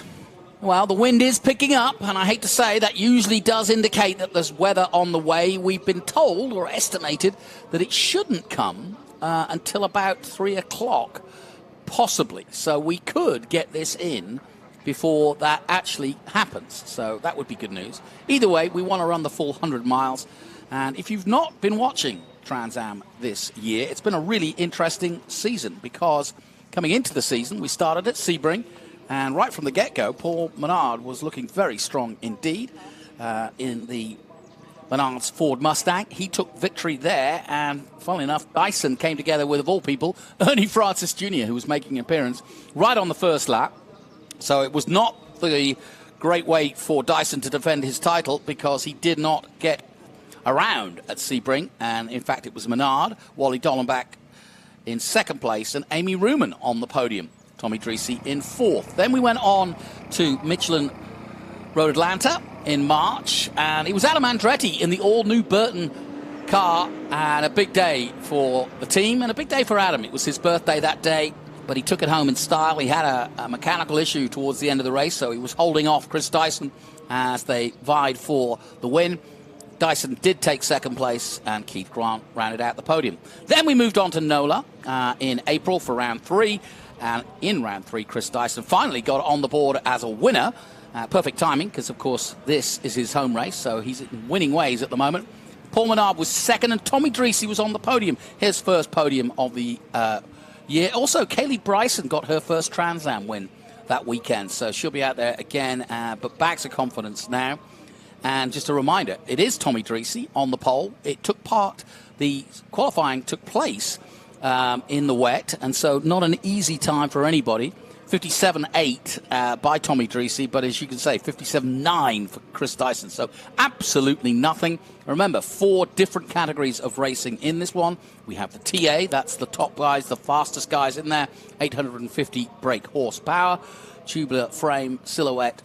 Well, the wind is picking up, and I hate to say that usually does indicate that there's weather on the way. We've been told or estimated that it shouldn't come until about 3 o'clock, possibly. So we could get this in before that actually happens. So that would be good news. Either way, we want to run the full 100 miles. And if you've not been watching Trans-Am this year, it's been a really interesting season, because coming into the season, we started at Sebring. And right from the get-go, Paul Menard was looking very strong indeed in the Menard's Ford Mustang. He took victory there, and funnily enough, Dyson came together with, of all people, Ernie Francis Jr., who was making an appearance right on the first lap. So it was not the great way for Dyson to defend his title, because he did not get around at Sebring. And in fact, it was Menard, Wally Dollenbach in second place, and Amy Ruman on the podium. Tommy Dreese in fourth. Then we went on to Michelin Road Atlanta in March, and it was Adam Andretti in the all-new Burton car, and a big day for the team and a big day for Adam. It was his birthday that day, but he took it home in style. He had a mechanical issue towards the end of the race, so he was holding off Chris Dyson as they vied for the win. Dyson did take second place, and Keith Grant rounded out the podium. Then we moved on to NOLA in April for round 3, and in round 3, Chris Dyson finally got on the board as a winner. Perfect timing, because, of course, this is his home race, so he's in winning ways at the moment. Paul Menard was second, and Tommy Dreese was on the podium, his first podium of the year. Also, Kaylee Bryson got her first Trans Am win that weekend, so she'll be out there again, but bags of confidence now. And just a reminder, it is Tommy Dreese on the pole. The qualifying took place in the wet, and so not an easy time for anybody. 57.8 by Tommy Dreese, but as you can say, 57.9 for Chris Dyson. So absolutely nothing. Remember, 4 different categories of racing in this one. We have the TA, that's the top guys, the fastest guys in there, 850 brake horsepower, tubular frame, silhouette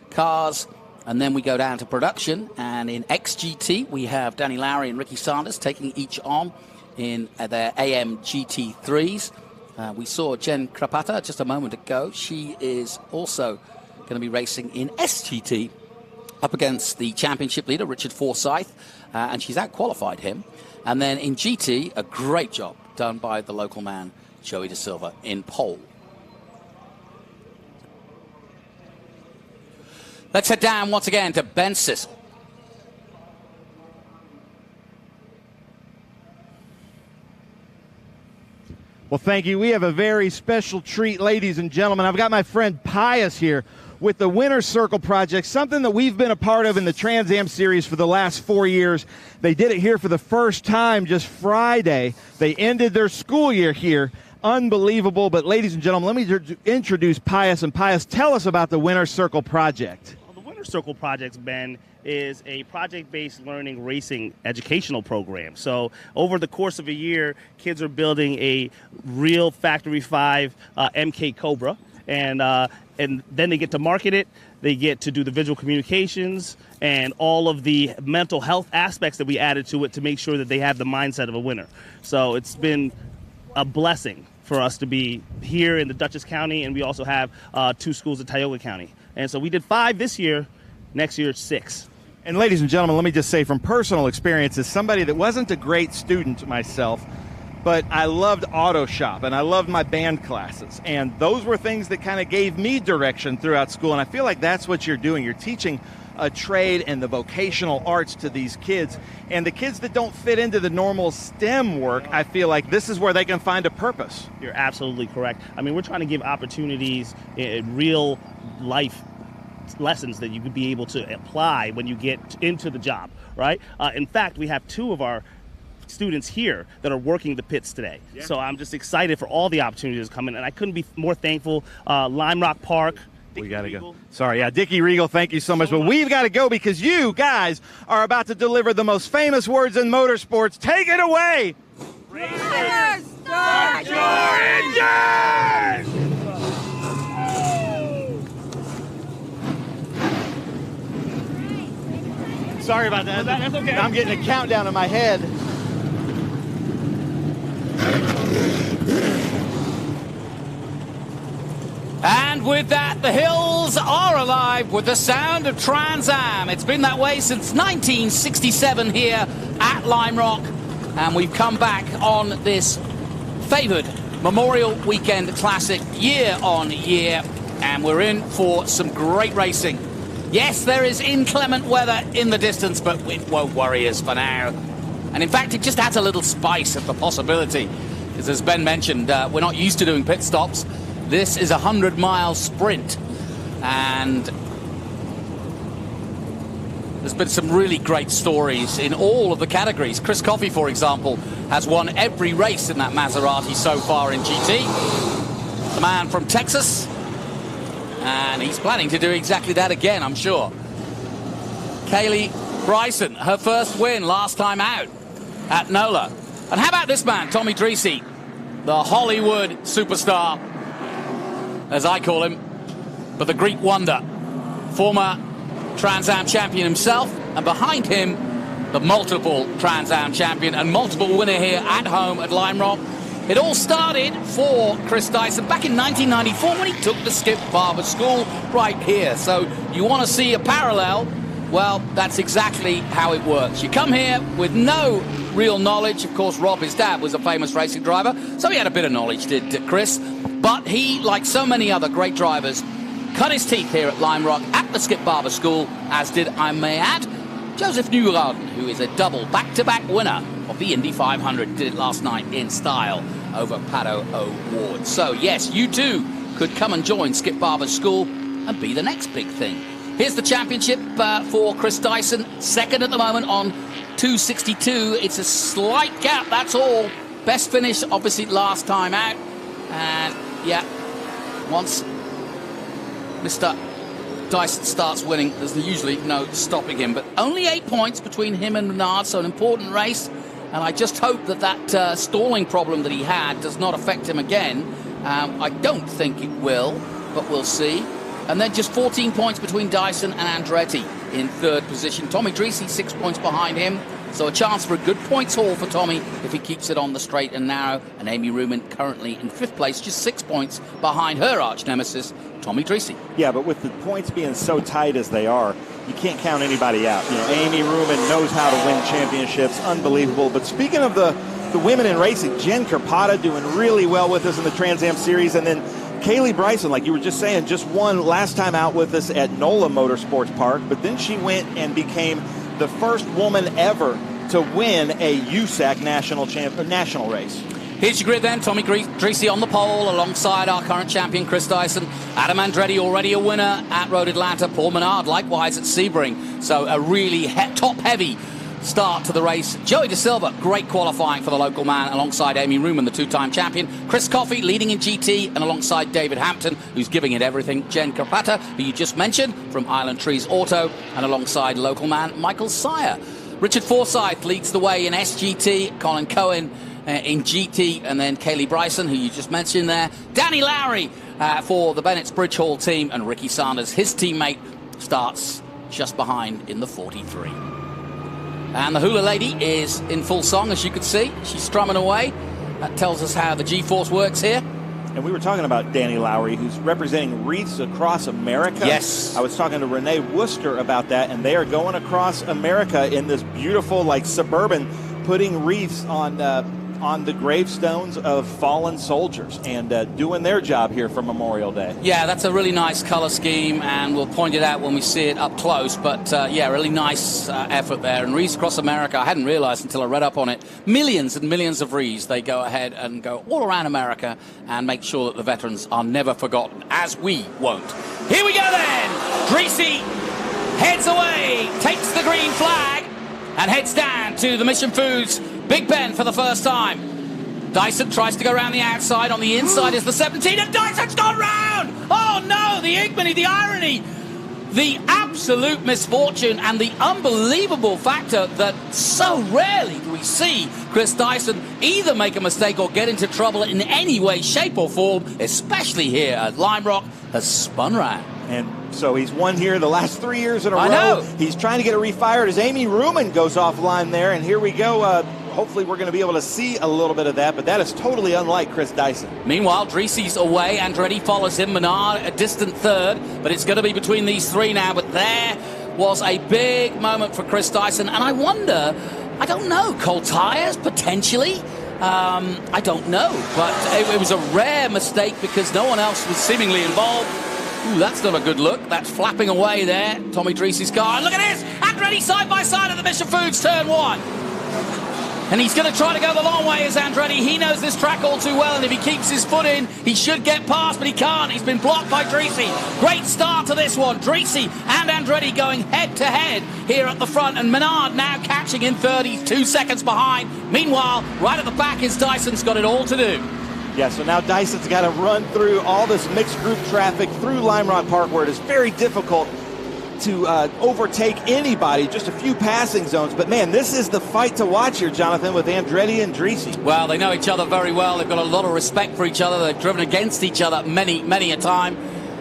cars. And then we go down to production, and in XGT, we have Danny Lowry and Ricky Sanders taking each on in their AM GT3s. We saw Jen Krapata just a moment ago. She is also going to be racing in SGT up against the championship leader, Richard Forsyth, and she's out-qualified him. And then in GT, a great job done by the local man, Joey De Silva, in pole. Let's head down once again to Ben Sissel. Well, thank you. We have a very special treat, ladies and gentlemen. I've got my friend Pius here with the Winner's Circle Project, something that we've been a part of in the Trans Am series for the last 4 years. They did it here for the first time just Friday. They ended their school year here. Unbelievable. But, ladies and gentlemen, let me introduce Pius. And, Pius, tell us about the Winner's Circle Project. Well, the Winner's Circle Project, Ben, is a project-based learning racing educational program. So over the course of a year, kids are building a real Factory 5 MK Cobra, and then they get to market it. They get to do the visual communications and all of the mental health aspects that we added to it to make sure that they have the mindset of a winner. So it's been a blessing for us to be here in the Dutchess County, and we also have 2 schools in Tioga County. And so we did 5 this year. Next year, it's 6. And ladies and gentlemen, let me just say from personal experience, as somebody that wasn't a great student myself, but I loved auto shop and I loved my band classes. And those were things that kind of gave me direction throughout school. And I feel like that's what you're doing. You're teaching a trade and the vocational arts to these kids. And the kids that don't fit into the normal STEM work, I feel like this is where they can find a purpose. You're absolutely correct. I mean, we're trying to give opportunities in real life lessons that you could be able to apply when you get into the job, right? In fact, we have 2 of our students here that are working the pits today. Yeah. So I'm just excited for all the opportunities coming, and I couldn't be more thankful. Lime Rock Park. We got to go. Sorry, yeah, Dickie Regal, thank you so much. But we've got to go because you guys are about to deliver the most famous words in motorsports. Take it away! Racers, start your engines! Sorry about that. That's okay. I'm getting a countdown in my head. And with that, the hills are alive with the sound of Trans Am. It's been that way since 1967 here at Lime Rock, and we've come back on this favoured Memorial Weekend Classic year on year, and we're in for some great racing. Yes, there is inclement weather in the distance, but it won't worry us for now. And in fact, it just adds a little spice of the possibility. Because as Ben mentioned, we're not used to doing pit stops. This is a 100-mile sprint. And there's been some really great stories in all of the categories. Chris Coffey, for example, has won every race in that Maserati so far in GT. The man from Texas. And he's planning to do exactly that again, I'm sure. Kaylee Bryson, her first win last time out at NOLA. And how about this man, Tommy Dreese, the Hollywood superstar, as I call him, but the Greek wonder, former Trans Am champion himself, and behind him, the multiple Trans Am champion and multiple winner here at home at Lime Rock. It all started for Chris Dyson back in 1994 when he took the Skip Barber School right here. So you want to see a parallel? Well, that's exactly how it works. You come here with no real knowledge. Of course, Rob, his dad, was a famous racing driver, so he had a bit of knowledge, did Chris. But he, like so many other great drivers, cut his teeth here at Lime Rock at the Skip Barber School, as did, I may add, Joseph Newgarden, who is a double back-to-back winner of the Indy 500, did it last night in style over Pato O'Ward. So, yes, you too could come and join Skip Barber's school and be the next big thing. Here's the championship for Chris Dyson, second at the moment on 262. It's a slight gap, that's all. Best finish, obviously, last time out. And, yeah, once Mr. Dyson starts winning, there's usually no stopping him. But only 8 points between him and Menard, so an important race. And I just hope that that stalling problem that he had does not affect him again. I don't think it will, but we'll see. And then just 14 points between Dyson and Andretti in third position. Tommy Dreese, 6 points behind him. So a chance for a good points haul for Tommy if he keeps it on the straight and narrow. And Amy Ruman currently in fifth place, just 6 points behind her arch nemesis, Tommy Dreese. Yeah, but with the points being so tight as they are, you can't count anybody out. You know, Amy Ruman knows how to win championships. Unbelievable. But speaking of the women in racing, Jen Carpata doing really well with us in the Trans Am Series. And then Kaylee Bryson, like you were just saying, just won last time out with us at NOLA Motorsports Park. But then she went and became the first woman ever to win a USAC national race. Here's your grid then. Tommy Dreese on the pole alongside our current champion, Chris Dyson. Adam Andretti already a winner at Road Atlanta. Paul Menard likewise at Sebring. So a really top-heavy start to the race. Joey De Silva, great qualifying for the local man alongside Amy Ruman, the two-time champion. Chris Coffey leading in GT and alongside David Hampton, who's giving it everything. Jen Carpata, who you just mentioned, from Island Trees Auto, and alongside local man Michael Sire. Richard Forsyth leads the way in SGT. Colin Cohen in GT, and then Kaylee Bryson, who you just mentioned there. Danny Lowry for the Bennett's Bridge Hall team, and Ricky Sanders, his teammate, starts just behind in the 43. And the Hula Lady is in full song, as you can see. She's strumming away. That tells us how the G-force works here. And we were talking about Danny Lowry, who's representing wreaths across America. Yes. I was talking to Renee Worcester about that, and they are going across America in this beautiful, like, Suburban, putting wreaths on the gravestones of fallen soldiers and doing their job here for Memorial Day. Yeah, that's a really nice color scheme, and we'll point it out when we see it up close. But yeah, really nice effort there. And wreaths across America, I hadn't realized until I read up on it, millions and millions of wreaths. They go ahead and go all around America and make sure that the veterans are never forgotten, as we won't. Here we go then. Dreese heads away, takes the green flag, and heads down to the Mission Foods Big Ben for the first time. Dyson tries to go around the outside. On the inside is the 17, and Dyson's gone round! Oh no, the ignominy, the irony, the absolute misfortune, and the unbelievable factor that so rarely do we see Chris Dyson either make a mistake or get into trouble in any way, shape or form, especially here at Lime Rock, has spun round. And so he's won here the last 3 years in a row. I know. He's trying to get it refired as Amy Ruman goes offline there. And here we go. Hopefully we're going to be able to see a little bit of that, but that is totally unlike Chris Dyson. Meanwhile, Dreese's away. Andretti follows him. Menard a distant third, but it's going to be between these three now. But there was a big moment for Chris Dyson. And I wonder, I don't know, cold tires potentially? I don't know. But it was a rare mistake because no one else was seemingly involved. Ooh, that's not a good look. That's flapping away there. Tommy Dreese's car. And look at this! Andretti side by side at the Mission Foods turn one. And he's going to try to go the long way as Andretti. He knows this track all too well, and if he keeps his foot in, he should get past, but he can't. He's been blocked by Dreese. Great start to this one. Dreese and Andretti going head-to-head here at the front, and Menard now catching in 32 seconds behind. Meanwhile, right at the back is Dyson's got it all to do. Yeah, so now Dyson's got to run through all this mixed group traffic through Lime Rock Park, where it is very difficult to overtake anybody, just a few passing zones. But, man, this is the fight to watch here, Jonathan, with Andretti and Dreese. Well, they know each other very well. They've got a lot of respect for each other. They've driven against each other many, many a time.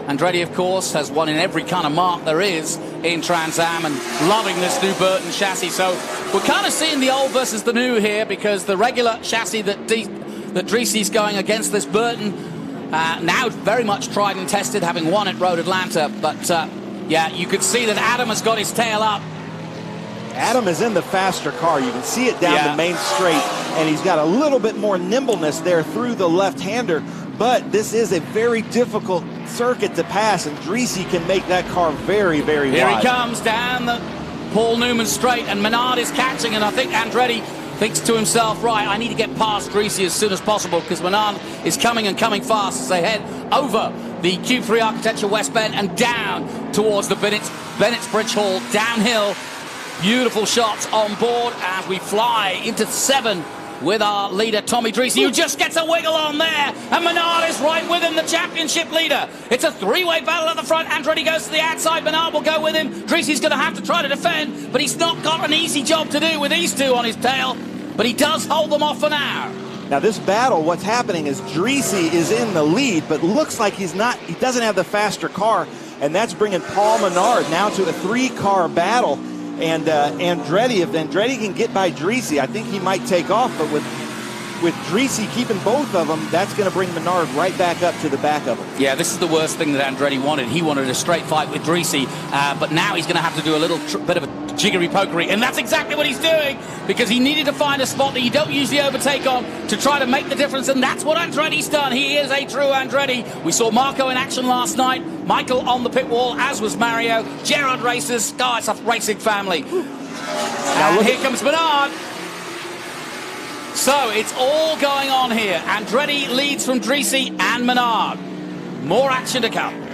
Andretti, of course, has won in every kind of mark there is in Trans-Am and loving this new Burton chassis. So we're kind of seeing the old versus the new here, because the regular chassis that Dreese's going against this Burton, now very much tried and tested, having won at Road Atlanta. But, yeah, you could see that Adam has got his tail up. Adam is in the faster car. You can see it down the main straight, and he's got a little bit more nimbleness there through the left-hander. But this is a very difficult circuit to pass, and Dreese can make that car very, very wide. Here he comes down the Paul Newman straight, and Menard is catching, and I think Andretti thinks to himself, right, I need to get past Dreese as soon as possible, because Menard is coming and coming fast as they head over the Cube 3 Architecture West Bend and down towards the Bennett's Bridge Hall, downhill. Beautiful shots on board as we fly into 7 with our leader, Tommy Dreese, who just gets a wiggle on there, and Menard is right with him, the championship leader. It's a three-way battle at the front. Andretti goes to the outside, Menard will go with him. Dreese's going to have to try to defend, but he's not got an easy job to do with these two on his tail, but he does hold them off for now. Now this battle, what's happening is Dreese is in the lead, but looks like he doesn't have the faster car, and that's bringing Paul Menard now to a 3-car battle. And Andretti, if Andretti can get by Dreese, I think he might take off. But with Dreese keeping both of them, that's going to bring Menard right back up to the back of him. Yeah, this is the worst thing that Andretti wanted. He wanted a straight fight with Dreese, but now he's going to have to do a little bit of a jiggery-pokery, and that's exactly what he's doing, because he needed to find a spot that you don't usually overtake on to try to make the difference, and that's what Andretti's done. He is a true Andretti. We saw Marco in action last night, Michael on the pit wall, as was Mario. Gerard races. Oh, it's a racing family. And here comes Menard. So it's all going on here. Andretti leads from Dreese and Menard. More action to come.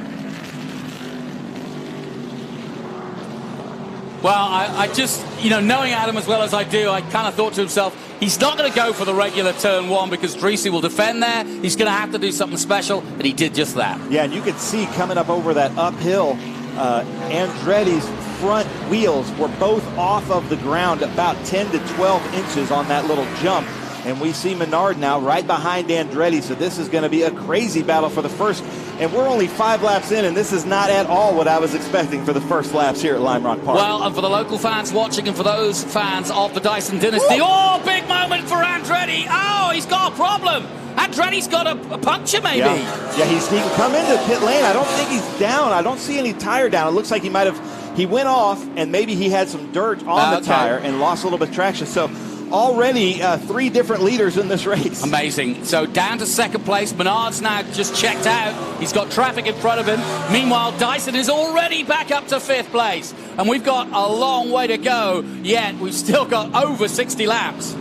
Well, I just, knowing Adam as well as I do, I kind of thought to himself, he's not going to go for the regular turn 1 because Dreese will defend there. He's going to have to do something special, and he did just that. Yeah, and you can see coming up over that uphill, Andretti's front wheels were both off of the ground about 10 to 12 inches on that little jump. And we see Menard now right behind Andretti, so this is going to be a crazy battle for the first. And we're only 5 laps in, and this is not at all what I was expecting for the first laps here at Lime Rock Park. Well, and for the local fans watching and for those fans of the Dyson Dynasty, oh, big moment for Andretti. Oh, he's got a problem. Andretti's got a puncture, maybe. Yeah, he can come into the pit lane. I don't think he's down. I don't see any tire down. It looks like he went off, and maybe he had some dirt on the tire and lost a little bit of traction. So already 3 different leaders in this race. Amazing. So down to second place. Menard's now just checked out. He's got traffic in front of him. Meanwhile, Dyson is already back up to 5th place. And we've got a long way to go, yet we've still got over 60 laps.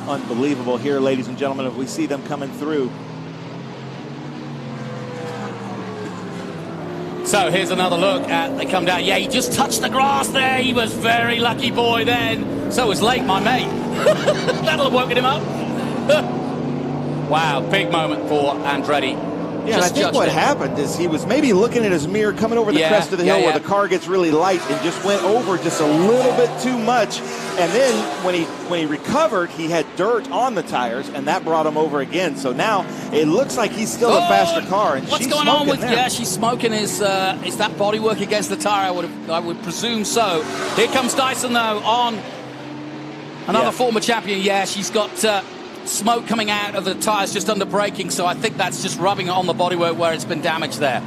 Unbelievable here, ladies and gentlemen, if we see them coming through. So here's another look at, they come down. Yeah, he just touched the grass there. He was very lucky boy then. So was Lake, my mate. That'll have woken him up. Wow, big moment for Andretti. Yeah, and I think what happened is he was maybe looking at his mirror coming over the crest of the hill where the car gets really light and just went over just a little bit too much. And then when he recovered, he had dirt on the tires, and that brought him over again. So now it looks like he's still a faster car. And what's she's going on with? there. Yeah, she's smoking. Is that bodywork against the tire? I would presume so. Here comes Dyson though on another former champion. Yeah, she's got smoke coming out of the tires just under braking, so I think that's just rubbing on the bodywork where it's been damaged there.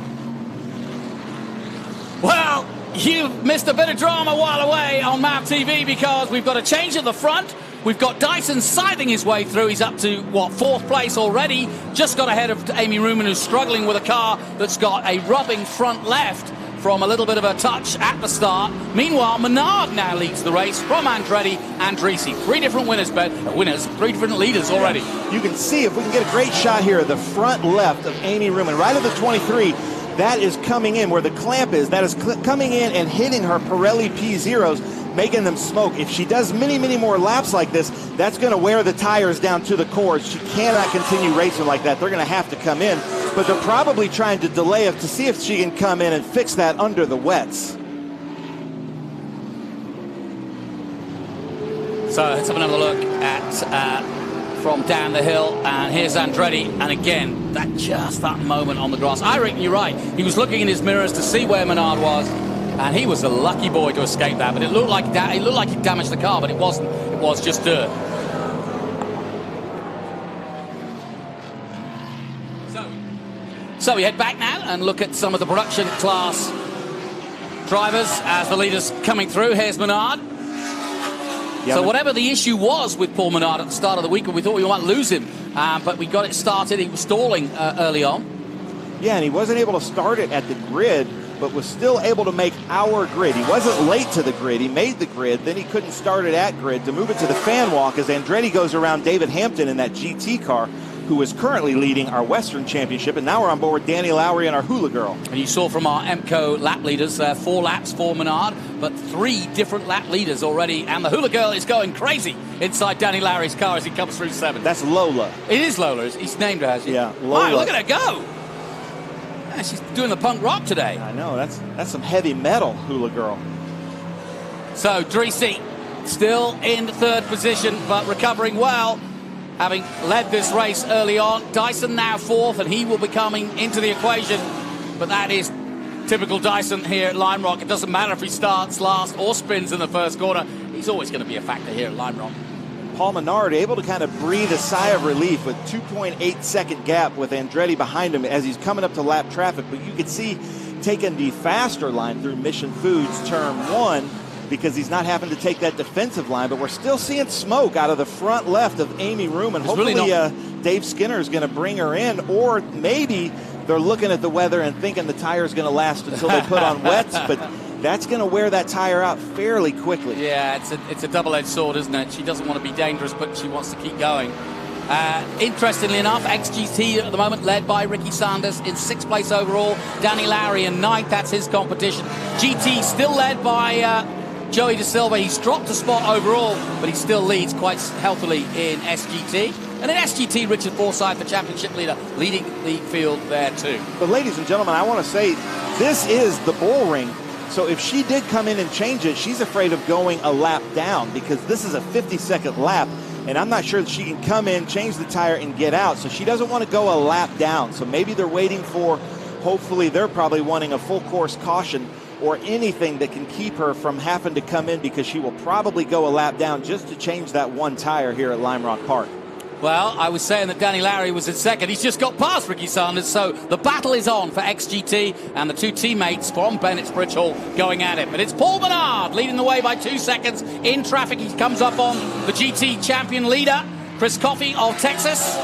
Well, you've missed a bit of drama while away on MAV TV because we've got a change at the front. We've got Dyson scything his way through. He's up to, 4th place already. Just got ahead of Amy Ruman, who's struggling with a car that's got a rubbing front left from a little bit of a touch at the start. Meanwhile, Menard now leads the race from Andretti and Dreese. 3 different winners, 3 different leaders already. You can see, if we can get a great shot here, the front left of Amy Ruman, right at the 23, that is coming in where the clamp is. That is coming in and hitting her Pirelli P0s, making them smoke. If she does many, many more laps like this, that's going to wear the tires down to the core. She cannot continue racing like that. They're going to have to come in. but they're probably trying to delay it to see if she can come in and fix that under the wets. So let's have another look at from down the hill, and here's Andretti, and again, that moment on the grass. I reckon you're right. He was looking in his mirrors to see where Menard was, and he was a lucky boy to escape that. But it looked like he damaged the car, but it wasn't. It was just dirt. So we head back now and look at some of the production class drivers as the leaders coming through. Here's Menard. Yeah, so whatever the issue was with Paul Menard at the start of the week, we thought we might lose him, but we got it started. He was stalling early on. Yeah, and he wasn't able to start it at the grid, but was still able to make our grid. He wasn't late to the grid. He made the grid. Then he couldn't start it at grid to move it to the fan walk as Andretti goes around David Hampton in that GT car, who is currently leading our Western Championship. And now we're on board Danny Lowry and our Hula Girl. And you saw from our EMCO lap leaders, 4 laps for Menard, but 3 different lap leaders already. And the Hula Girl is going crazy inside Danny Lowry's car as he comes through 7. That's Lola. It is Lola. He's named her, has he? Yeah, Lola. Wow, look at her go. Yeah, she's doing the punk rock today. I know, that's some heavy metal, Hula Girl. So Dreesy still in 3rd position, but recovering well, having led this race early on. Dyson now 4th, and he will be coming into the equation. But that is typical Dyson here at Lime Rock. It doesn't matter if he starts last or spins in the first corner. He's always going to be a factor here at Lime Rock. Paul Menard able to kind of breathe a sigh of relief with 2.8 second gap with Andretti behind him as he's coming up to lap traffic. But you could see taking the faster line through Mission Foods turn 1 because he's not having to take that defensive line. But we're still seeing smoke out of the front left of Amy Room, and hopefully Dave Skinner is going to bring her in, or maybe they're looking at the weather and thinking the tire is going to last until they put on wets, but that's going to wear that tire out fairly quickly. Yeah, it's a double-edged sword, isn't it? She doesn't want to be dangerous, but she wants to keep going. Interestingly enough, XGT at the moment led by Ricky Sanders in 6th place overall. Danny Lowry in 9th, that's his competition. GT still led by Joey De Silva. He's dropped a spot overall, but he still leads quite healthily in SGT. And in SGT, Richard Forsyth, the championship leader, leading the field there too. But ladies and gentlemen, I want to say this is the bull ring. So if she did come in and change it, she's afraid of going a lap down because this is a 50-second lap. And I'm not sure that she can come in, change the tire, and get out. So she doesn't want to go a lap down. So maybe they're waiting for, hopefully they're probably wanting a full course caution or anything that can keep her from having to come in, because she will probably go a lap down just to change that one tire here at Lime Rock Park. Well, I was saying that Danny Lowry was in 2nd. He's just got past Ricky Sanders, so the battle is on for XGT and the 2 teammates from Bennett's Bridge Hall going at it. But it's Paul Menard leading the way by 2 seconds in traffic. He comes up on the GT champion leader, Chris Coffey of Texas.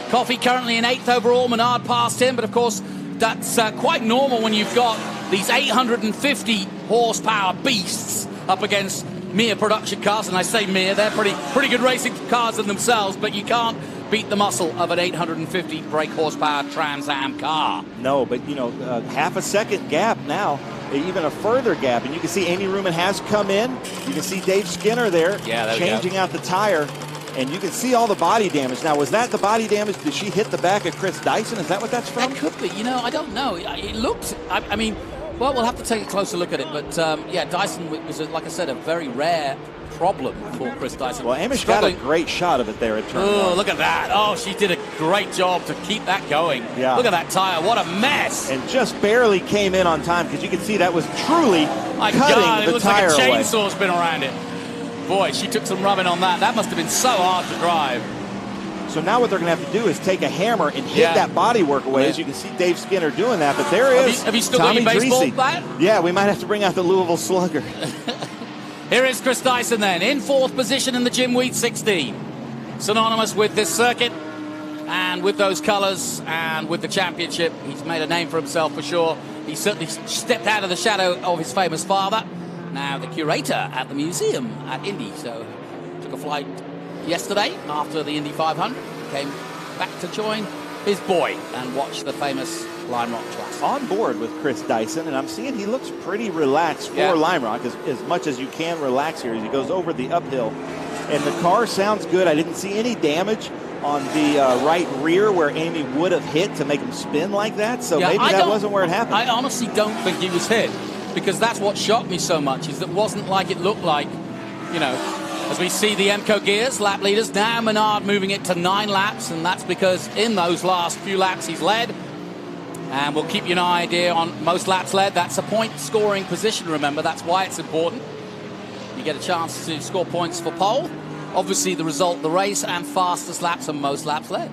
Coffey currently in 8th overall. Menard passed him, but of course that's quite normal when you've got these 850 horsepower beasts up against mere production cars. And I say mere, they're pretty good racing cars in themselves, but you can't beat the muscle of an 850 brake horsepower Trans Am car. No, but you know, half a second gap now, even a further gap, and you can see Amy Ruman has come in. You can see Dave Skinner there, changing out the tire, and you can see all the body damage. Now, was that the body damage? Did she hit the back of Chris Dyson? Is that what that's from? That could be. You know, I don't know. It looked, I mean, well, we'll have to take a closer look at it. But, yeah, Dyson was, like I said, a very rare problem for Chris Dyson. Well, Amish got a great shot of it there at turn 1. Look at that. Oh, she did a great job to keep that going. Yeah. Look at that tire. What a mess. And just barely came in on time, because you can see that was truly My cutting God, the it looks tire like a away. chainsaw's been around it. Boy, she took some rubbing on that. That must have been so hard to drive. So now what they're going to have to do is take a hammer and hit that bodywork away. As you can see Dave Skinner doing that. But there is Have you still Tommy got your baseball Dreesy. bat? Yeah, we might have to bring out the Louisville Slugger. Here is Chris Dyson then, in 4th position in the Jim Wheat 16. Synonymous with this circuit and with those colours and with the championship. He's made a name for himself for sure. He certainly stepped out of the shadow of his famous father. Now the curator at the museum at Indy. So took a flight yesterday after the Indy 500. Came back to join his boy and watch the famous Lime Rock class. On board with Chris Dyson, and I'm seeing he looks pretty relaxed for Lime Rock, as much as you can relax here as he goes over the uphill. And the car sounds good. I didn't see any damage on the right rear where Amy would have hit to make him spin like that. So maybe that wasn't where it happened. I honestly don't think he was hit, because that's what shocked me so much, is that it wasn't like it looked like, as we see the MCO gears, lap leaders, now Menard moving it to 9 laps, and that's because in those last few laps he's led. And we'll keep you an idea on most laps led. That's a point scoring position, remember. That's why it's important. You get a chance to score points for pole. Obviously, the result of the race and fastest laps and most laps led.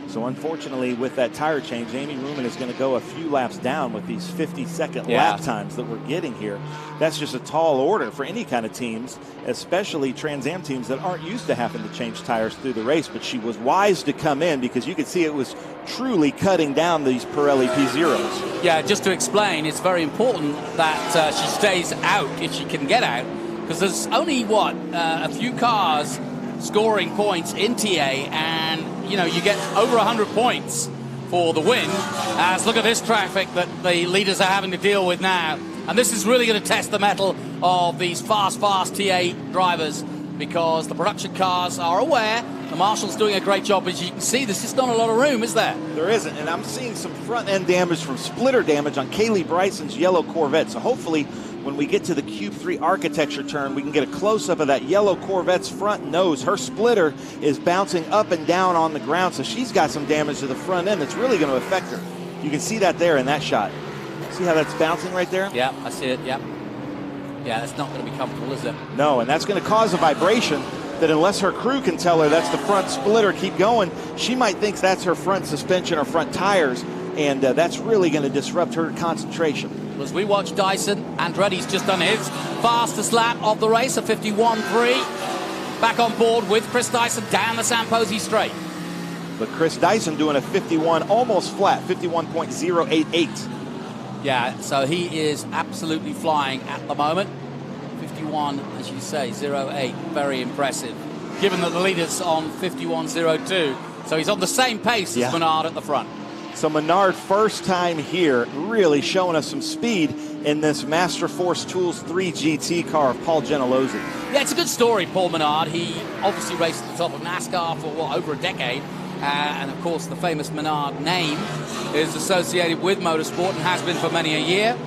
So unfortunately, with that tire change, Amy Ruman is going to go a few laps down with these 50-second lap times that we're getting here. That's just a tall order for any kind of teams, especially TransAm teams that aren't used to having to change tires through the race. But she was wise to come in, because you could see it was truly cutting down these Pirelli P0s. Yeah, just to explain, it's very important that she stays out if she can get out, because there's only, a few cars scoring points in TA, and you get over 100 points for the win. As look at this traffic that the leaders are having to deal with now, and this is really going to test the mettle of these fast TA drivers, because the production cars are aware. The marshal's doing a great job. As you can see, there's just not a lot of room, is there? There isn't, and I'm seeing some front end damage from splitter damage on Kaylee Bryson's yellow Corvette. So hopefully, when we get to the Cube 3 architecture turn, we can get a close-up of that yellow Corvette's front nose. Her splitter is bouncing up and down on the ground, so she's got some damage to the front end that's really going to affect her. You can see that there in that shot. See how that's bouncing right there? Yeah, I see it, yeah. Yeah, that's not going to be comfortable, is it? No, and that's going to cause a vibration that, unless her crew can tell her that's the front splitter, keep going, she might think that's her front suspension or front tires, and that's really going to disrupt her concentration. As we watch Dyson, Andretti's just done his fastest lap of the race, a 51.3. Back on board with Chris Dyson down the Samposi straight. But Chris Dyson doing a 51 almost flat, 51.088. Yeah, so he is absolutely flying at the moment. 51, as you say, 08, very impressive. Given that the leader's on 51.02, so he's on the same pace as Menard at the front. So Menard, first time here, really showing us some speed in this Master Force Tools 3 GT car of Paul Gentilozzi. Yeah, it's a good story, Paul Menard. He obviously raced at the top of NASCAR for, over a decade. And, of course, the famous Menard name is associated with motorsport and has been for many a year.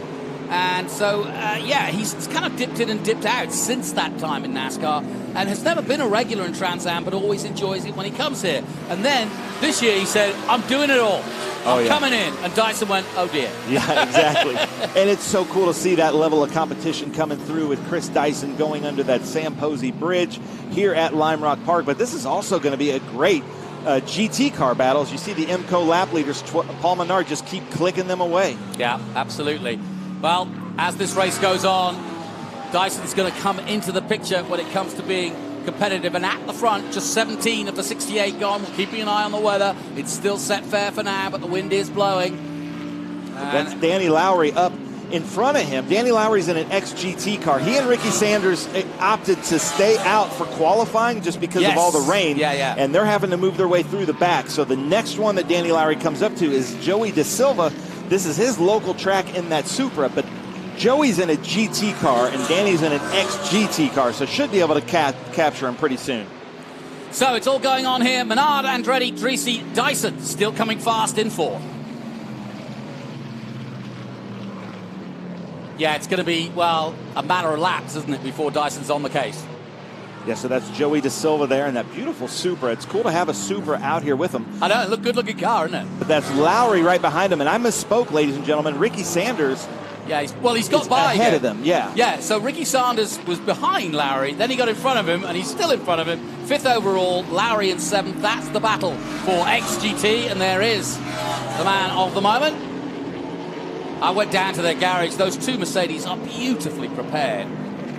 And so, he's kind of dipped in and dipped out since that time in NASCAR, and has never been a regular in TransAm, but always enjoys it when he comes here. And then this year he said, I'm doing it all. I'm coming in. And Dyson went, oh dear. Yeah, exactly. And it's so cool to see that level of competition coming through with Chris Dyson going under that Samposi bridge here at Lime Rock Park. But this is also going to be a great GT car battle. As you see the MCO lap leaders, Paul Menard, just keep clicking them away. Yeah, absolutely. Well, as this race goes on, Dyson's going to come into the picture when it comes to being competitive. And at the front, just 17 of the 68 gone. We're keeping an eye on the weather. It's still set fair for now, but the wind is blowing. That's Danny Lowry up in front of him. Danny Lowry's in an XGT car. He and Ricky Sanders opted to stay out for qualifying just because of all the rain. And they're having to move their way through the back. So the next one that Danny Lowry comes up to is Joey Da Silva. This is his local track in that Supra, but Joey's in a GT car and Danny's in an XGT car, so should be able to capture him pretty soon. So it's all going on here. Menard, Andretti, Dreesy, Dyson still coming fast in fourth. Yeah, it's going to be, a matter of laps, isn't it, before Dyson's on the case. Yeah, so that's Joey Da Silva there in that beautiful Supra. It's cool to have a Supra out here with him. I know, good-looking car, isn't it? But that's Lowry right behind him, and I misspoke, ladies and gentlemen. Ricky Sanders. Yeah, he's got by ahead of them. Yeah. Yeah. So Ricky Sanders was behind Lowry, then he got in front of him, and he's still in front of him. 5th overall, Lowry in 7th. That's the battle for XGT, and there is the man of the moment. I went down to their garage. Those two Mercedes are beautifully prepared.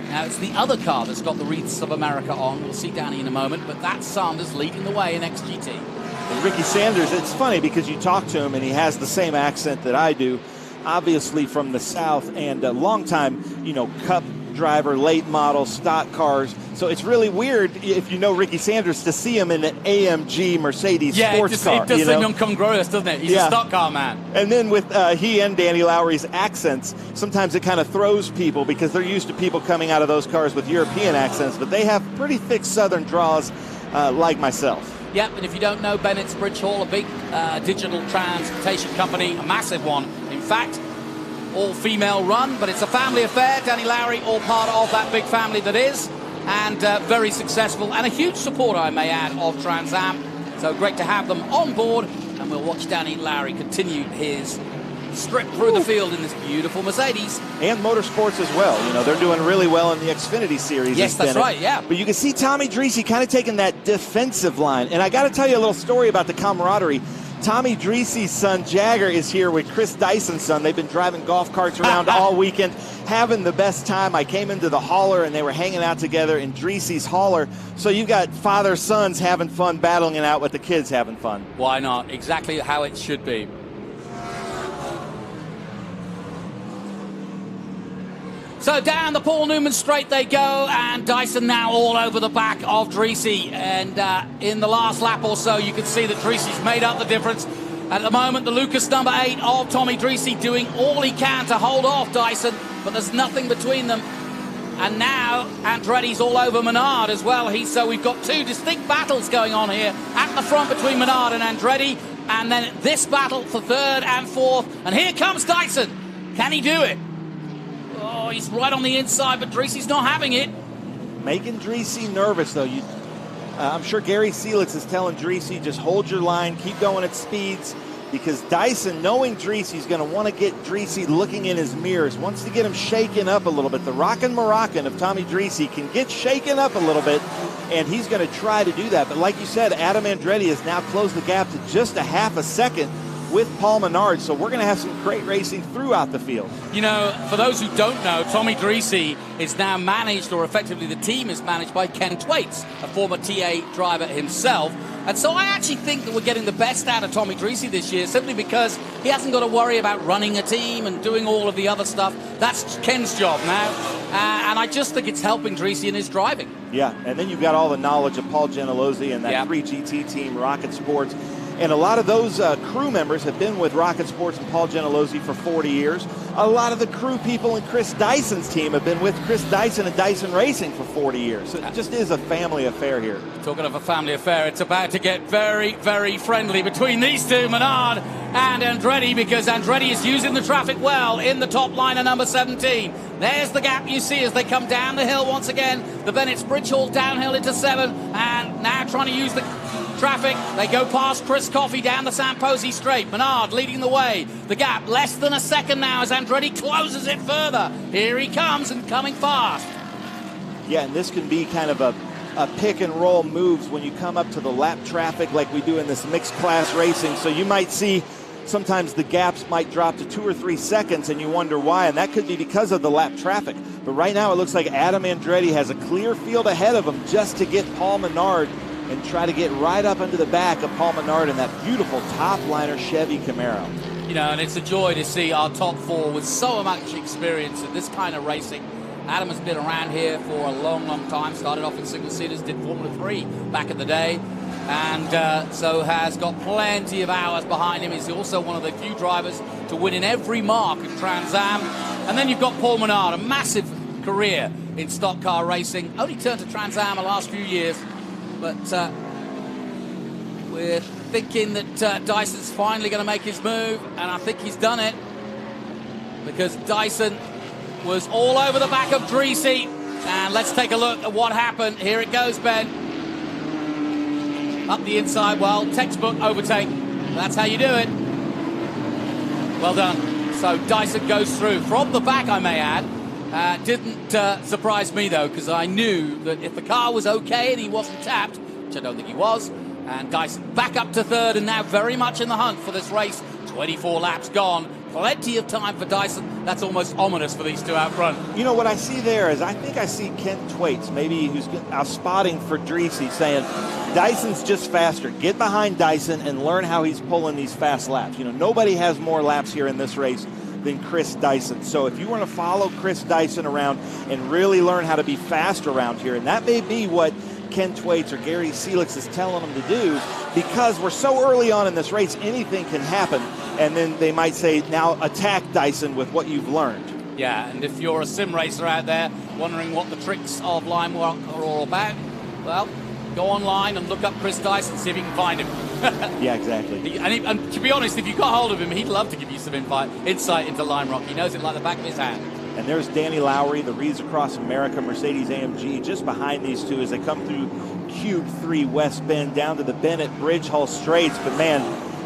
Now, it's the other car that's got the Wreaths of America on. We'll see Danny in a moment, but that's Sanders leading the way in XGT. And Ricky Sanders, it's funny because you talk to him and he has the same accent that I do, obviously from the South, and a long-time, Cup driver, late model, stock cars. So it's really weird, if you know Ricky Sanders, to see him in an AMG Mercedes sports car. Yeah, it does seem incongruous, doesn't it? He's a stock car man. And then with he and Danny Lowry's accents, sometimes it kind of throws people because they're used to people coming out of those cars with European accents, but they have pretty thick Southern draws like myself. Yep, and if you don't know Bennett's Bridge Hall, a big digital transportation company, a massive one. In fact, all female run, but it's a family affair. Danny Lowry, all part of that big family that is, and very successful, and a huge supporter, I may add, of TransAm. So great to have them on board, and we'll watch Danny Lowry continue his strip through the field in this beautiful Mercedes. And motorsports as well. You know, they're doing really well in the Xfinity series. Yes, that's right, yeah. But you can see Tommy Dreese kind of taking that defensive line. And I got to tell you a little story about the camaraderie. Tommy Dreese's son, Jagger, is here with Chris Dyson's son. They've been driving golf carts around all weekend, having the best time. I came into the hauler, and they were hanging out together in Dreese's hauler. So you've got father-sons having fun, battling it out with the kids having fun. Why not? Exactly how it should be. So down the Paul Newman straight they go, and Dyson now all over the back of Dreese. And in the last lap or so, you can see that Dreese's made up the difference. At the moment, the Lucas number 8 of Tommy Dreese doing all he can to hold off Dyson, but there's nothing between them. And now Andretti's all over Menard as well. So we've got two distinct battles going on here at the front between Menard and Andretti, and then this battle for third and fourth. And here comes Dyson. Can he do it? Oh, he's right on the inside, but Dreese's not having it. Making Dreese nervous, though. I'm sure Gary Seelitz is telling Dreese, just hold your line, keep going at speeds, because Dyson, knowing Dreese's going to want to get Dreese looking in his mirrors, wants to get him shaken up a little bit. The Rockin' Moroccan of Tommy Dreese can get shaken up a little bit, and he's going to try to do that. But like you said, Adam Andretti has now closed the gap to just a half a second with Paul Menard, so we're going to have some great racing throughout the field. You know, for those who don't know, Tommy Dreese is now managed, or effectively the team is managed by Ken Twaits, a former TA driver himself. And so I actually think that we're getting the best out of Tommy Dreese this year, simply because he hasn't got to worry about running a team and doing all of the other stuff. That's Ken's job now. And I just think it's helping Dreese in his driving. Yeah, and then you've got all the knowledge of Paul Gentilozzi and that 3GT team, Rocket Sports. And a lot of those crew members have been with Rocket Sports and Paul Gentilozzi for 40 years. A lot of the crew people in Chris Dyson's team have been with Chris Dyson and Dyson Racing for 40 years. So it just is a family affair here. Talking of a family affair, it's about to get very, very friendly between these two, Menard and Andretti, because Andretti is using the traffic well in the top line of number 17. There's the gap you see as they come down the hill once again. The Bennett's Bridge Hall downhill into 7, and now trying to use the traffic. They go past Chris Coffey down the San Posi straight. Menard leading the way. The gap less than a second now as Andretti closes it further. Here he comes, and coming fast. Yeah, and this can be kind of a pick and roll moves when you come up to the lap traffic like we do in this mixed class racing. So you might see sometimes the gaps might drop to 2 or 3 seconds, and you wonder why, and that could be because of the lap traffic. But right now it looks like Adam Andretti has a clear field ahead of him just to get Paul Menard and try to get right up into the back of Paul Menard in that beautiful top-liner Chevy Camaro. You know, and it's a joy to see our top 4 with so much experience in this kind of racing. Adam has been around here for a long, long time. Started off in single-seaters, did Formula 3 back in the day, and so has got plenty of hours behind him. He's also one of the few drivers to win in every mark at TransAm. And then you've got Paul Menard, a massive career in stock car racing. Only turned to TransAm the last few years. But we're thinking that Dyson's finally going to make his move, and I think he's done it, because Dyson was all over the back of Dreese. And let's take a look at what happened. Here it goes, Ben. Up the inside, well, textbook overtake. That's how you do it. Well done. So Dyson goes through from the back, I may add. Didn't surprise me, though, because I knew that if the car was okay and he wasn't tapped, which I don't think he was, and Dyson back up to third and now very much in the hunt for this race. 24 laps gone. Plenty of time for Dyson. That's almost ominous for these two out front. You know, what I see there is I think I see Ken Twaits, maybe who's out spotting for Dreese, saying, Dyson's just faster. Get behind Dyson and learn how he's pulling these fast laps. You know, nobody has more laps here in this race than Chris Dyson. So if you want to follow Chris Dyson around and really learn how to be fast around here, and that may be what Ken Twaits or Gary Seelitz is telling them to do, because we're so early on in this race, anything can happen. And then they might say, now attack Dyson with what you've learned. Yeah, and if you're a sim racer out there wondering what the tricks of Lime Rock are all about, well, go online and look up Chris Dyson, see if you can find him. Yeah, exactly. And to be honest, if you got hold of him, he'd love to give you some insight into Lime Rock. He knows it like the back of his hand. And there's Danny Lowry, the Reeds Across America Mercedes-AMG, just behind these two as they come through Cube 3 West Bend down to the Bennett Bridge Hull Straights. But man,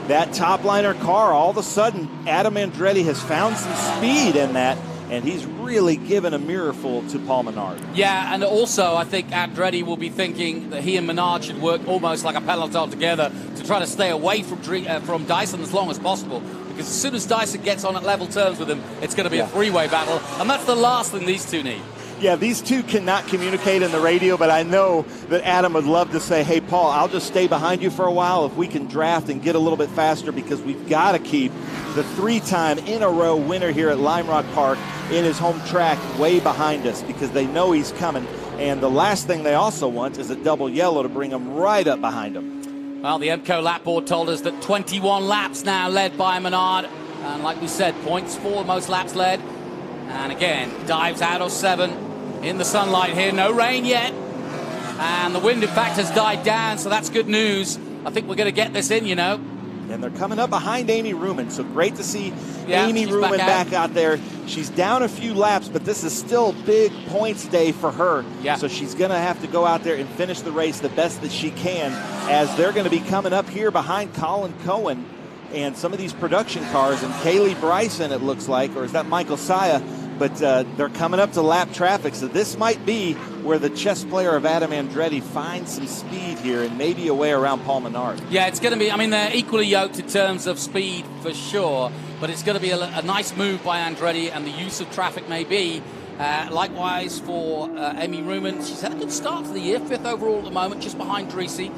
that top liner car, all of a sudden, Adam Andretti has found some speed in that, and he's really given a mirrorful to Paul Menard. Yeah, and also I think Andretti will be thinking that he and Menard should work almost like a peloton together to try to stay away from Dyson as long as possible. Because as soon as Dyson gets on at level terms with him, it's going to be a three-way battle, and that's the last thing these two need. Yeah, these two cannot communicate in the radio, but I know that Adam would love to say, hey, Paul, I'll just stay behind you for a while if we can draft and get a little bit faster, because we've got to keep the 3-time in a row winner here at Lime Rock Park in his home track way behind us, because they know he's coming. And the last thing they also want is a double yellow to bring him right up behind him. Well, the EMCO lap board told us that 21 laps now led by Menard. And like we said, points for most laps led. And again, dives out of 7. In the sunlight here, no rain yet. And the wind, in fact, has died down, so that's good news. I think we're going to get this in, you know. And they're coming up behind Amy Ruman, so great to see Amy Ruman back out there. She's down a few laps, but this is still big points day for her. Yeah. So she's going to have to go out there and finish the race the best that she can, as they're going to be coming up here behind Colin Cohen and some of these production cars. And Kaylee Bryson, it looks like, or is that Michael Saya? But they're coming up to lap traffic, so this might be where the chess player of Adam Andretti finds some speed here and maybe a way around Paul Menard. Yeah, it's going to be, I mean, they're equally yoked in terms of speed for sure, but it's going to be a nice move by Andretti, and the use of traffic may be. Likewise for Amy Ruman. She's had a good start to the year, 5th overall at the moment, just behind Dreesy.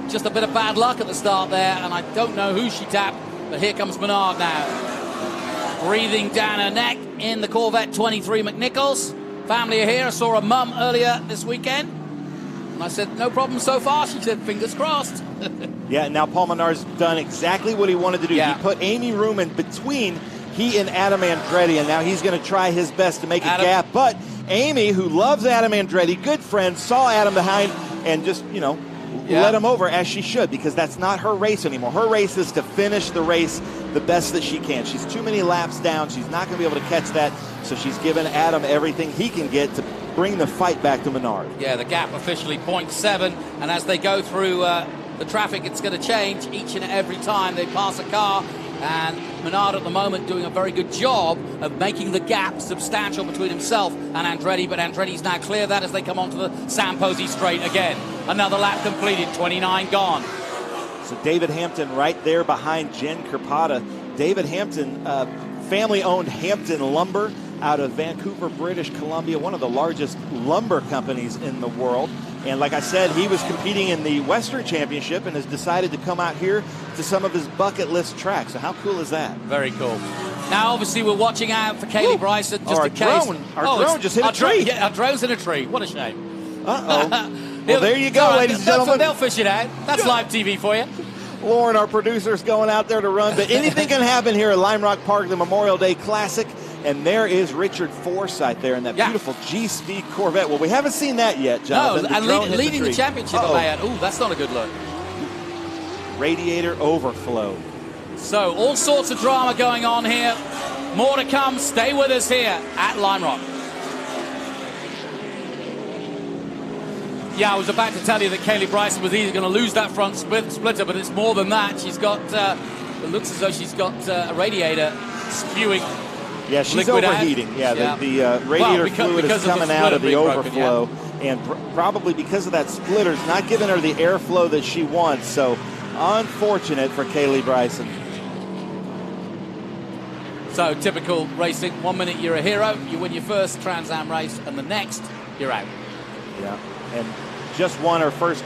Just a bit of bad luck at the start there, and I don't know who she tapped, but here comes Menard now. Breathing down her neck in the Corvette 23 McNichols. Family are here. I saw a mum earlier this weekend. And I said, no problem so far. She said, fingers crossed. Yeah, now Paul Menard's done exactly what he wanted to do. Yeah. He put Amy Ruman between he and Adam Andretti, and now he's going to try his best to make a gap. But Amy, who loves Adam Andretti, good friend, saw Adam behind and just, you know, let him over, as she should, because that's not her race anymore. Her race is to finish the race the best that she can. She's too many laps down. She's not going to be able to catch that, so she's given Adam everything he can get to bring the fight back to Menard. Yeah, the gap officially 0.7, and as they go through the traffic, it's going to change each and every time they pass a car. And Menard at the moment doing a very good job of making the gap substantial between himself and Andretti, but Andretti's now clear that as they come onto the Sam Posey straight again. Another lap completed, 29 gone. So David Hampton right there behind Jen Kirpata. David Hampton, family-owned Hampton Lumber out of Vancouver, British Columbia, one of the largest lumber companies in the world. And like I said, he was competing in the Western Championship and has decided to come out here to some of his bucket list tracks. So how cool is that? Very cool. Now, obviously, we're watching out for Kaylee Bryson just in case. Our drone just hit a tree. Yeah, our drone's in a tree. What a shame. Uh-oh. Well, there you go, ladies and gentlemen. They'll fish it out. That's live TV for you. Lauren, our producer, is going out there to run. But anything can happen here at Lime Rock Park, the Memorial Day Classic. And there is Richard Forsythe there in that beautiful G-Speed Corvette. Well, we haven't seen that yet, Jonathan. No, and leading the championship, Ooh, that's not a good look. Radiator overflow. So, all sorts of drama going on here. More to come. Stay with us here at Lime Rock. Yeah, I was about to tell you that Kaylee Bryson was either going to lose that front splitter, but it's more than that. She's got, it looks as though she's got a radiator spewing. Yeah, she's overheating. The radiator fluid is coming out of the overflow, and probably because of that splitter, it's not giving her the airflow that she wants. So, unfortunate for Kaylee Bryson. So, typical racing. 1 minute you're a hero, you win your first TransAm race, and the next you're out. Yeah, and just won her first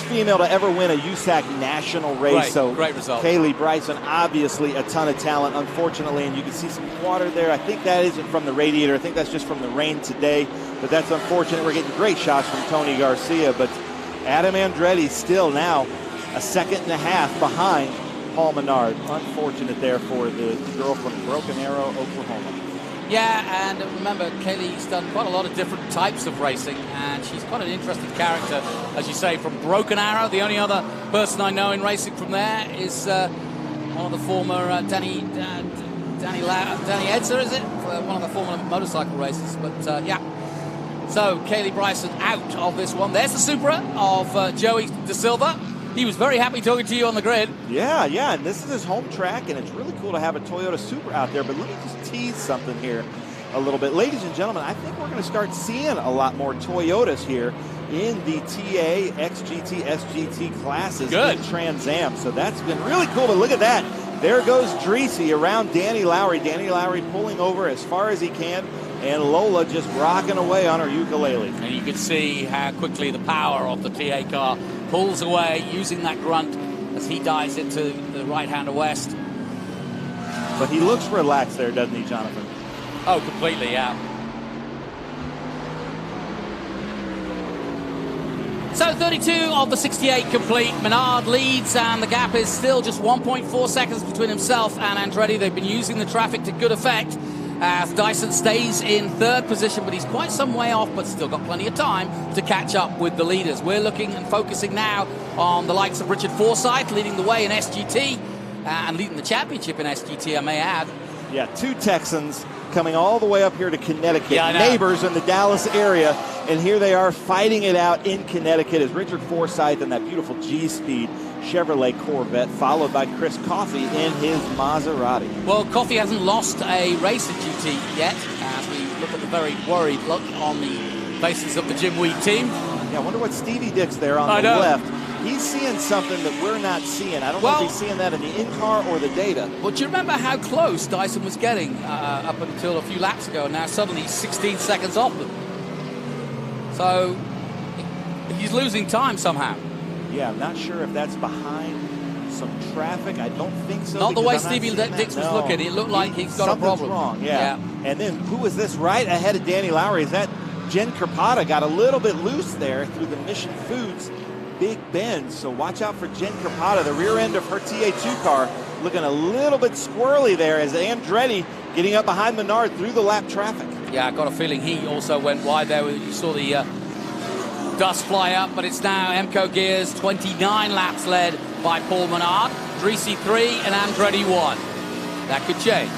female to ever win a USAC national race. Great result. Kaylee Bryson, obviously a ton of talent, unfortunately, and you can see some water there. I think that isn't from the radiator. I think that's just from the rain today, but that's unfortunate. We're getting great shots from Tony Garcia, but Adam Andretti still now a second and a half behind Paul Menard. Unfortunate there for the girl from Broken Arrow, Oklahoma. Yeah, and remember, Kaylee's done quite a lot of different types of racing, and she's quite an interesting character, as you say, from Broken Arrow. The only other person I know in racing from there is one of the former Danny Edzer, is it? One of the former motorcycle racers. But yeah, so Kaylee Bryson out of this one. There's the Supra of Joey De Silva. He was very happy talking to you on the grid. Yeah, and this is his home track, and it's really cool to have a Toyota Supra out there. But let me just tease something here a little bit. Ladies and gentlemen, I think we're going to start seeing a lot more Toyotas here in the TA, XGT, SGT classes in Trans Am. So that's been really cool. But look at that. There goes Dreesy around Danny Lowry. Danny Lowry pulling over as far as he can, and Lola just rocking away on her ukulele. And you can see how quickly the power of the TA car pulls away using that grunt as he dives into the right-hander west. But he looks relaxed there, doesn't he, Jonathan? Oh, completely, yeah. So 32 of the 68 complete. Menard leads, and the gap is still just 1.4 seconds between himself and Andretti. They've been using the traffic to good effect as Dyson stays in third position, but he's quite some way off, but still got plenty of time to catch up with the leaders. We're looking and focusing now on the likes of Richard Forsyth leading the way in SGT and leading the championship in SGT, I may add. Yeah, 2 Texans coming all the way up here to Connecticut, yeah, neighbors in the Dallas area, and here they are fighting it out in Connecticut as Richard Forsyth in that beautiful G-Speed Chevrolet Corvette, followed by Chris Coffey in his Maserati. Well, Coffey hasn't lost a race at GT yet, as we look at the very worried look on the faces of the Jim Weed team. Yeah, I wonder what Stevie Dick's there on the left. He's seeing something that we're not seeing. I don't know if he's seeing that in the in-car or the data. Well, do you remember how close Dyson was getting up until a few laps ago? Now suddenly he's 16 seconds off them. So he's losing time somehow. Yeah, I'm not sure if that's behind some traffic. I don't think so. Not the way Stevie Dix was looking. It looked like he's got a problem. Wrong, yeah. And then who is this right ahead of Danny Lowry? Is that Jen Carpata? Got a little bit loose there through the Mission Foods Big Bend. So watch out for Jen Carpata. The rear end of her TA2 car looking a little bit squirrely there as Andretti getting up behind Menard through the lap traffic. Yeah, I got a feeling he also went wide there. You saw the dust fly up, but it's now Emco Gears, 29 laps led by Paul Menard, Dreesy 3 and Andretti 1. That could change.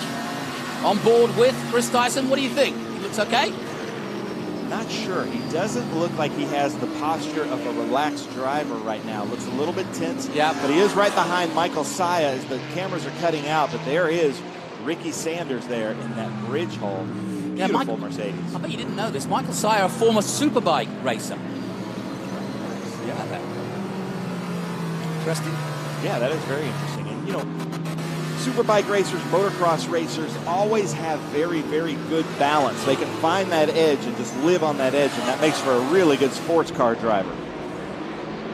On board with Chris Dyson, what do you think? He looks okay? Not sure. He doesn't look like he has the posture of a relaxed driver right now. Looks a little bit tense. Yeah. But he is right behind Michael Saya as the cameras are cutting out. But there is Ricky Sanders there in that bridge hole. Beautiful Mercedes. I bet you didn't know this. Michael Saya, a former superbike racer. Yeah. Interesting. Yeah, that is very interesting. And, you know, superbike racers, motocross racers always have very, very good balance. They can find that edge and just live on that edge, and that makes for a really good sports car driver.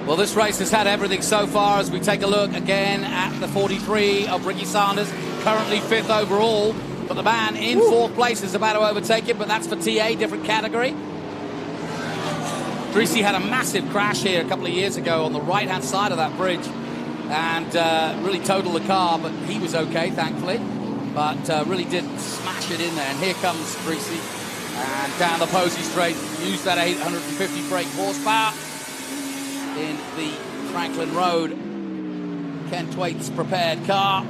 Well, this race has had everything so far as we take a look again at the 43 of Ricky Sanders, currently 5th overall, but the man in 4th place is about to overtake him, but that's for TA, different category. Dreesy had a massive crash here a couple of years ago on the right-hand side of that bridge and really totaled the car, but he was okay, thankfully, but really did smash it in there. And here comes Dreesy, and down the Posey straight, used that 850 brake horsepower in the Franklin Road Ken Twait's prepared car.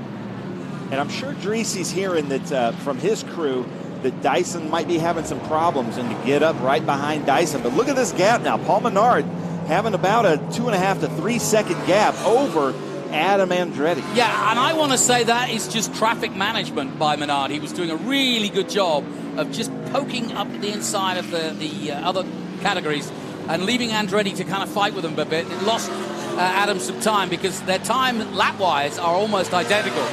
And I'm sure Dreesy's hearing that from his crew that Dyson might be having some problems and to get up right behind Dyson. But look at this gap now. Paul Menard having about a 2.5 to 3 second gap over Adam Andretti. Yeah, and I want to say that is just traffic management by Menard. He was doing a really good job of just poking up the inside of the other categories and leaving Andretti to kind of fight with him a bit. It lost Adam some time because their time lap-wise are almost identical.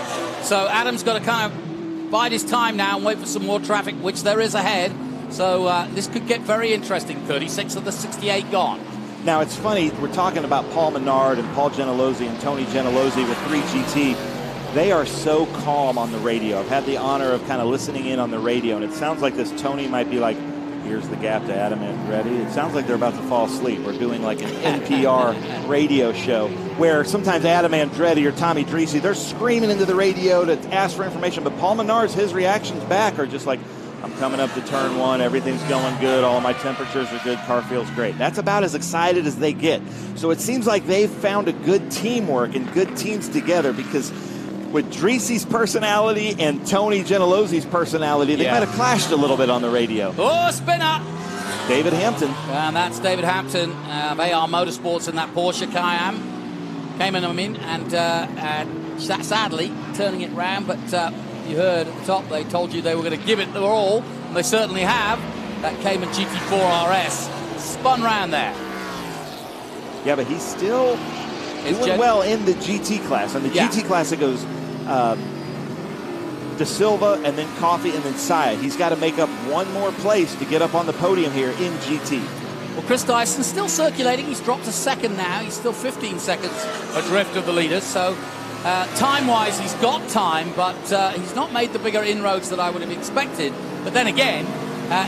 So Adam's got to kind of bide his time now and wait for some more traffic, which there is ahead. So this could get very interesting. 36 of the 68 gone. Now, it's funny, we're talking about Paul Menard and Paul Gentilozzi and Tony Gentilozzi with 3GT. They are so calm on the radio. I've had the honor of kind of listening in on the radio, and it sounds like this Tony might be like, here's the gap to Adam Andretti. It sounds like they're about to fall asleep. We're doing like an NPR radio show where sometimes Adam Andretti or Tommy Dreesy, they're screaming into the radio to ask for information, but Paul Menard's, his reactions back are just like, I'm coming up to turn 1. Everything's going good. All of my temperatures are good. Car feels great. That's about as excited as they get. So it seems like they've found a good teamwork and good teams together, because with Dreese's personality and Tony Gentilozzi's personality, they might have clashed a little bit on the radio. Oh, spinner! David Hampton. And that's David Hampton of AR Motorsports in that Porsche Cayenne. Came in, and sadly turning it round, but you heard at the top, they told you they were going to give it their all, and they certainly have. That Cayman GT4 RS spun round there. Yeah, but he's still doing well in the GT class. And the GT class, it goes De Silva, and then Coffey, and then Saya. He's got to make up one more place to get up on the podium here in GT. Well, Chris Dyson's still circulating. He's dropped a second now. He's still 15 seconds adrift of the leaders. So time-wise, he's got time, but he's not made the bigger inroads that I would have expected. But then again,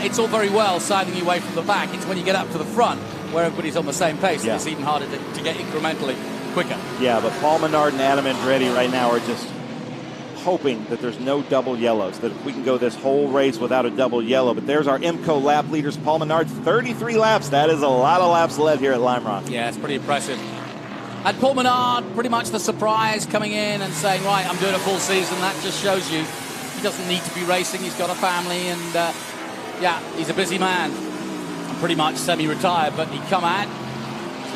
it's all very well siding you away from the back. It's when you get up to the front where everybody's on the same pace, and it's even harder to get incrementally quicker. Yeah, but Paul Menard and Adam Andretti right now are just hoping that there's no double yellows, that we can go this whole race without a double yellow. But there's our IMCO lap leaders. Paul Menard, 33 laps. That is a lot of laps led here at Lime Rock. Yeah, it's pretty impressive. And Paul Menard, pretty much the surprise, coming in and saying, right, I'm doing a full season. That just shows you he doesn't need to be racing. He's got a family, and yeah, he's a busy man. I'm pretty much semi-retired, but he'd come out.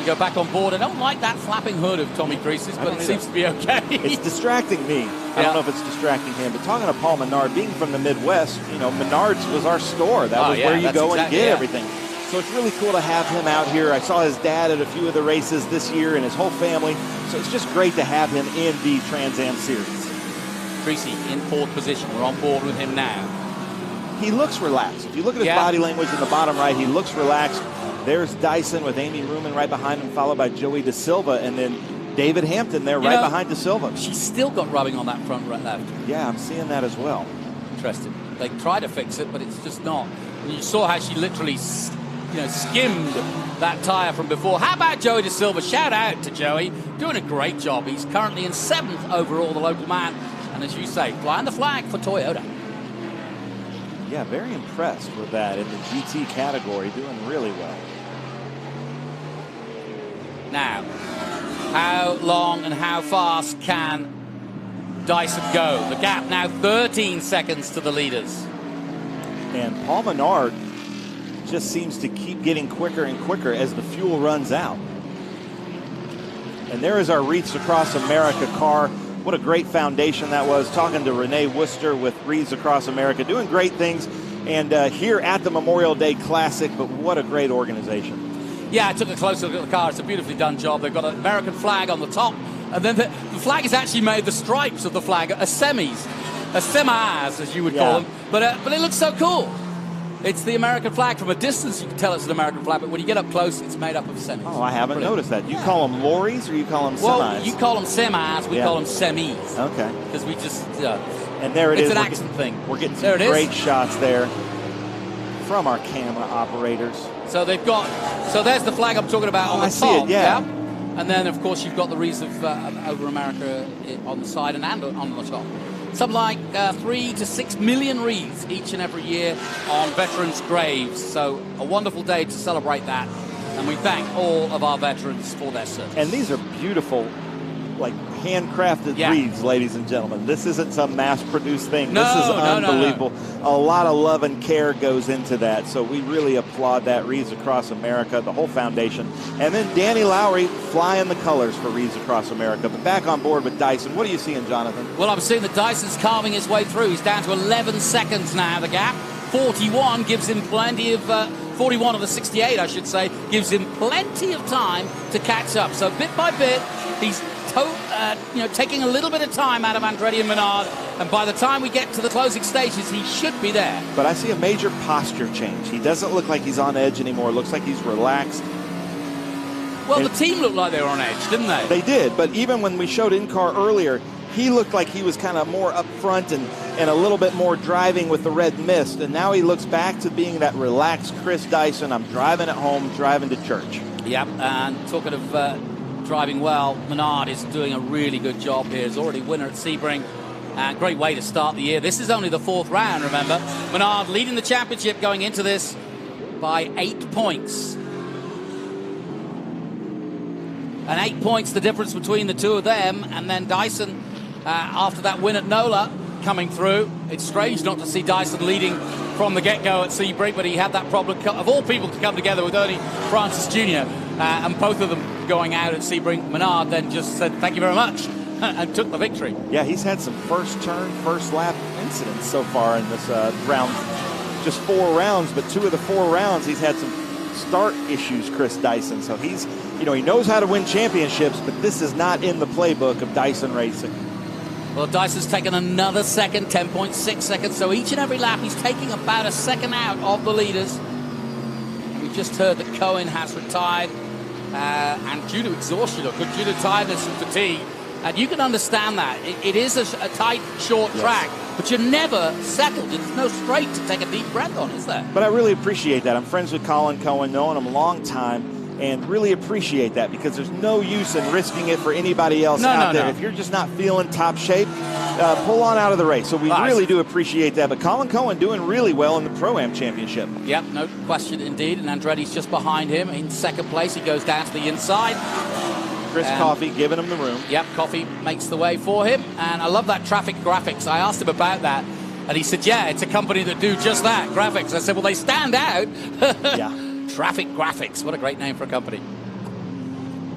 We go back on board. I don't like that flapping hood of Tommy Creases, but it seems to be okay. It's distracting me. I don't know if it's distracting him, but talking to Paul Menard, being from the Midwest, you know, Menard's was our store. That was where you go and get everything. So it's really cool to have him out here. I saw his dad at a few of the races this year and his whole family. So it's just great to have him in the Trans Am Series. Creasy in fourth position. We're on board with him now. He looks relaxed. If you look at his body language in the bottom right, he looks relaxed. There's Dyson with Amy Ruman right behind him, followed by Joey De Silva, and then David Hampton there right behind De Silva. She's still got rubbing on that front right left. Yeah, I'm seeing that as well. Interesting. They try to fix it, but it's just not. And you saw how she literally, skimmed that tire from before. How about Joey De Silva? Shout out to Joey, doing a great job. He's currently in 7th overall, the local man, and as you say, flying the flag for Toyota. Yeah, very impressed with that in the GT category, doing really well. Now, how long and how fast can Dyson go? The gap now 13 seconds to the leaders. And Paul Menard just seems to keep getting quicker and quicker as the fuel runs out. And there is our Wreaths Across America car. What a great foundation that was. Talking to Renee Worcester with Wreaths Across America, doing great things. And here at the Memorial Day Classic, but what a great organization. Yeah, I took a closer look at the car. It's a beautifully done job. They've got an American flag on the top, and then the flag is actually made, the stripes of the flag are semis, semis as you would call them. But it looks so cool. It's the American flag. From a distance, you can tell it's an American flag, but when you get up close, it's made up of semis. Oh, I haven't noticed that. You call them lorries or you call them semis? Well, you call them semis, we call them semis. Okay. Because we just, and there it it's is. an accent thing. We're getting some great shots there from our camera operators. So they've got, so there's the flag I'm talking about on the top. I see it, yeah. And then, of course, you've got the wreaths of over America on the side and on the top. Something like 3 to 6 million wreaths each and every year on veterans' graves. So a wonderful day to celebrate that. And we thank all of our veterans for their service. And these are beautiful, like handcrafted wreaths, ladies and gentlemen. This isn't some mass-produced thing. No, this is unbelievable. No. A lot of love and care goes into that. So we really applaud that. Wreaths Across America, the whole foundation. And then Danny Lowry flying the colors for Wreaths Across America. But back on board with Dyson. What are you seeing, Jonathan? Well, I'm seeing that Dyson's carving his way through. He's down to 11 seconds now, the gap. 41 gives him plenty of... 41 of the 68, I should say, gives him plenty of time to catch up. So bit by bit, he's taking a little bit of time out of Andretti and Menard, and by the time we get to the closing stages, he should be there. But I see a major posture change. He doesn't look like he's on edge anymore. Looks like he's relaxed. Well, the team looked like they were on edge, didn't they? They did, but even when we showed in-car earlier, he looked like he was kind of more up front and a little bit more driving with the red mist, and now he looks back to being that relaxed Chris Dyson. I'm driving at home, driving to church. Yep, and talking of driving well, Menard is doing a really good job here. He's already winner at Sebring. Great way to start the year. This is only the 4th round, remember. Menard leading the championship going into this by 8 points. And 8 points the difference between the two of them. And then Dyson, after that win at NOLA, coming through. It's strange not to see Dyson leading from the get-go at Sebring, but he had that problem, of all people, to come together with Ernie Francis Jr. And both of them going out at Sebring. Menard then just said, thank you very much, and took the victory. Yeah, he's had some first turn, first lap incidents so far in this round. Just 4 rounds, but 2 of the 4 rounds he's had some start issues, Chris Dyson. So he's, he knows how to win championships, but this is not in the playbook of Dyson Racing. Well, Dyson's taken another second, 10.6 seconds. So each and every lap, he's taking about a second out of the leaders. We've just heard that Cohen has retired, and due to exhaustion, or due to tiredness and fatigue. And you can understand that. It is a tight, short track, but you're never settled. There's no straight to take a deep breath on, is there? But I really appreciate that. I'm friends with Colin Cohen, known him a long time, and really appreciate that, because there's no use in risking it for anybody else out there. If you're just not feeling top shape, pull on out of the race. So we really do appreciate that. But Colin Cohen doing really well in the Pro-Am Championship. Yep, no question indeed. And Andretti's just behind him in second place. He goes down to the inside. Chris Coffey giving him the room. Yep, Coffey makes the way for him. And I love that traffic graphics. I asked him about that, and he said, yeah, it's a company that do just that, graphics. I said, well, they stand out. Yeah. Traffic Graphics. What a great name for a company.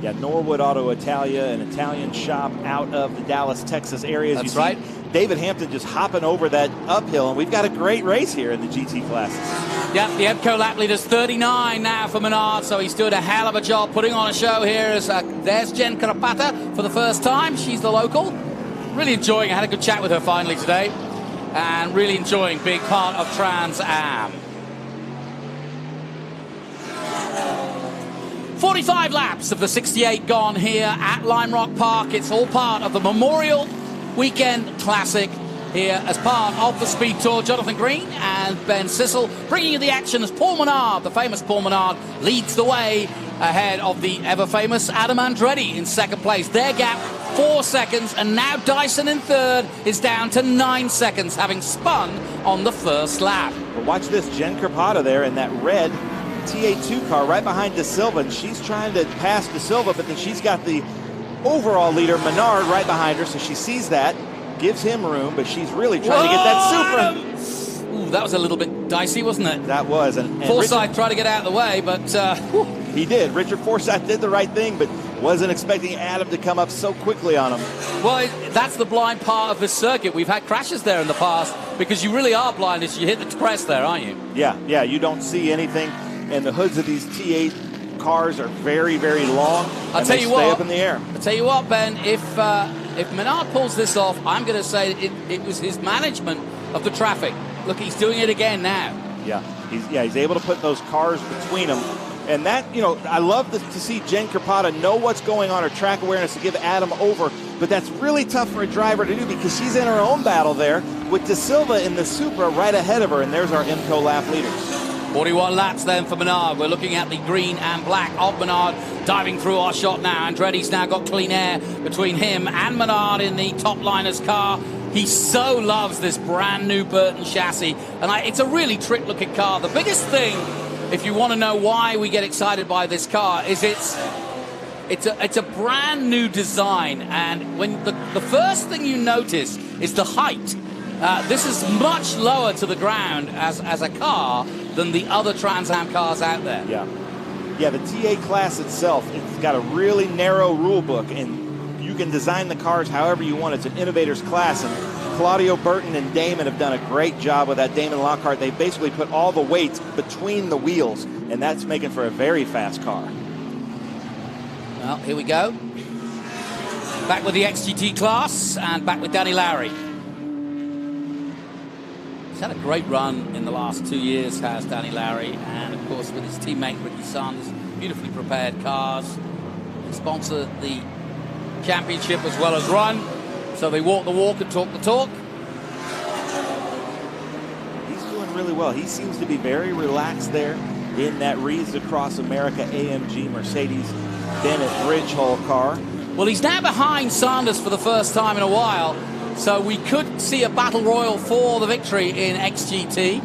Yeah, Norwood Auto Italia, an Italian shop out of the Dallas, Texas area. That's right. David Hampton just hopping over that uphill, and we've got a great race here in the GT classes. Yep, the EBCO lap leader's 39 now for Menard, so he's doing a hell of a job putting on a show here. As there's Jen Carapata for the first time. She's the local. Really enjoying it. I had a good chat with her finally today, and really enjoying being part of TransAm. 45 laps of the 68 gone here at Lime Rock Park. It's all part of the Memorial Weekend Classic here as part of the SpeedTour. Jonathan Green and Ben Sissel bringing you the action as Paul Menard, the famous Paul Menard, leads the way ahead of the ever-famous Adam Andretti in second place. Their gap, 4 seconds, and now Dyson in third is down to 9 seconds, having spun on the first lap. But watch this, Jen Carpata there in that red TA2 car right behind De Silva, and she's trying to pass De Silva, but then she's got the overall leader, Menard, right behind her, so she sees that, gives him room, but she's really trying to get that Supra. Ooh, that was a little bit dicey, wasn't it? That was. And Forsyth tried to get out of the way, but... he did. Richard Forsyth did the right thing, but wasn't expecting Adam to come up so quickly on him. Well, that's the blind part of this circuit. We've had crashes there in the past, because you really are blind as you hit the crest there, aren't you? Yeah, you don't see anything. And the hoods of these T8 cars are very, very long. I'll tell you what, stay up in the air. I'll tell you what, Ben, if Menard pulls this off, I'm going to say it was his management of the traffic. Look, he's doing it again now. Yeah, he's able to put those cars between them. And that, I love to see Jen Carpata know what's going on, her track awareness to give Adam over. But that's really tough for a driver to do, because she's in her own battle there with De Silva in the Supra right ahead of her. And there's our IMCO lap leaders. 41 laps then for Menard. We're looking at the green and black of Menard diving through our shot now. Andretti's now got clean air between him and Menard in the top liner's car. He so loves this brand new Burton chassis, and it's a really trick-looking car. The biggest thing, if you want to know why we get excited by this car, is it's a brand new design, and when the first thing you notice is the height. This is much lower to the ground as a car than the other TransAm cars out there. Yeah, the TA class itself, it's got a really narrow rule book, and you can design the cars however you want. It's an innovator's class, and Claudio Burton and Damon have done a great job with that. Damon Lockhart, they basically put all the weight between the wheels, and that's making for a very fast car. Well, here we go. Back with the XGT class, and back with Danny Lowry. He's had a great run in the last 2 years, has Danny Lowry, and of course with his teammate Ricky Sanders, beautifully prepared cars. They sponsor the championship as well as run, so they walk the walk and talk the talk. He's doing really well. He seems to be very relaxed there in that Wreaths Across America AMG Mercedes Bennett Bridge Hull car. Well, he's now behind Sanders for the first time in a while. So we could see a battle royal for the victory in XGT.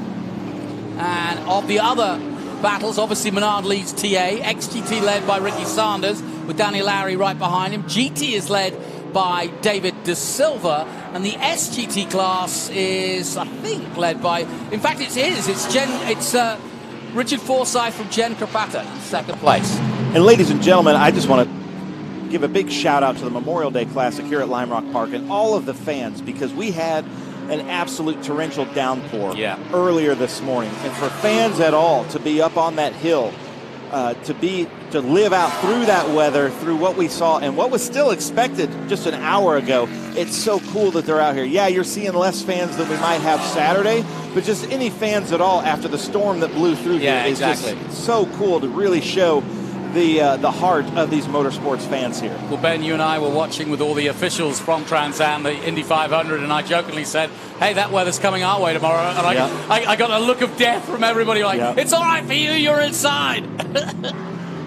And of the other battles, obviously Menard leads TA. XGT led by Ricky Sanders with Danny Lowry right behind him. GT is led by David De Silva. And the SGT class is, I think, led by... In fact, it's Richard Forsyth from Jen Carpata in second place. And ladies and gentlemen, I just want to give a big shout out to the Memorial Day Classic here at Lime Rock Park and all of the fans, because we had an absolute torrential downpour earlier this morning. And for fans at all to be up on that hill, to live out through that weather, through what we saw and what was still expected just an hour ago, it's so cool that they're out here. Yeah, you're seeing less fans than we might have Saturday, but just any fans at all after the storm that blew through here is just so cool to really show the heart of these motorsports fans here. Well, Ben, you and I were watching with all the officials from TransAm, the Indy 500, and I jokingly said, hey, that weather's coming our way tomorrow. And I got a look of death from everybody like, it's all right for you, you're inside.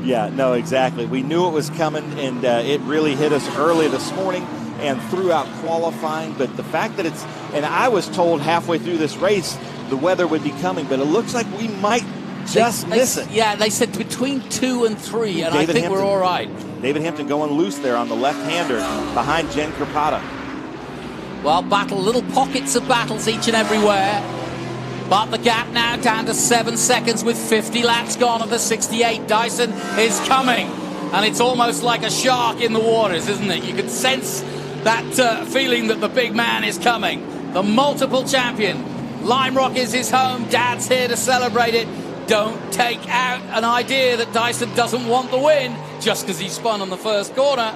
Yeah, no, exactly. We knew it was coming, and it really hit us early this morning and throughout qualifying. But the fact that it's, and I was told halfway through this race the weather would be coming, but it looks like we might just miss it. Yeah, they said between 2 and 3, and I think we're all right. David Hampton going loose there on the left-hander behind Jen Carpata. Well, little pockets of battles each and everywhere. But the gap now down to 7 seconds with 50 laps gone of the 68. Dyson is coming, and it's almost like a shark in the waters, isn't it? You can sense that feeling that the big man is coming. The multiple champion. Lime Rock is his home. Dad's here to celebrate it. Don't take out an idea that Dyson doesn't want the win just because he spun on the first corner.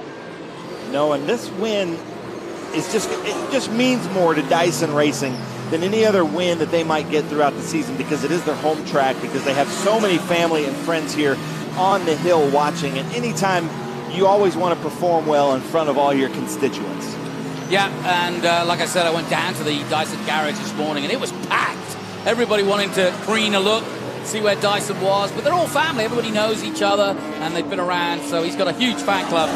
No, and this win is just means more to Dyson Racing than any other win that they might get throughout the season, because it is their home track, because they have so many family and friends here on the hill watching. And anytime, you always want to perform well in front of all your constituents. Yeah, and like I said, I went down to the Dyson garage this morning, and it was packed. Everybody wanting to green a look, see where Dyson was, but they're all family. Everybody knows each other, and they've been around, so he's got a huge fan club.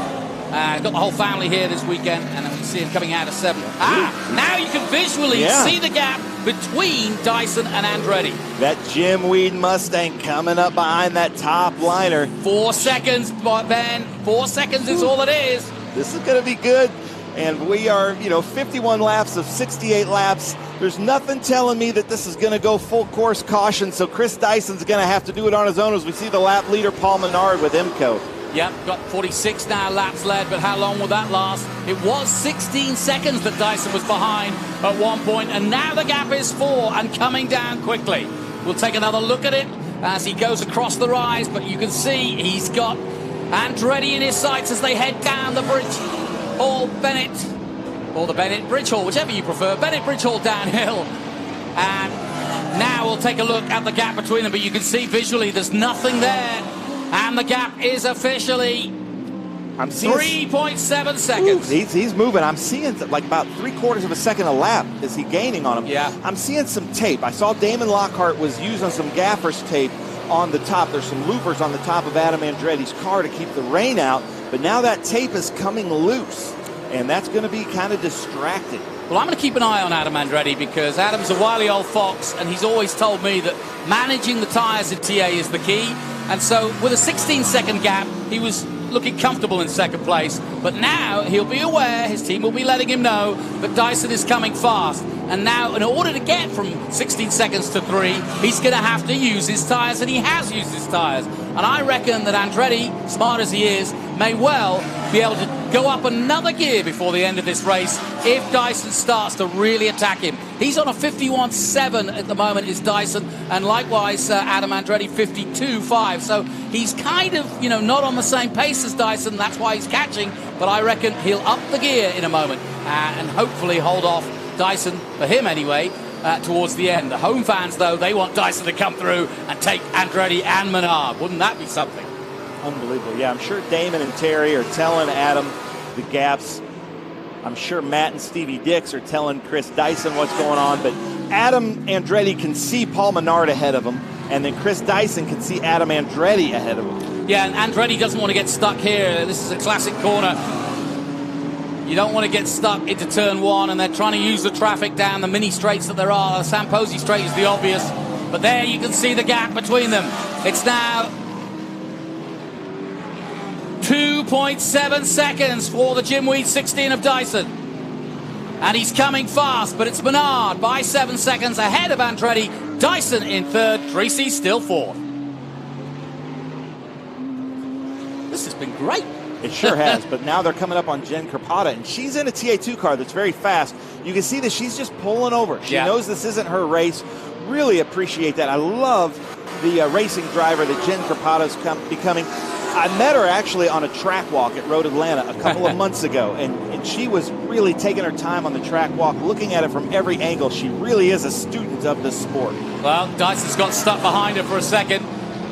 Got the whole family here this weekend, and then we see him coming out of 7. Now you can visually see the gap between Dyson and Andretti. That Jim Weed Mustang coming up behind that top liner. 4 seconds, Ben. 4 seconds is all it is. This is going to be good. And we are, 51 laps of 68 laps. There's nothing telling me that this is going to go full course caution, so Chris Dyson's going to have to do it on his own as we see the lap leader, Paul Menard, with IMCO. Yep, got 46 now laps led, but how long will that last? It was 16 seconds that Dyson was behind at one point, and now the gap is 4 and coming down quickly. We'll take another look at it as he goes across the rise, but you can see he's got Andretti in his sights as they head down the bridge. Hall Bennett, or the Bennett Bridge Hall, whichever you prefer. Bennett Bridge Hall downhill. And now we'll take a look at the gap between them, but you can see visually there's nothing there. And the gap is officially 3.7 seconds. Ooh, he's moving. I'm seeing like about 3/4 of a second a lap. Is he gaining on him? Yeah. I'm seeing some tape. I saw Damon Lockhart was using some gaffer's tape on the top. There's some loopers on the top of Adam Andretti's car to keep the rain out. But now that tape is coming loose, and that's going to be kind of distracting. Well, I'm going to keep an eye on Adam Andretti, because Adam's a wily old fox, and he's always told me that managing the tyres in TA is the key. And so with a 16-second gap, he was looking comfortable in second place. But now he'll be aware, his team will be letting him know that Dyson is coming fast. And now, in order to get from 16 seconds to 3, he's going to have to use his tyres, and he has used his tyres. And I reckon that Andretti, smart as he is, may well be able to go up another gear before the end of this race if Dyson starts to really attack him. He's on a 51.7 at the moment, is Dyson, and likewise Adam Andretti 52.5. So he's kind of, not on the same pace as Dyson. That's why he's catching, but I reckon he'll up the gear in a moment and hopefully hold off Dyson, for him anyway, towards the end. The home fans, though, they want Dyson to come through and take Andretti and Menard. Wouldn't that be something? Unbelievable. Yeah, I'm sure Damon and Terry are telling Adam the gaps. I'm sure Matt and Stevie Dix are telling Chris Dyson what's going on, but Adam Andretti can see Paul Menard ahead of him, and then Chris Dyson can see Adam Andretti ahead of him. Yeah, and Andretti doesn't want to get stuck here. This is a classic corner. You don't want to get stuck into turn one, and they're trying to use the traffic down the mini straights that there are. The Samposi straight is the obvious, but there you can see the gap between them. It's now 2.7 seconds for the Jim Weed 16 of Dyson. And he's coming fast, but it's Menard by 7 seconds ahead of Andretti. Dyson in third, Tracy still fourth. This has been great. It sure has, but now they're coming up on Jen Krpata, and she's in a TA2 car that's very fast. You can see that she's just pulling over. She knows this isn't her race. Really appreciate that. I love the racing driver that Jen Krpata is becoming. I met her actually on a track walk at Road Atlanta a couple of months ago, and she was really taking her time on the track walk, looking at it from every angle. She really is a student of this sport. Well, Dyson's got stuck behind her for a second.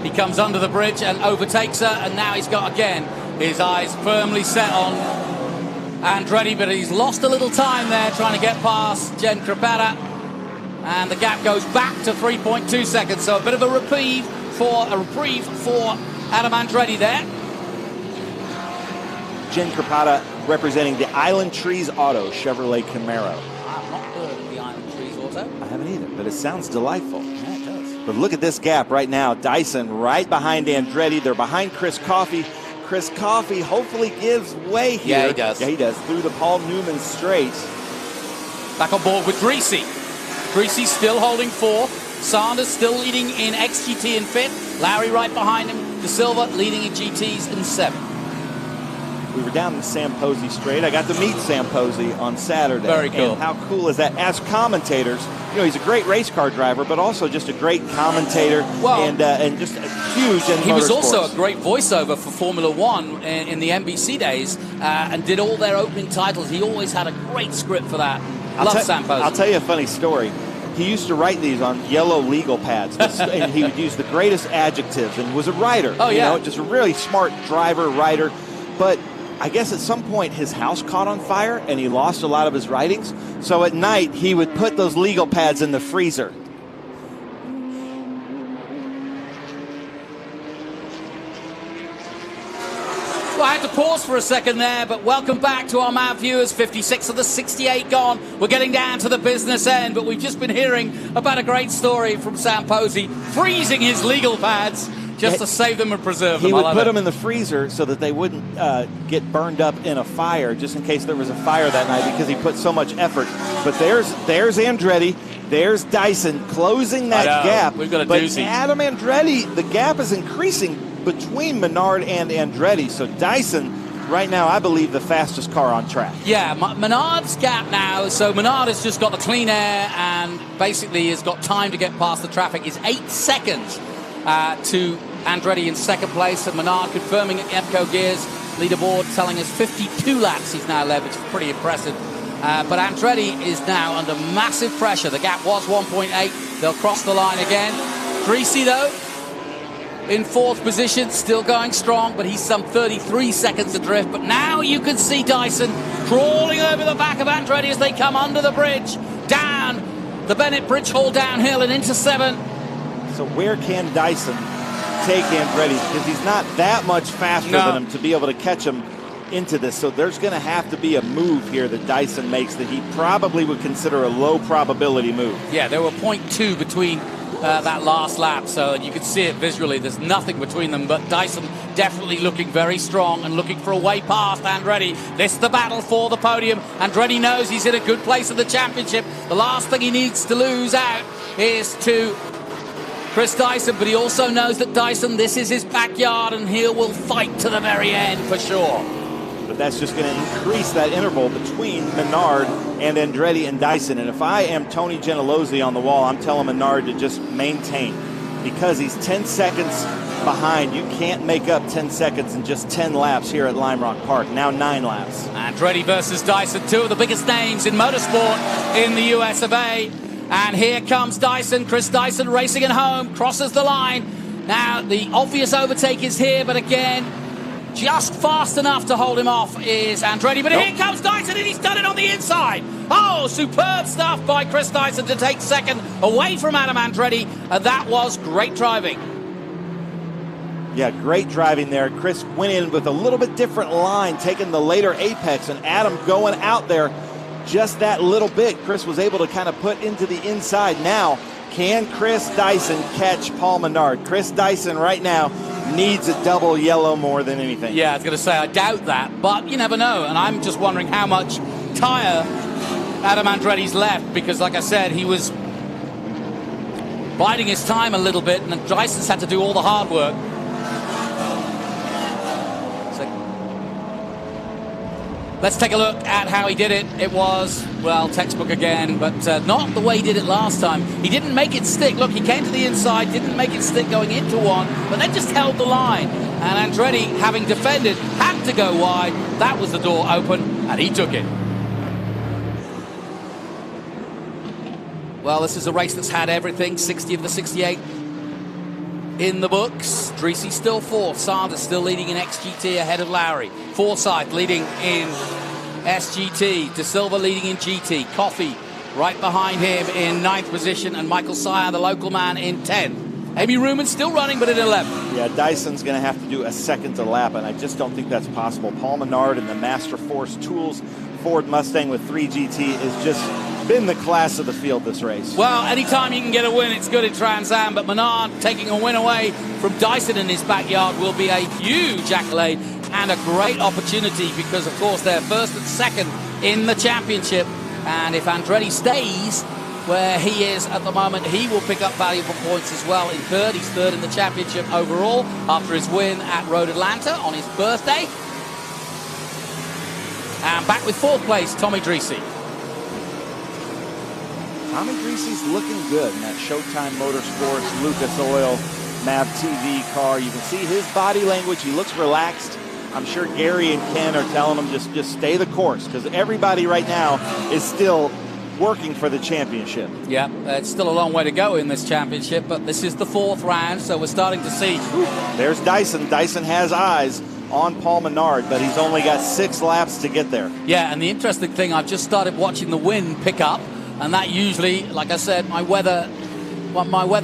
He comes under the bridge and overtakes her, and now he's got, again, his eyes firmly set on Andretti, but he's lost a little time there trying to get past Jen Krpata, and the gap goes back to 3.2 seconds, so a bit of a reprieve for Adam Andretti there. Jen Krpata representing the Island Trees Auto Chevrolet Camaro. I've not heard of the Island Trees Auto. I haven't either, but it sounds delightful. Yeah, it does. But look at this gap right now. Dyson right behind Andretti. They're behind Chris Coffey. Chris Coffey hopefully gives way here. Yeah, he does. Yeah, he does. Through the Paul Newman straight. Back on board with Greasy. Greasy still holding fourth. Sanders still leading in XGT in fifth. Lowry right behind him. De Silva leading in GTs in seventh. We were down the Samposi straight. I got to meet Samposi on Saturday. Very cool. And how cool is that? As commentators, you know, he's a great race car driver, but also just a great commentator and just huge in He was motorsports. also a great voiceover for Formula One in the NBC days and did all their opening titles. He always had a great script for that. Love Samposi. I'll tell you a funny story. He used to write these on yellow legal pads, and he would use the greatest adjectives, and was a writer. Oh, yeah. You know, just a really smart driver, writer. But I guess at some point his house caught on fire, and he lost a lot of his writings. So at night, he would put those legal pads in the freezer. Well, I had to pause for a second there, but welcome back to our mad viewers. 56 of the 68 gone. We're getting down to the business end, but we've just been hearing about a great story from Samposi, freezing his legal pads just to save them and preserve them. He would put them in the freezer so that they wouldn't get burned up in a fire, just in case there was a fire that night, because he put so much effort. But there's Andretti. There's Dyson closing that gap. We've got a but doozy. Adam Andretti, the gap is increasing between Menard and Andretti. So Dyson, right now, I believe the fastest car on track. Yeah, Menard's gap now. So Menard has just got the clean air and basically has got time to get past the traffic. Is 8 seconds to Andretti in second place. And Menard confirming at EMCO Gears leaderboard, telling us 52 laps he's now led, which is pretty impressive. But Andretti is now under massive pressure. The gap was 1.8. They'll cross the line again. Greasy, though, in fourth position, still going strong, but he's some 33 seconds adrift. But now you can see Dyson crawling over the back of Andretti as they come under the bridge, down the Bennett Bridge Hall downhill and into 7. So where can Dyson take Andretti? Because he's not that much faster than him to be able to catch him into this. So there's going to have to be a move here that Dyson makes that he probably would consider a low probability move. Yeah, there were 0.2 between that last lap, so you can see it visually. There's nothing between them, but Dyson definitely looking very strong and looking for a way past Andretti. This is the battle for the podium. Andretti knows he's in a good place in the championship. The last thing he needs to lose out is to Chris Dyson, but he also knows that Dyson, this is his backyard, and he will fight to the very end for sure. But that's just going to increase that interval between Menard and Andretti and Dyson. And if I am Tony Gentilozzi on the wall, I'm telling Menard to just maintain, because he's 10 seconds behind. You can't make up 10 seconds in just 10 laps here at Lime Rock Park. Now 9 laps. Andretti versus Dyson, two of the biggest names in motorsport in the US of A. And here comes Dyson. Chris Dyson racing at home, crosses the line. Now the obvious overtake is here, but again, just fast enough to hold him off is Andretti. But here comes Dyson, and he's done it on the inside. Oh, superb stuff by Chris Dyson to take second away from Adam Andretti. And that was great driving. Yeah, great driving there. Chris went in with a little bit different line, taking the later apex, and Adam going out there just that little bit. Chris was able to kind of put into the inside. Now, can Chris Dyson catch Paul Menard? Chris Dyson right now needs a double yellow more than anything. Yeah, I was going to say, I doubt that, but you never know. And I'm just wondering how much tire Adam Andretti's left, because like I said, he was biding his time a little bit, and Dyson's had to do all the hard work. Let's take a look at how he did it. It was, well, textbook again, but not the way he did it last time. He didn't make it stick. Look, he came to the inside, didn't make it stick going into one, but then just held the line. And Andretti, having defended, had to go wide. That was the door open, and he took it. Well, this is a race that's had everything. 60 of the 68 in the books. Dreesy still fourth. Sanders still leading in XGT ahead of Lowry. Forsyth leading in SGT. De Silva leading in GT. Coffey right behind him in 9th position. And Michael Sire, the local man, in 10th. Amy Ruman still running, but in 11th. Yeah, Dyson's going to have to do a second to lap, and I just don't think that's possible. Paul Menard and the Master Force Tools Ford Mustang with 3GT is just been the class of the field this race. Well, anytime you can get a win, it's good at Trans Am, but Menard taking a win away from Dyson in his backyard will be a huge accolade and a great opportunity, because, of course, they're first and second in the championship, and if Andretti stays where he is at the moment, he will pick up valuable points as well in third. He's third in the championship overall after his win at Road Atlanta on his birthday. And back with fourth place, Tommy Dreesy. Tommy Dreesy's looking good in that Showtime Motorsports Lucas Oil MAV TV car. You can see his body language. He looks relaxed. I'm sure Gary and Ken are telling him just stay the course, because everybody right now is still working for the championship. Yeah, it's still a long way to go in this championship, but this is the fourth round, so we're starting to see. There's Dyson. Dyson has eyes on Paul Menard, but he's only got 6 laps to get there. Yeah, and the interesting thing, I've just started watching the wind pick up, and that usually, like I said, my weather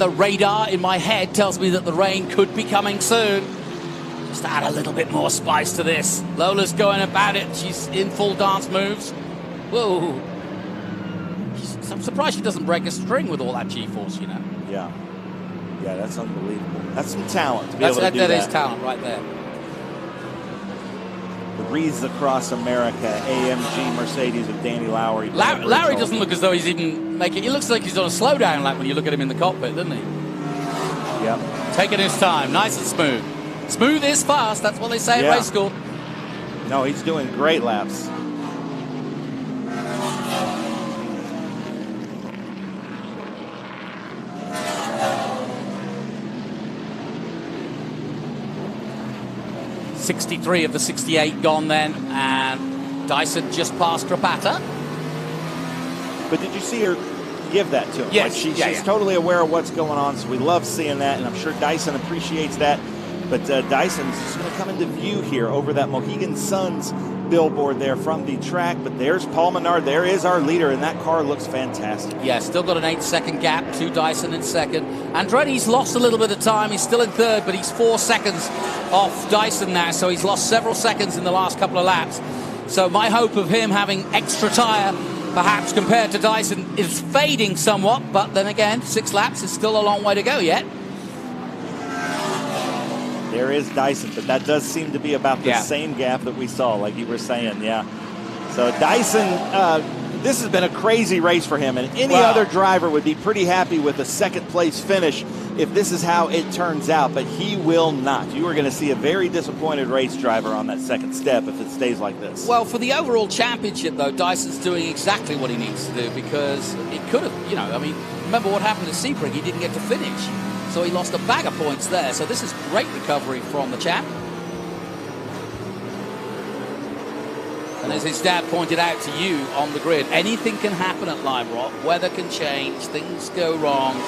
radar in my head tells me that the rain could be coming soon. Just add a little bit more spice to this. Lola's going about it. She's in full dance moves. Whoa. I'm surprised she doesn't break a string with all that G-force, you know. Yeah. Yeah, that's unbelievable. That's some talent to be able to do that. That is talent right there. The Wreaths Across America, AMG Mercedes of Danny Lowry. Lowry doesn't look as though he's even making... He looks like he's on a slowdown lap when you look at him in the cockpit, doesn't he? Yep. Taking his time, nice and smooth. Smooth is fast, that's what they say at race school. No, he's doing great laps. .63 of the 68 gone then, and Dyson just passed Rapata. But did you see her give that to him? Yes. Like she's totally aware of what's going on, so we love seeing that, and I'm sure Dyson appreciates that. But Dyson's just going to come into view here over that Mohegan Suns billboard there from the track. But there's Paul Menard. There is our leader, and that car looks fantastic. Yeah, still got an 8-second gap to Dyson in second. Andretti's lost a little bit of time. He's still in third, but he's 4 seconds off Dyson now, so he's lost several seconds in the last couple of laps. So my hope of him having extra tyre, perhaps compared to Dyson, is fading somewhat. But then again, 6 laps is still a long way to go yet. There is Dyson, but that does seem to be about the same gap that we saw, like you were saying, yeah. So Dyson, this has been a crazy race for him, and any other driver would be pretty happy with a second-place finish if this is how it turns out, but he will not. You are going to see a very disappointed race driver on that second step if it stays like this. Well, for the overall championship, though, Dyson's doing exactly what he needs to do, because it could have, you know, I mean, remember what happened to Sebring? He didn't get to finish. So he lost a bag of points there. So this is great recovery from the champ. And as his dad pointed out to you on the grid, anything can happen at Lime Rock. Weather can change. Things go wrong.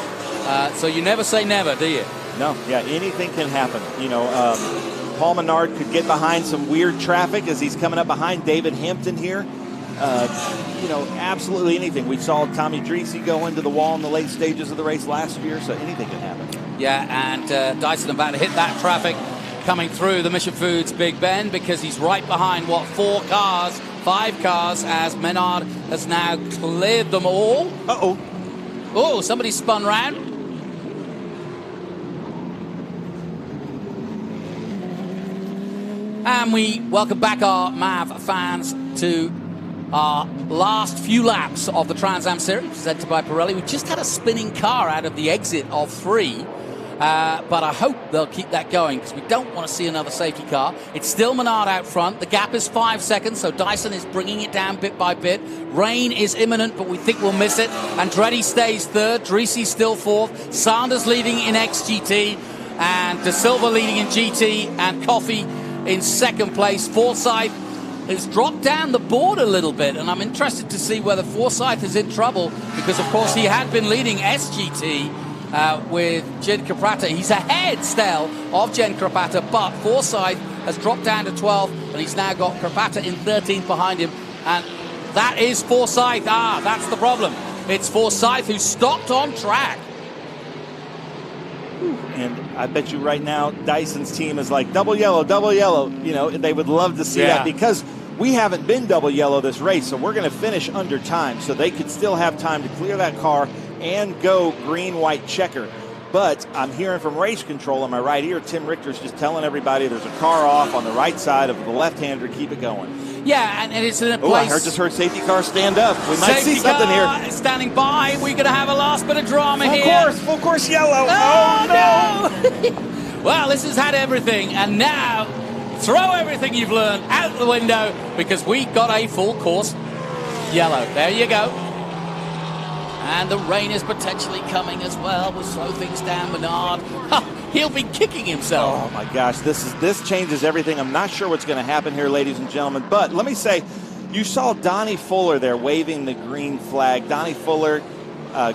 So you never say never, do you? No, yeah, anything can happen. You know, Paul Menard could get behind some weird traffic as he's coming up behind David Hampton here. You know, absolutely anything. We saw Tommy Dreesy go into the wall in the late stages of the race last year, so anything can happen. Yeah, and Dyson about to hit that traffic. coming through the Mission Foods Big Bend because he's right behind, 5 cars, as Menard has now cleared them all. Uh-oh. Oh, somebody spun round. And we welcome back our MAV fans to our last few laps of the TransAm Series presented by Pirelli. We just had a spinning car out of the exit of 3. But I hope they'll keep that going because we don't want to see another safety car. It's still Menard out front. The gap is 5 seconds, so Dyson is bringing it down bit by bit. Rain is imminent, but we think we'll miss it. Andretti stays 3rd. Dreesy still 4th. Sanders leading in XGT. And De Silva leading in GT. And Coffey in 2nd place. Forsyth has dropped down the board a little bit, and I'm interested to see whether Forsyth is in trouble because, of course, he had been leading SGT with Jen Caprata. He's ahead still of Jen Caprata, but Forsyth has dropped down to 12th, and he's now got Caprata in 13th behind him, and that is Forsyth. That's the problem. It's Forsyth who stopped on track. And I bet you right now, Dyson's team is like, double yellow, double yellow. You know, they would love to see that because we haven't been double yellow this race, so we're going to finish under time, so they could still have time to clear that car and go green, white checker. But I'm hearing from race control in my right ear, Tim Richter's just telling everybody there's a car off on the right side of the left-hander, keep it going. Yeah, and it's in a place. Oh, I just heard safety car stand up. We might see something here. Standing by. We're going to have a last bit of drama here. Full course yellow. Oh no! Well, this has had everything, and now throw everything you've learned out the window because we got a full course yellow. There you go. And the rain is potentially coming as well. We'll slow things down. Menard, he'll be kicking himself. Oh my gosh, this changes everything. I'm not sure what's going to happen here, ladies and gentlemen. But let me say, you saw Donnie Fuller there waving the green flag. Donnie Fuller,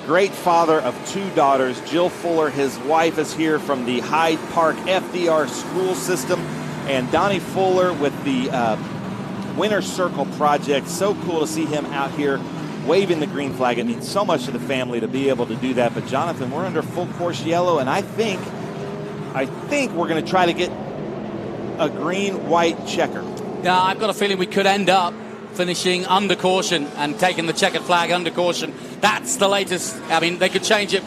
great father of 2 daughters. Jill Fuller, his wife, is here from the Hyde Park FDR school system. And Donnie Fuller with the Winter Circle Project. So cool to see him out here waving the green flag. It means so much to the family to be able to do that. But Jonathan, we're under full course yellow, and I think we're going to try to get a green-white checker. Yeah, I've got a feeling we could end up finishing under caution and taking the checkered flag under caution. That's the latest. I mean, they could change it.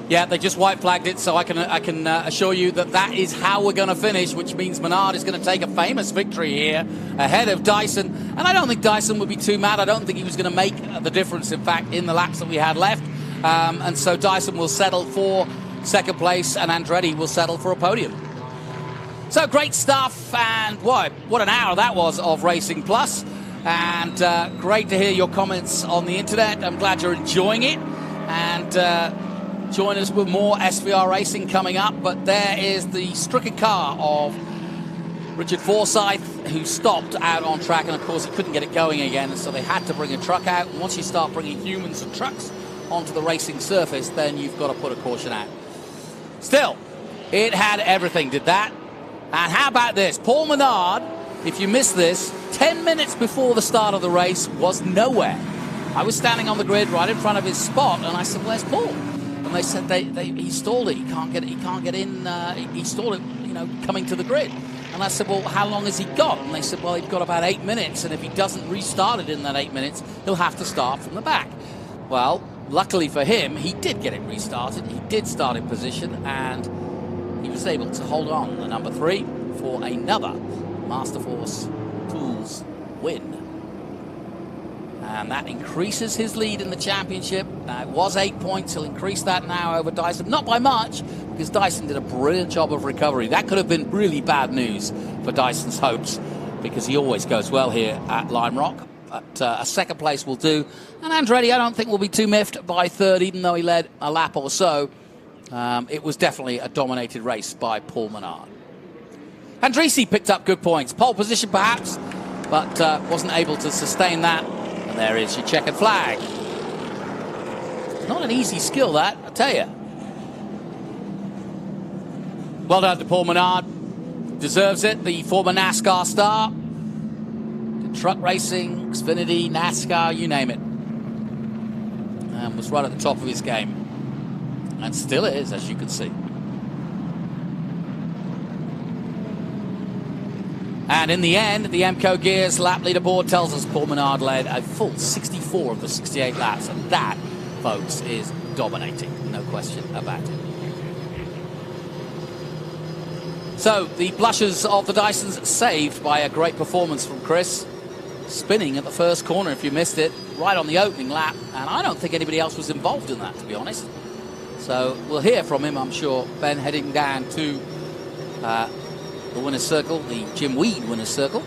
Yeah, they just white flagged it, so I can assure you that is how we're going to finish, which means Menard is going to take a famous victory here ahead of Dyson. And I don't think Dyson would be too mad. I don't think he was going to make the difference, in fact, in the laps that we had left. And so Dyson will settle for 2nd place, and Andretti will settle for a podium. So great stuff, and what an hour that was of Racing Plus. And great to hear your comments on the internet. I'm glad you're enjoying it. And join us with more SVR racing coming up. But there is the stricken car of Richard Forsyth, who stopped out on track. And, of course, he couldn't get it going again. So they had to bring a truck out. And once you start bringing humans and trucks onto the racing surface, then you've got to put a caution out. Still, it had everything, did that. And how about this? Paul Menard, if you missed this, 10 minutes before the start of the race was nowhere. I was standing on the grid right in front of his spot, and I said, "Where's Paul?" And they said he stalled it. He can't get in. He stalled it, coming to the grid. And I said, "Well, how long has he got?" And they said, "Well, he's got about 8 minutes, and if he doesn't restart it in that 8 minutes, he'll have to start from the back." Well, luckily for him, he did get it restarted. He did start in position, and he was able to hold on the number 3 for another Masterforce Tools win. And that increases his lead in the championship. It was 8 points. He'll increase that now over Dyson. Not by much, because Dyson did a brilliant job of recovery. That could have been really bad news for Dyson's hopes, because he always goes well here at Lime Rock. But a 2nd place will do. And Andretti, I don't think, will be too miffed by 3rd, even though he led a lap or so. It was definitely a dominated race by Paul Menard. Andretti picked up good points. Pole position, perhaps, but wasn't able to sustain that. And there is your checkered flag. Not an easy skill, that, I tell you. Well done to Paul Menard. Deserves it. The former NASCAR star. Did truck racing, Xfinity, NASCAR, you name it. And was right at the top of his game. And still is, as you can see. And in the end, the MCO Gears lap leaderboard tells us Paul Menard led a full 64 of the 68 laps. And that, folks, is dominating. No question about it. So, the blushes of the Dysons saved by a great performance from Chris. Spinning at the first corner, if you missed it, right on the opening lap. And I don't think anybody else was involved in that, to be honest. So, we'll hear from him, I'm sure, Ben, heading down to the winner's circle, the Jim Weed winner's circle.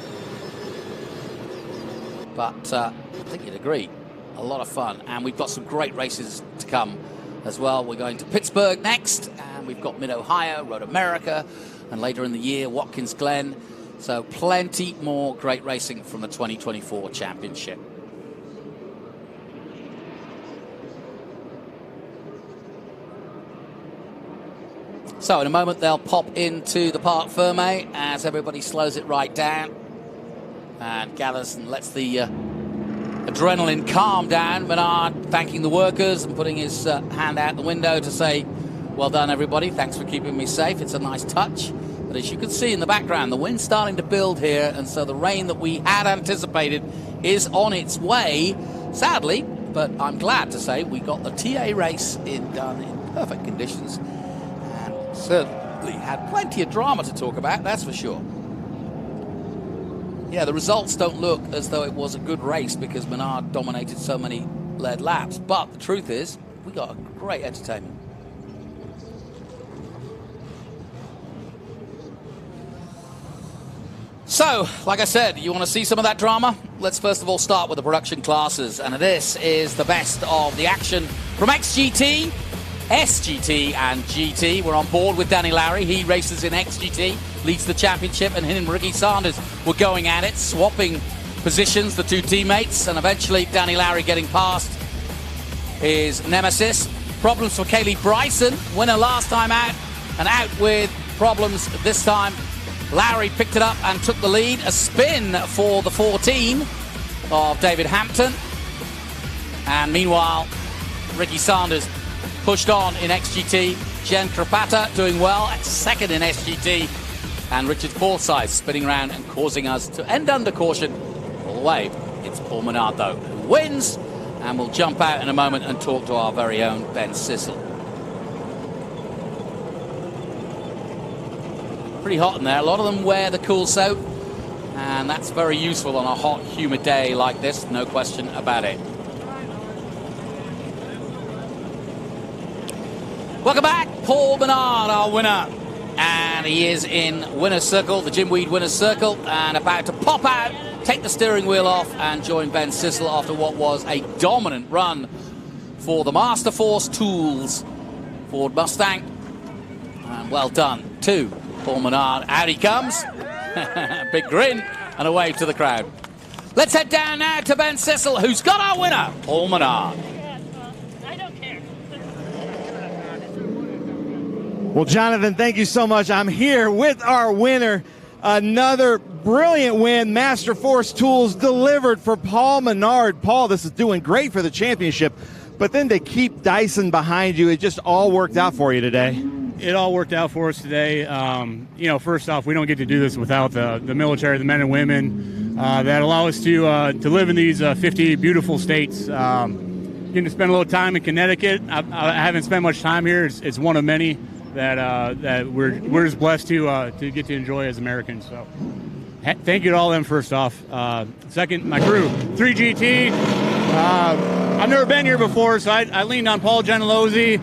But I think you'd agree, a lot of fun. And we've got some great races to come as well. We're going to Pittsburgh next, and we've got Mid-Ohio, Road America, and later in the year, Watkins Glen. So plenty more great racing from the 2024 championship. So in a moment, they'll pop into the Parc Fermé as everybody slows it right down and gathers and lets the adrenaline calm down. Menard thanking the workers and putting his hand out the window to say, well done, everybody. Thanks for keeping me safe. It's a nice touch. But as you can see in the background, the wind's starting to build here, and so the rain that we had anticipated is on its way, sadly. But I'm glad to say we got the TA race done in perfect conditions. And certainly had plenty of drama to talk about, that's for sure. Yeah, the results don't look as though it was a good race because Menard dominated so many lead laps. But the truth is, we got a great entertainment. So, like I said, you want to see some of that drama? Let's first of all start with the production classes. And this is the best of the action from XGT, SGT and GT. We're on board with Danny Lowry. He races in XGT, leads the championship, and him and Ricky Sanders were going at it, swapping positions, the two teammates, and eventually Danny Lowry getting past his nemesis. Problems for Kaylee Bryson, winner last time out, and out with problems this time. Lowry picked it up and took the lead. A spin for the 14 of David Hampton. And meanwhile, Ricky Sanders pushed on in XGT. Jen Krapata doing well at second in SGT. And Richard Forsyth spinning around and causing us to end under caution all the way. It's Paul Menard, though, who wins. And we'll jump out in a moment and talk to our very own Ben Sissel. Pretty hot in there. A lot of them wear the cool soap, and that's very useful on a hot, humid day like this, no question about it. Welcome back, Paul Menard, our winner. And he is in winner's circle, the Jim Weed winner's circle, and about to pop out, take the steering wheel off, and join Ben Sissel after what was a dominant run for the Master Force Tools Ford Mustang. And well done to Paul Menard. Out he comes. Big grin and a wave to the crowd. Let's head down now to Ben Sissel, who's got our winner, Paul Menard. I don't care. Well, Jonathan, thank you so much. I'm here with our winner. Another brilliant win. Master Force Tools delivered for Paul Menard. Paul, this is doing great for the championship. But then to keep Dyson behind you, it just all worked out for you today. It all worked out for us today. First off, we don't get to do this without the military, the men and women that allow us to live in these 50 beautiful states. Getting to spend a little time in Connecticut. I haven't spent much time here. It's one of many that we're just blessed to get to enjoy as Americans. So, thank you to all of them. First off, second, my crew, 3GT. I've never been here before, so I leaned on Paul Gentilozzi.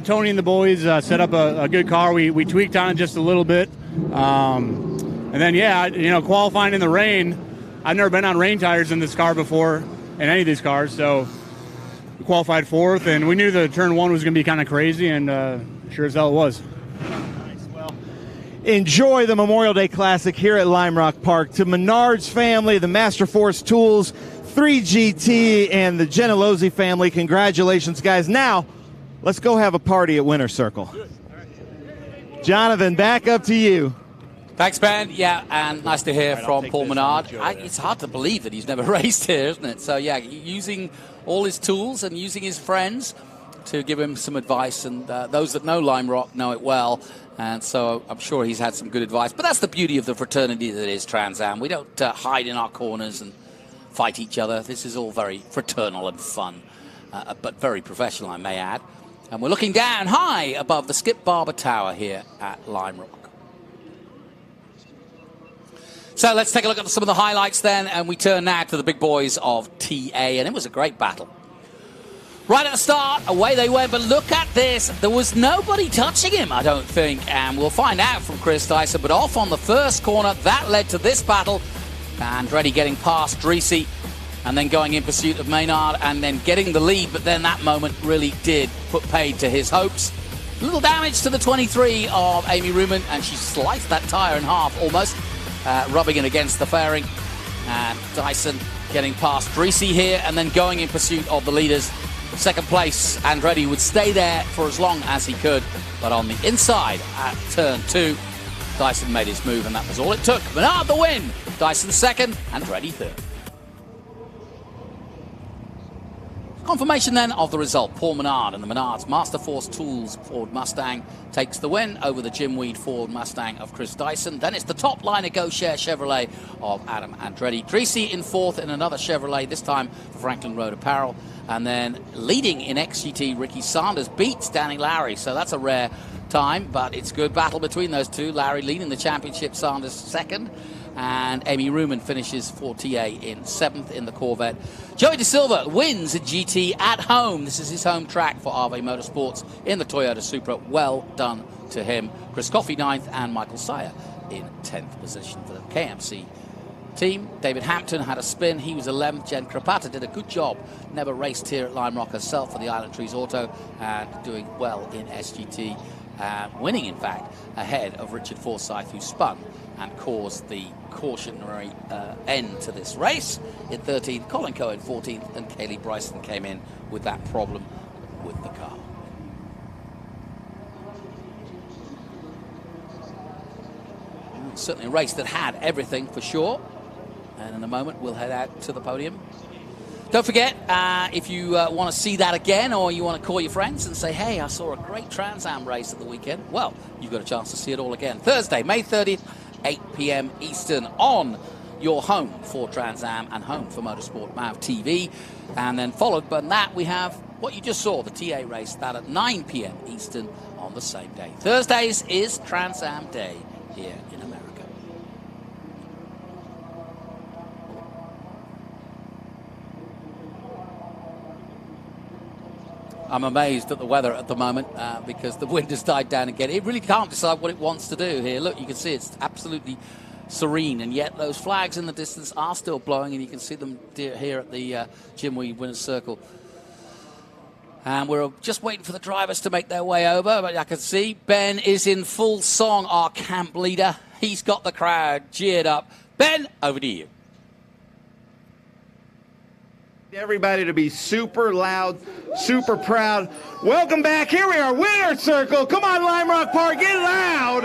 Tony and the boys set up a good car. We tweaked on it just a little bit. And then, qualifying in the rain. I've never been on rain tires in this car before, in any of these cars. So we qualified fourth, and we knew the turn one was going to be kind of crazy, and sure as hell it was. Nice. Well, enjoy the Memorial Day Classic here at Lime Rock Park. To Menard's family, the Master Force Tools, 3GT, and the Gentilozzi family, congratulations, guys. Now, let's go have a party at Winner's Circle. Jonathan, back up to you. Thanks, Ben. Yeah, and nice to hear from Paul Menard. It's hard to believe that he's never raced here, isn't it? So, yeah, using all his tools and using his friends to give him some advice, and those that know Lime Rock know it well, and so I'm sure he's had some good advice. But that's the beauty of the fraternity that is Trans-Am. We don't hide in our corners and fight each other. This is all very fraternal and fun, but very professional, I may add. And we're looking down high above the Skip Barber Tower here at Lime Rock. So let's take a look at some of the highlights then, and we turn now to the big boys of TA, and it was a great battle. Right at the start, away they went, but look at this. There was nobody touching him, I don't think, and we'll find out from Chris Dyson, but off on the first corner, that led to this battle. Andretti getting past Dreesy, and then going in pursuit of Maynard, and then getting the lead, but then that moment really did put paid to his hopes. A little damage to the 23 of Amy Ruman, and she sliced that tyre in half almost. Rubbing it against the fairing, and Dyson getting past Dreesy here, and then going in pursuit of the leaders. Second place, Andretti would stay there for as long as he could, but on the inside at turn 2, Dyson made his move, and that was all it took. Menard the win, Dyson second, Andretti third. Confirmation then of the result. Paul Menard and the Menards Master Force Tools Ford Mustang takes the win over the Jim Weed Ford Mustang of Chris Dyson. Then it's the top line of Go Share Chevrolet of Adam Andretti. Dreesy in fourth in another Chevrolet, this time for Franklin Road Apparel. And then leading in XGT, Ricky Sanders beats Danny Lowry. So that's a rare time, but it's a good battle between those two. Lowry leading the championship, Sanders second. And Amy Ruman finishes for TA in seventh in the Corvette. Joey De Silva wins at GT at home. This is his home track for RV Motorsports in the Toyota Supra. Well done to him. Chris Coffey ninth, and Michael Sire in 10th position for the KMC team. David Hampton had a spin. He was 11th. Jen Krapata did a good job. Never raced here at Lime Rock herself for the Island Trees Auto, and doing well in SGT. Winning, in fact, ahead of Richard Forsyth, who spun and caused the cautionary end to this race. In 13th, Colin Cohen 14th, and Kaylee Bryson came in with that problem with the car. Certainly a race that had everything for sure. And in a moment, we'll head out to the podium. Don't forget, if you want to see that again, or you want to call your friends and say, hey, I saw a great Trans Am race at the weekend, well, you've got a chance to see it all again. Thursday, May 30th, 8 p.m. Eastern, on your home for Trans Am and home for Motorsport Mav TV. And then followed by that, we have what you just saw, the TA race, that at 9 p.m. Eastern on the same day. Thursdays is Trans Am Day here in America. I'm amazed at the weather at the moment because the wind has died down again. It really can't decide what it wants to do here. Look, you can see it's absolutely serene, and yet those flags in the distance are still blowing, and you can see them here at the Jim Weed Winners Circle. And we're just waiting for the drivers to make their way over, but I can see Ben is in full song, our camp leader. He's got the crowd geared up. Ben, over to you. Everybody to be super loud, super proud. Welcome back. Here we are, Winner's Circle. Come on, Lime Rock Park, get loud.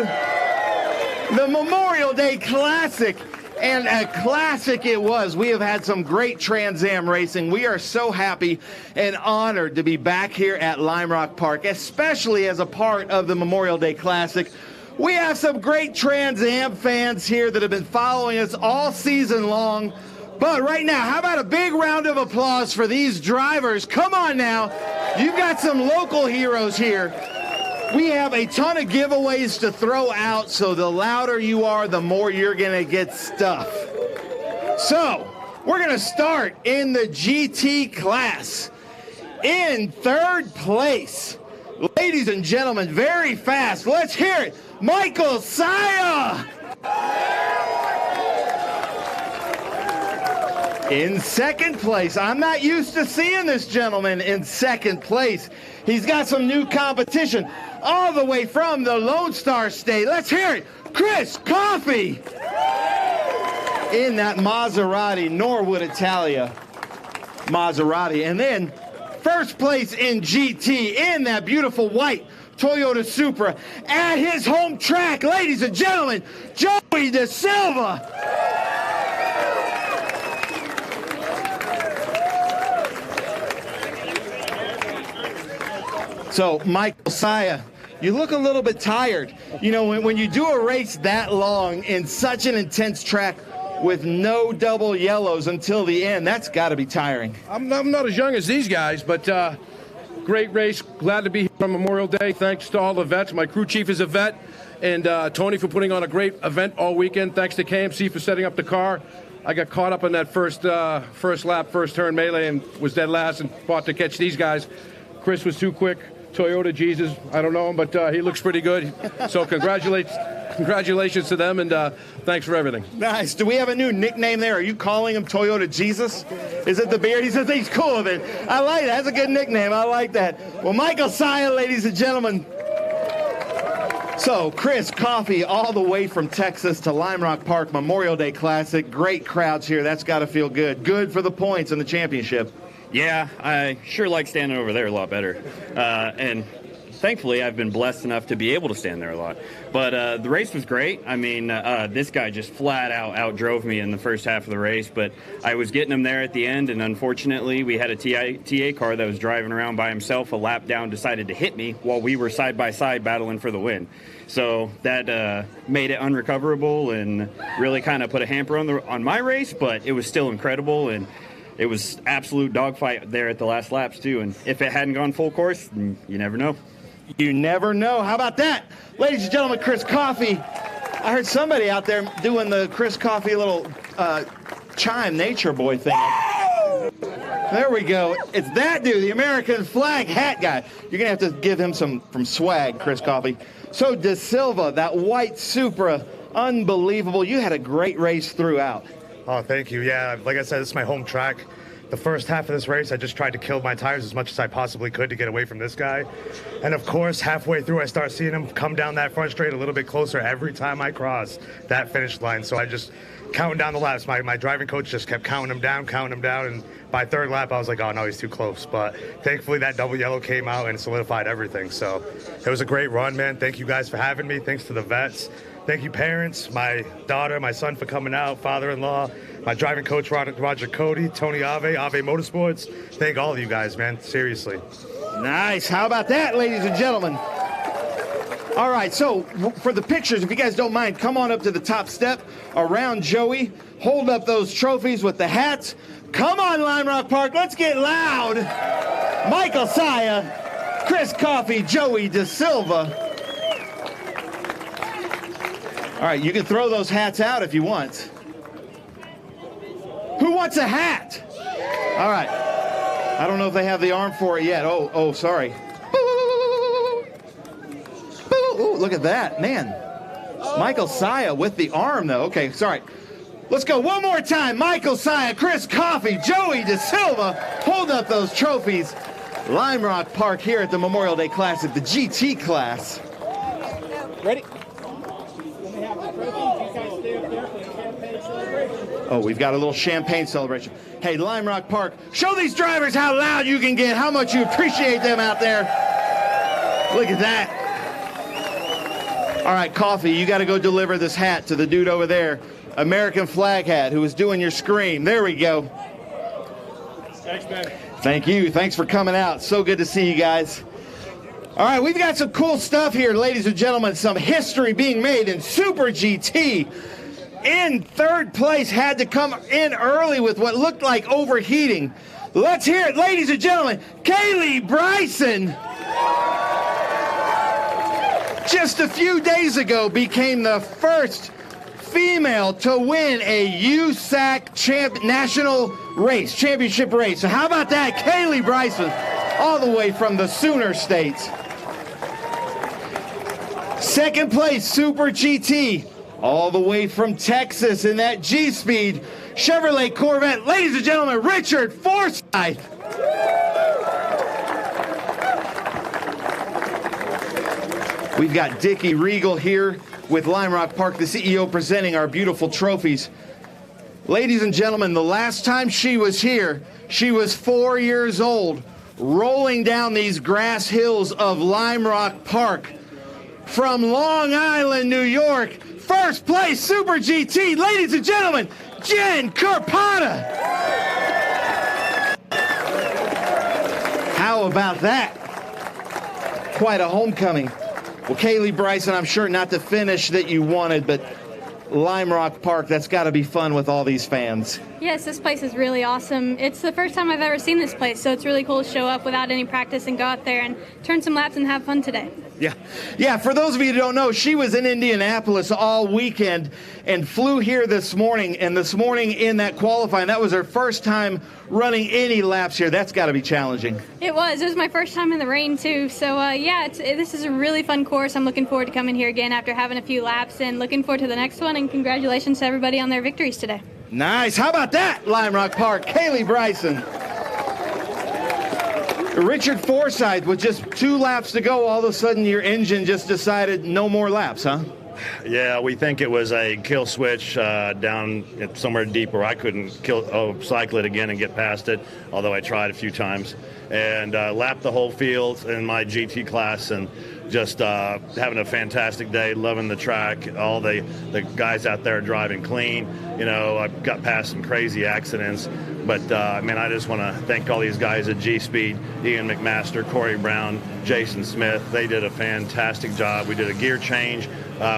The Memorial Day Classic, and a classic it was. We have had some great Trans Am racing. We are so happy and honored to be back here at Lime Rock Park, especially as a part of the Memorial Day Classic. We have some great Trans Am fans here that have been following us all season long. But right now, how about a big round of applause for these drivers? Come on now. You've got some local heroes here. We have a ton of giveaways to throw out, so the louder you are, the more you're going to get stuff. So, we're going to start in the GT class. In third place, ladies and gentlemen, very fast. Let's hear it. Michael Sire. In second place, I'm not used to seeing this gentleman in second place. He's got some new competition all the way from the Lone Star State. Let's hear it. Chris Coffey in that Maserati, Norwood Italia Maserati. And then first place in GT in that beautiful white Toyota Supra at his home track. Ladies and gentlemen, Joey De Silva. So, Michael Saya, you look a little bit tired. You know, when you do a race that long in such an intense track with no double yellows until the end, that's got to be tiring. I'm not as young as these guys, but great race. Glad to be here on Memorial Day. Thanks to all the vets. My crew chief is a vet. And Tony for putting on a great event all weekend. Thanks to KMC for setting up the car. I got caught up in that first lap, first turn melee, and was dead last and fought to catch these guys. Chris was too quick. Toyota Jesus, I don't know him, but he looks pretty good. So congratulations to them, and thanks for everything. Nice. Do we have a new nickname there? Are you calling him Toyota Jesus? Is it the beard? He says he's cool with it. I like that. That's a good nickname. I like that. Well, Michael Saya, ladies and gentlemen. So, Chris Coffey, all the way from Texas to Lime Rock Park Memorial Day Classic. Great crowds here. That's got to feel good. Good for the points in the championship. Yeah, I sure like standing over there a lot better. And thankfully, I've been blessed enough to be able to stand there a lot. But the race was great. I mean, this guy just flat out outdrove me in the first half of the race. But I was getting him there at the end, and unfortunately, we had a TA car that was driving around by himself. A lap down decided to hit me while we were side by side battling for the win. So that made it unrecoverable and really kind of put a hamper on my race. But it was still incredible, and it was absolute dogfight there at the last laps, too. And if it hadn't gone full course, you never know. You never know. How about that? Ladies and gentlemen, Chris Coffey. I heard somebody out there doing the Chris Coffey little chime nature boy thing. There we go. It's that dude, the American flag hat guy. You're going to have to give him some swag, Chris Coffey. So, De Silva, that white Supra, unbelievable. You had a great race throughout. Oh, thank you. Yeah, like I said, this is my home track. The first half of this race, I just tried to kill my tires as much as I possibly could to get away from this guy. And of course, halfway through, I start seeing him come down that front straight a little bit closer every time I cross that finish line. So I just counting down the laps. My driving coach just kept counting him down. And by third lap, I was like, oh, no, he's too close. But thankfully, that double yellow came out and solidified everything. So it was a great run, man. Thank you guys for having me. Thanks to the vets. Thank you, parents, my daughter, my son for coming out, father-in-law, my driving coach, Roger Cody, Tony Ave Motorsports. Thank all of you guys, man. Seriously. Nice. How about that, ladies and gentlemen? All right, so for the pictures, if you guys don't mind, come on up to the top step around Joey. Hold up those trophies with the hats. Come on, Lime Rock Park. Let's get loud. Michael Saya, Chris Coffey, Joey De Silva. All right, you can throw those hats out if you want. Who wants a hat? All right. I don't know if they have the arm for it yet. Oh, sorry. Ooh, look at that, man. Michael Saya with the arm, though. Okay, sorry. Let's go one more time. Michael Saya, Chris Coffey, Joey De Silva. Hold up those trophies. Lime Rock Park here at the Memorial Day Classic, the GT class. Ready? Oh, we've got a little champagne celebration. Hey, Lime Rock Park, show these drivers how loud you can get, how much you appreciate them out there. Look at that. All right, Coffey, you got to go deliver this hat to the dude over there, American flag hat, who was doing your scream. There we go. Thanks, man. Thank you. Thanks for coming out. So good to see you guys. All right, we've got some cool stuff here, ladies and gentlemen. Some history being made in Super GT. In third place, had to come in early with what looked like overheating. Let's hear it, ladies and gentlemen. Kaylee Bryson, just a few days ago, became the first female to win a USAC national race, championship race. So how about that, Kaylee Bryson, all the way from the Sooner States. Second place, Super GT, all the way from Texas in that G-Speed Chevrolet Corvette. Ladies and gentlemen, Richard Forsyth. We've got Dickie Regal here with Lime Rock Park, the CEO, presenting our beautiful trophies. Ladies and gentlemen, the last time she was here, she was 4 years old, rolling down these grass hills of Lime Rock Park from Long Island, New York. First place, Super GT, ladies and gentlemen, Jen Carpata. How about that? quite a homecoming. Well, Kaylee Bryson, I'm sure not the finish that you wanted, but Lime Rock Park, that's got to be fun with all these fans. Yes, this place is really awesome. It's the first time I've ever seen this place, so it's really cool to show up without any practice and go out there and turn some laps and have fun today. Yeah, for those of you who don't know, she was in Indianapolis all weekend and flew here this morning. And this morning in that qualifying, that was her first time running any laps here. That's got to be challenging. It was my first time in the rain too. So this is a really fun course. I'm looking forward to coming here again after having a few laps and looking forward to the next one. And congratulations to everybody on their victories today. Nice. How about that, Lime Rock Park? Kaylee Bryson. Richard Forsythe, with just 2 laps to go, all of a sudden your engine just decided no more laps, huh? Yeah, we think it was a kill switch down somewhere deep where I couldn't cycle it again and get past it, although I tried a few times. And lapped the whole field in my GT class and just having a fantastic day, loving the track. All the guys out there driving clean. You know, I got past some crazy accidents. But, I just want to thank all these guys at G-Speed, Ian McMaster, Corey Brown, Jason Smith. They did a fantastic job. We did a gear change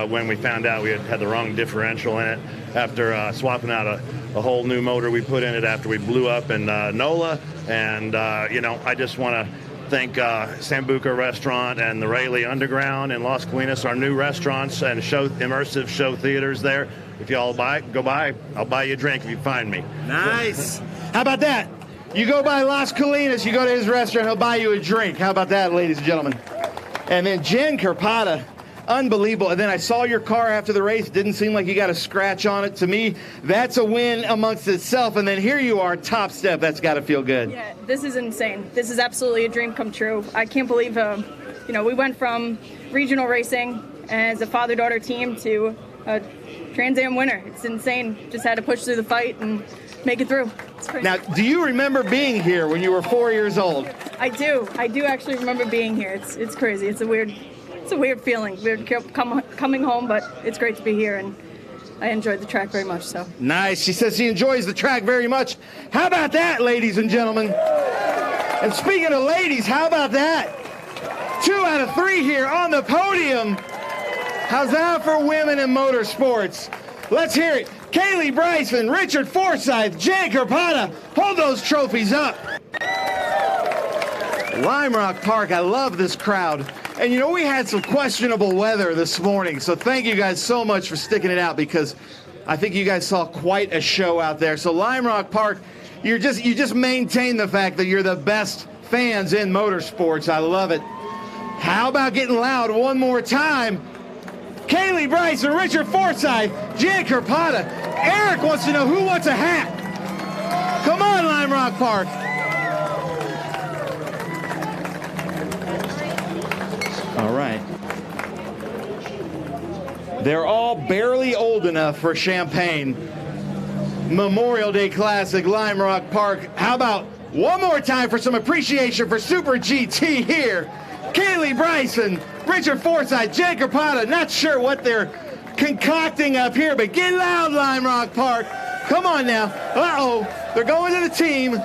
when we found out we had the wrong differential in it. After swapping out a whole new motor we put in it after we blew up in NOLA. And, I just want to thank Sambuca Restaurant and the Rayleigh Underground in Las Colinas, our new restaurants and immersive show theaters there. If you all go by, I'll buy you a drink if you find me. Nice. How about that? You go by Las Colinas, you go to his restaurant, he'll buy you a drink. How about that, ladies and gentlemen? And then Jen Carpata, unbelievable. And then I saw your car after the race. Didn't seem like you got a scratch on it. To me, that's a win amongst itself. And then here you are, top step. That's got to feel good. Yeah, this is insane. This is absolutely a dream come true. I can't believe, we went from regional racing as a father-daughter team to a Trans Am winner. It's insane. Just had to push through the fight and make it through. It's crazy. Now, do you remember being here when you were 4 years old? I do actually remember being here. It's crazy. It's a weird feeling. Weird coming home, but it's great to be here, and I enjoyed the track very much. So nice. She says she enjoys the track very much. How about that, ladies and gentlemen? And speaking of ladies, how about that? 2 out of 3 here on the podium. How's that for women in motorsports? Let's hear it. Kaylee Bryson, Richard Forsythe, Jen Carpata, hold those trophies up. Lime Rock Park, I love this crowd. And we had some questionable weather this morning, so thank you guys so much for sticking it out, because I think you guys saw quite a show out there. So Lime Rock Park, you just maintain the fact that you're the best fans in motorsports. I love it. How about getting loud one more time? Kaylee Bryson, Richard Forsythe, Jen Carpata. Eric wants to know who wants a hat. Come on, Lime Rock Park. All right. They're all barely old enough for champagne. Memorial Day Classic, Lime Rock Park. How about one more time for some appreciation for Super GT here? Kaylee Bryson, Richard Forsythe, Jen Carpata. Not sure what they're concocting up here, but get loud, Lime Rock Park. Come on now. Uh-oh. They're going to the team.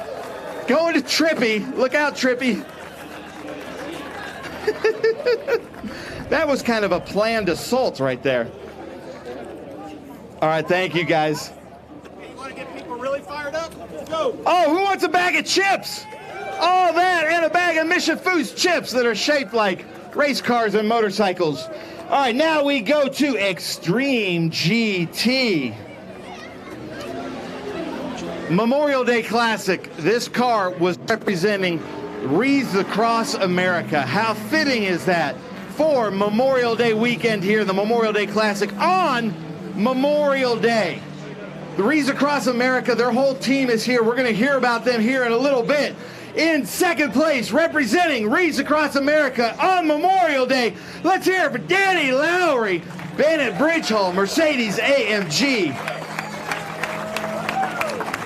Going to Trippy. Look out, Trippy. That was kind of a planned assault right there. All right, thank you, guys. Hey, you want to get people really fired up? Let's go. Oh, who wants a bag of chips? All that and a bag of Mission Foods chips that are shaped like race cars and motorcycles. All right, now we go to Extreme GT. Memorial Day Classic. This car was representing Wreaths Across America. How fitting is that for Memorial Day weekend here, the Memorial Day Classic on Memorial Day. The Wreaths Across America, their whole team is here. We're going to hear about them here in a little bit. In second place, representing Wreaths Across America on Memorial Day, let's hear it for Danny Lowry, Bennett Bridgehall, Mercedes AMG.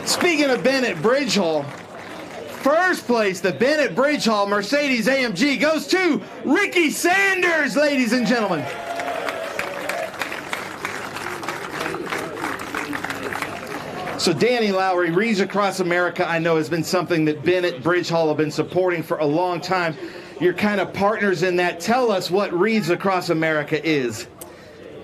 Speaking of Bennett Bridgehall, first place, the Bennett Bridgehall Mercedes AMG goes to Ricky Sanders, ladies and gentlemen. So Danny Lowry, Wreaths Across America, I know has been something that Bennett Bridgehall have been supporting for a long time. you're kind of partners in that. Tell us what Wreaths Across America is.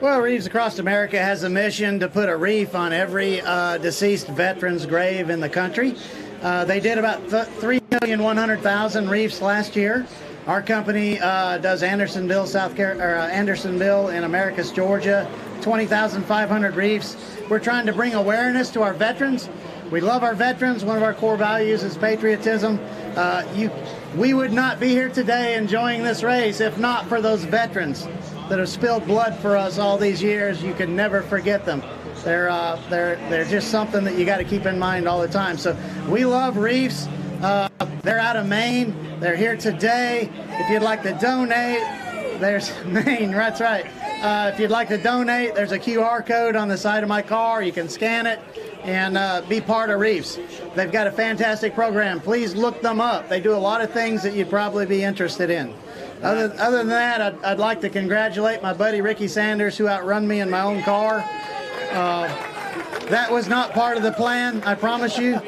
Well, Wreaths Across America has a mission to put a wreath on every deceased veteran's grave in the country. They did about 3,100,000 wreaths last year. Our company does Andersonville, Andersonville in Americus, Georgia, 20,500 wreaths. We're trying to bring awareness to our veterans. We love our veterans. One of our core values is patriotism. We would not be here today enjoying this race if not for those veterans that have spilled blood for us all these years. You can never forget them. They're just something that you got to keep in mind all the time. So we love wreaths. They're out of Maine. They're here today. If you'd like to donate, there's Maine. That's right. If you'd like to donate, there's a QR code on the side of my car. You can scan it and be part of Wreaths. They've got a fantastic program. Please look them up. They do a lot of things that you'd probably be interested in. Other than that, I'd like to congratulate my buddy Ricky Sanders, who outrun me in my own car. That was not part of the plan, I promise you,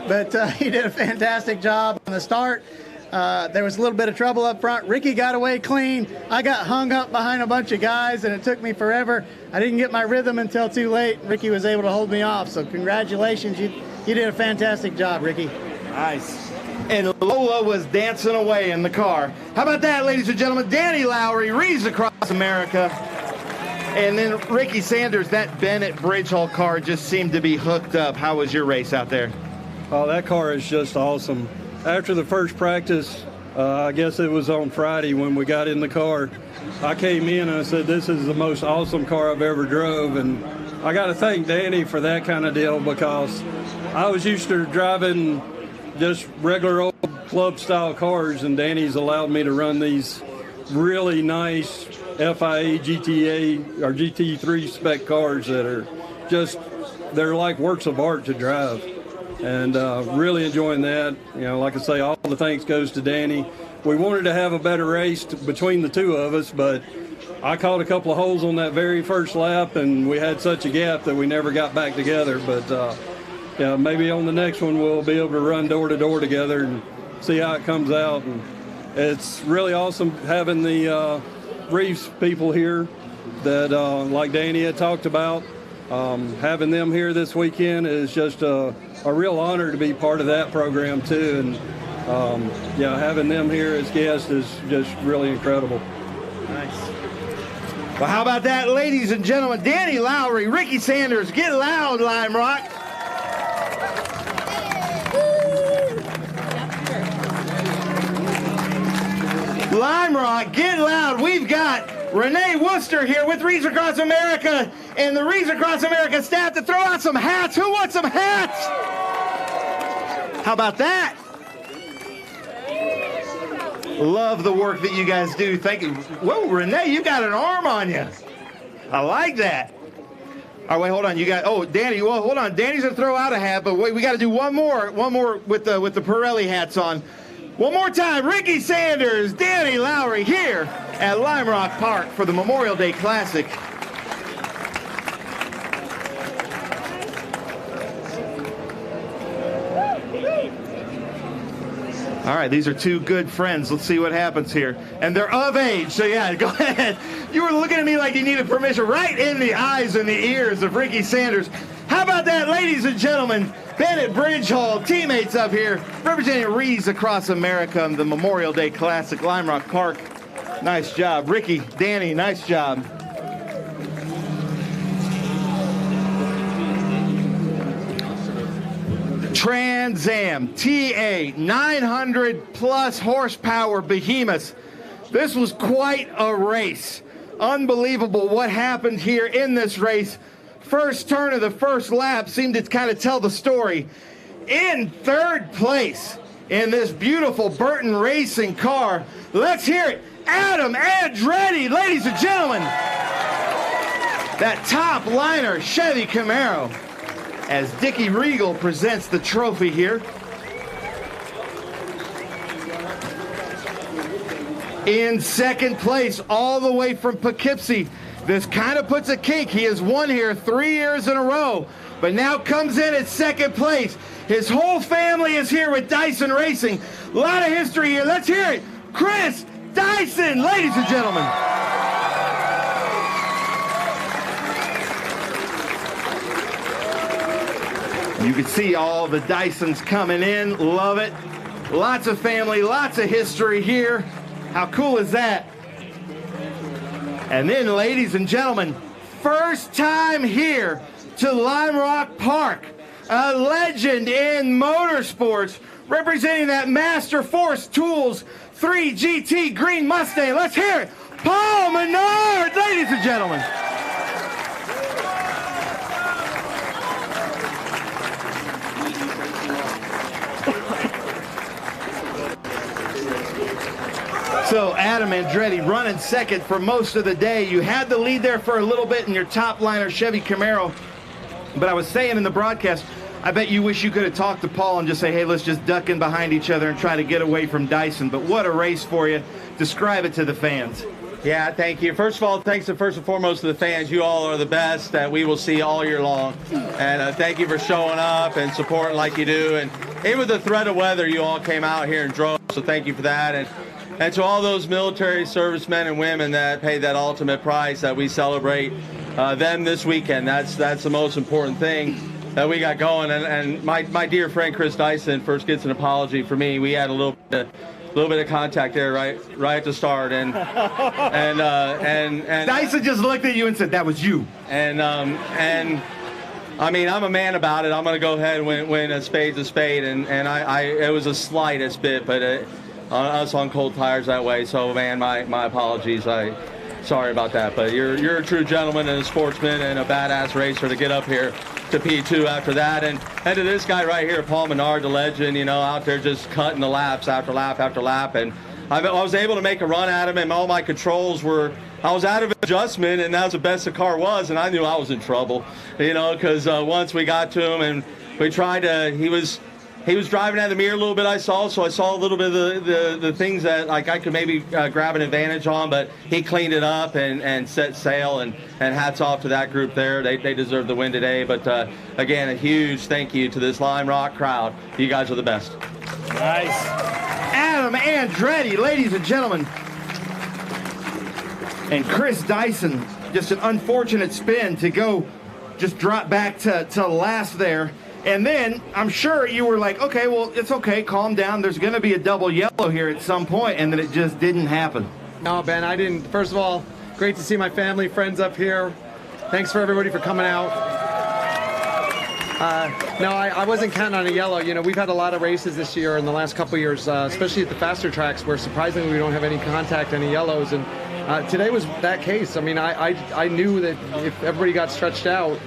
but he did a fantastic job on the start. There was a little bit of trouble up front. Ricky got away clean. I got hung up behind a bunch of guys, and it took me forever. I didn't get my rhythm until too late. Ricky was able to hold me off, so congratulations. You did a fantastic job, Ricky. Nice. And Lola was dancing away in the car. How about that, ladies and gentlemen? Danny Lowry, Wreaths Across America. And then Ricky Sanders, that Bennett Bridgehall car just seemed to be hooked up. How was your race out there? Oh, that car is just awesome. After the first practice, I guess it was on Friday when we got in the car, I came in and I said, this is the most awesome car I've ever drove. And I got to thank Danny for that kind of deal, because I was used to driving just regular old club style cars, and Danny's allowed me to run these really nice FIA GTA or GT3 spec cars that are just, they're like works of art to drive. And really enjoying that. You know, like I say, all the thanks goes to Danny. We wanted to have a better race between the two of us, but I caught a couple of holes on that very first lap, and we had such a gap that we never got back together. But yeah, maybe on the next one we'll be able to run door to door together and see how it comes out. And it's really awesome having the Wreaths people here that, like Danny had talked about, having them here this weekend is just a real honor to be part of that program too. And yeah, having them here as guests is just really incredible. Nice. Well, how about that, ladies and gentlemen? Danny Lowry, Ricky Sanders, get loud, Lime Rock. Lime Rock, get loud. We've got Renee Worcester here with Wreaths Across America and the Wreaths Across America staff to throw out some hats. Who wants some hats? How about that? Love the work that you guys do. Thank you. Whoa, Renee, you got an arm on you. I like that. All right, wait, hold on. You got, oh, Danny, well, hold on. Danny's going to throw out a hat, but wait, we got to do one more with the Pirelli hats on. One more time, Ricky Sanders, Danny Lowry here at Lime Rock Park for the Memorial Day Classic. All right, these are two good friends. Let's see what happens here. And they're of age, so yeah, go ahead. You were looking at me like you needed permission, right in the eyes and the ears of Ricky Sanders. How about that, ladies and gentlemen? Bennett Bridgehall, teammates up here, representing Wreaths Across America on the Memorial Day Classic, Lime Rock Park. Nice job. Ricky, Danny, nice job. TransAm TA 900 plus horsepower behemoths. This was quite a race. Unbelievable what happened here in this race. First turn of the first lap seemed to kind of tell the story. In third place in this beautiful Burton Racing car, let's hear it, Adam Andretti, ladies and gentlemen. That top liner Chevy Camaro, as Dickie Regal presents the trophy here. In second place, all the way from Poughkeepsie. This kind of puts a kink. He has won here 3 years in a row, but now comes in at second place. His whole family is here with Dyson Racing. A lot of history here. Let's hear it. Chris Dyson, ladies and gentlemen. You can see all the Dysons coming in. Love it. Lots of family, lots of history here. How cool is that? And then, ladies and gentlemen, first time here to Lime Rock Park, a legend in motorsports, representing that Master Force Tools 3 GT Green Mustang. Let's hear it. Paul Menard, ladies and gentlemen. So Adam Andretti running second for most of the day. You had the lead there for a little bit in your top liner Chevy Camaro. But I was saying in the broadcast, I bet you wish you could have talked to Paul and just say, hey, let's just duck in behind each other and try to get away from Dyson. But what a race for you. Describe it to the fans. Yeah, thank you. First of all, thanks first and foremost to the fans. You all are the best that we will see all year long. And thank you for showing up and supporting like you do. And even with the threat of weather, you all came out here and drove. So thank you for that. And to all those military servicemen and women that paid that ultimate price that we celebrate them this weekend. That's the most important thing that we got going. And my dear friend Chris Dyson first gets an apology for me. We had a little bit of contact there right at the start, and Dyson just looked at you and said that was you. And I mean, I'm a man about it. I'm going to go ahead and win a spade's a spade, and it was a slightest bit, but us on cold tires that way. So man, my apologies. Sorry about that, but you're a true gentleman and a sportsman and a badass racer to get up here to P2 after that, and to this guy right here, Paul Menard, the legend, you know, out there just cutting the laps after lap after lap. And I was able to make a run at him, and all my controls were, I was out of adjustment, and that was the best the car was, and I knew I was in trouble, you know, because once we got to him and we tried to, he was driving out of the mirror a little bit, I saw a little bit of the things that like I could maybe grab an advantage on, but he cleaned it up and set sail, and hats off to that group there. They deserve the win today. But again, a huge thank you to this Lime Rock crowd. You guys are the best. Nice. Adam Andretti, ladies and gentlemen. And Chris Dyson, just an unfortunate spin to go just drop back to last there. And then I'm sure you were like, okay, well, it's okay, calm down. There's going to be a double yellow here at some point, and then it just didn't happen. No, Ben, I didn't. First of all, great to see my family, friends up here. Thanks for everybody for coming out. No, I wasn't counting on a yellow. You know, we've had a lot of races this year in the last couple of years, especially at the faster tracks where surprisingly we don't have any contact, any yellows. And today was that case. I mean, I knew that if everybody got stretched out,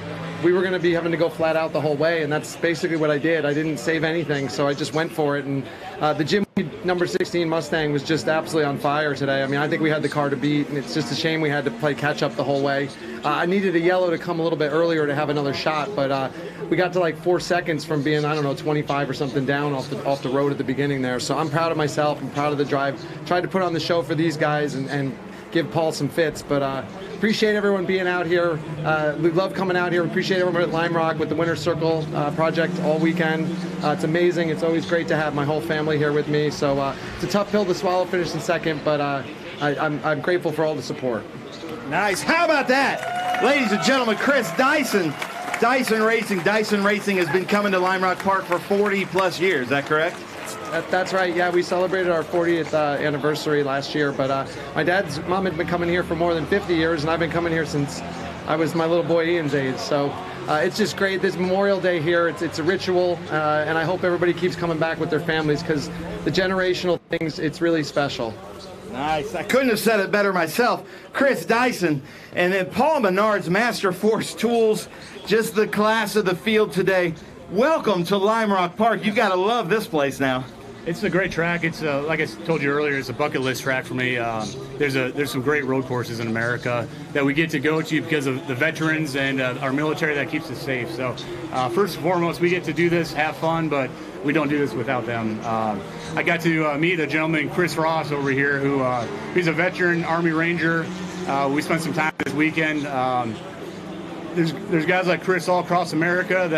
we were going to be having to go flat out the whole way, and that's basically what I did. I didn't save anything, so I just went for it. And the Jim number 16 Mustang was just absolutely on fire today. I mean, I think we had the car to beat, and it's just a shame we had to play catch up the whole way. I needed a yellow to come a little bit earlier to have another shot, but we got to like 4 seconds from being, I don't know, 25 or something down off the road at the beginning there. So I'm proud of myself. I'm proud of the drive. Tried to put on the show for these guys and give Paul some fits, but appreciate everyone being out here. We love coming out here. Appreciate everyone at Lime Rock with the Winter Circle project all weekend. It's amazing. It's always great to have my whole family here with me. So it's a tough pill to swallow, finish in second, but I'm grateful for all the support. Nice. How about that? Ladies and gentlemen, Chris Dyson. Dyson Racing has been coming to Lime Rock Park for 40 plus years. Is that correct? That's right. Yeah, we celebrated our 40th anniversary last year, but my dad's mom had been coming here for more than 50 years, and I've been coming here since I was my little boy Ian's age. So it's just great. This Memorial Day here, it's a ritual, and I hope everybody keeps coming back with their families because the generational things, it's really special. Nice. I couldn't have said it better myself. Chris Dyson, and then Paul Menard's Master Force Tools, just the class of the field today. Welcome to Lime Rock Park. You've got to love this place now. It's a great track. It's like I told you earlier, it's a bucket list track for me. There's some great road courses in America that we get to go to because of the veterans and our military that keeps us safe. So first and foremost, we get to do this, have fun, but we don't do this without them. I got to meet a gentleman, Chris Ross, over here, who he's a veteran Army Ranger. We spent some time this weekend. There's guys like Chris all across America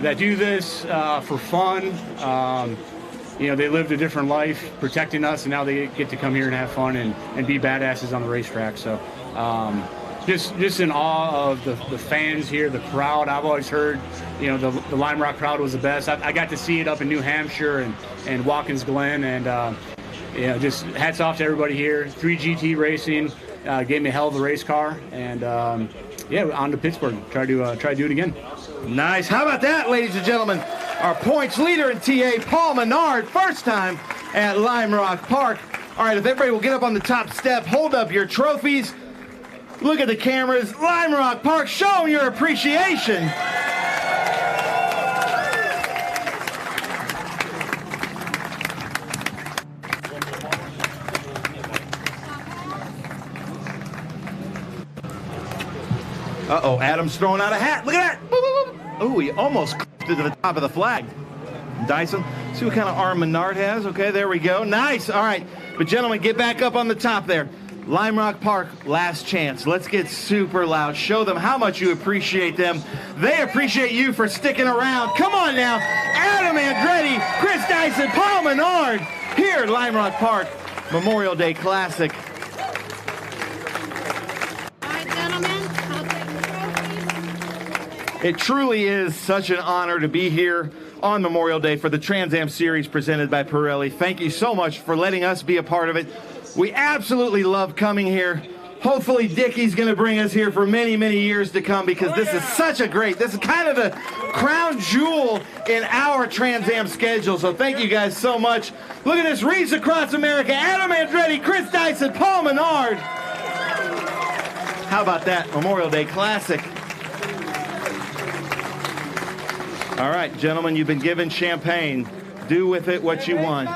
that do this for fun. they lived a different life protecting us, and now they get to come here and have fun and be badasses on the racetrack. So just in awe of the fans here, the crowd. I've always heard, the Lime Rock crowd was the best. I got to see it up in New Hampshire and Watkins Glen, and just hats off to everybody here. 3GT Racing gave me a hell of a race car, and on to Pittsburgh. Try to do it again. Nice. How about that, ladies and gentlemen? Our points leader in TA, Paul Menard, first time at Lime Rock Park. All right, if everybody will get up on the top step, hold up your trophies, look at the cameras. Lime Rock Park, show them your appreciation. Uh-oh, Adam's throwing out a hat. Look at that. Oh, he almost clipped it to the top of the flag. Dyson, see what kind of arm Menard has? Okay, there we go. Nice. All right. But, gentlemen, get back up on the top there. Lime Rock Park, last chance. Let's get super loud. Show them how much you appreciate them. They appreciate you for sticking around. Come on now. Adam Andretti, Chris Dyson, Paul Menard here at Lime Rock Park Memorial Day Classic. It truly is such an honor to be here on Memorial Day for the TransAm Series presented by Pirelli. Thank you so much for letting us be a part of it. We absolutely love coming here. Hopefully Dickie's going to bring us here for many, many years to come, because this is such a this is kind of the crown jewel in our TransAm schedule. So thank you guys so much. Look at this, Reefs Across America, Adam Andretti, Chris Dyson, Paul Menard. How about that Memorial Day Classic? All right, gentlemen, you've been given champagne. Do with it what you want.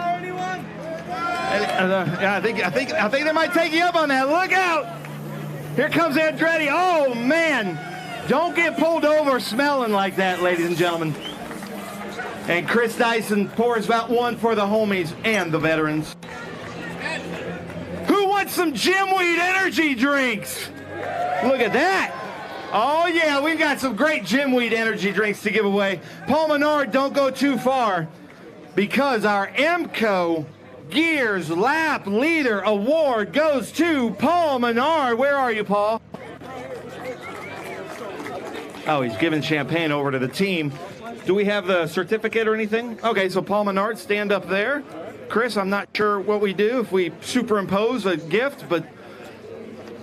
I think they might take you up on that. Look out! Here comes Andretti. Oh man! Don't get pulled over smelling like that, ladies and gentlemen. And Chris Dyson pours about one for the homies and the veterans. Who wants some Jimweed energy drinks? Look at that! Oh yeah, we've got some great Jimweed energy drinks to give away. Paul Menard, don't go too far, because our MCO Gears Lap Leader Award goes to Paul Menard. Where are you, Paul? Oh, he's giving champagne over to the team. Do we have the certificate or anything? Okay, so Paul Menard, stand up there. Chris, I'm not sure what we do if we superimpose a gift, but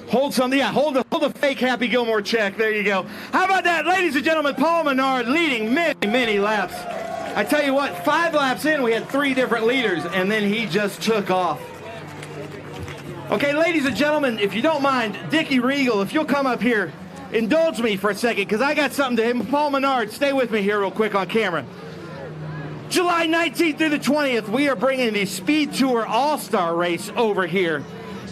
hold something. Yeah, hold the fake Happy Gilmore check. There you go. How about that, ladies and gentlemen? Paul Menard leading many, many laps. I tell you what, 5 laps in, we had 3 different leaders, and then he just took off. Okay, ladies and gentlemen, if you don't mind, Dickie Regal, if you'll come up here, indulge me for a second, because I got something to him. Paul Menard, stay with me here real quick on camera. July 19th through the 20th, we are bringing the SpeedTour All-Star Race over here.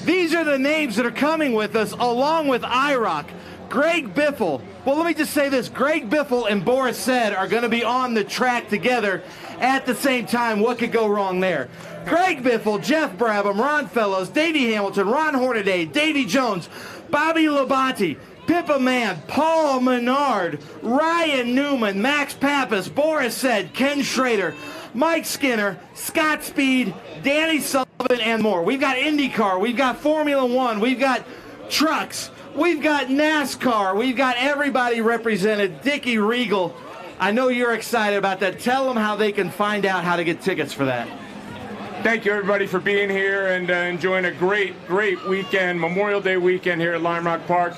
These are the names that are coming with us, along with IROC. Greg Biffle. Well, let me just say this. Greg Biffle and Boris Said are going to be on the track together at the same time. What could go wrong there? Greg Biffle, Jeff Brabham, Ron Fellows, Davey Hamilton, Ron Hornaday, Davey Jones, Bobby Labonte, Pippa Mann, Paul Menard, Ryan Newman, Max Pappas, Boris Said, Ken Schrader, Mike Skinner, Scott Speed, Danny Sullivan, and more. We've got IndyCar, we've got Formula One, we've got trucks, we've got NASCAR, we've got everybody represented. Dickie Regal, I know you're excited about that. Tell them how they can find out how to get tickets for that. Thank you, everybody, for being here and enjoying a great weekend, Memorial Day weekend here at Lime Rock Park.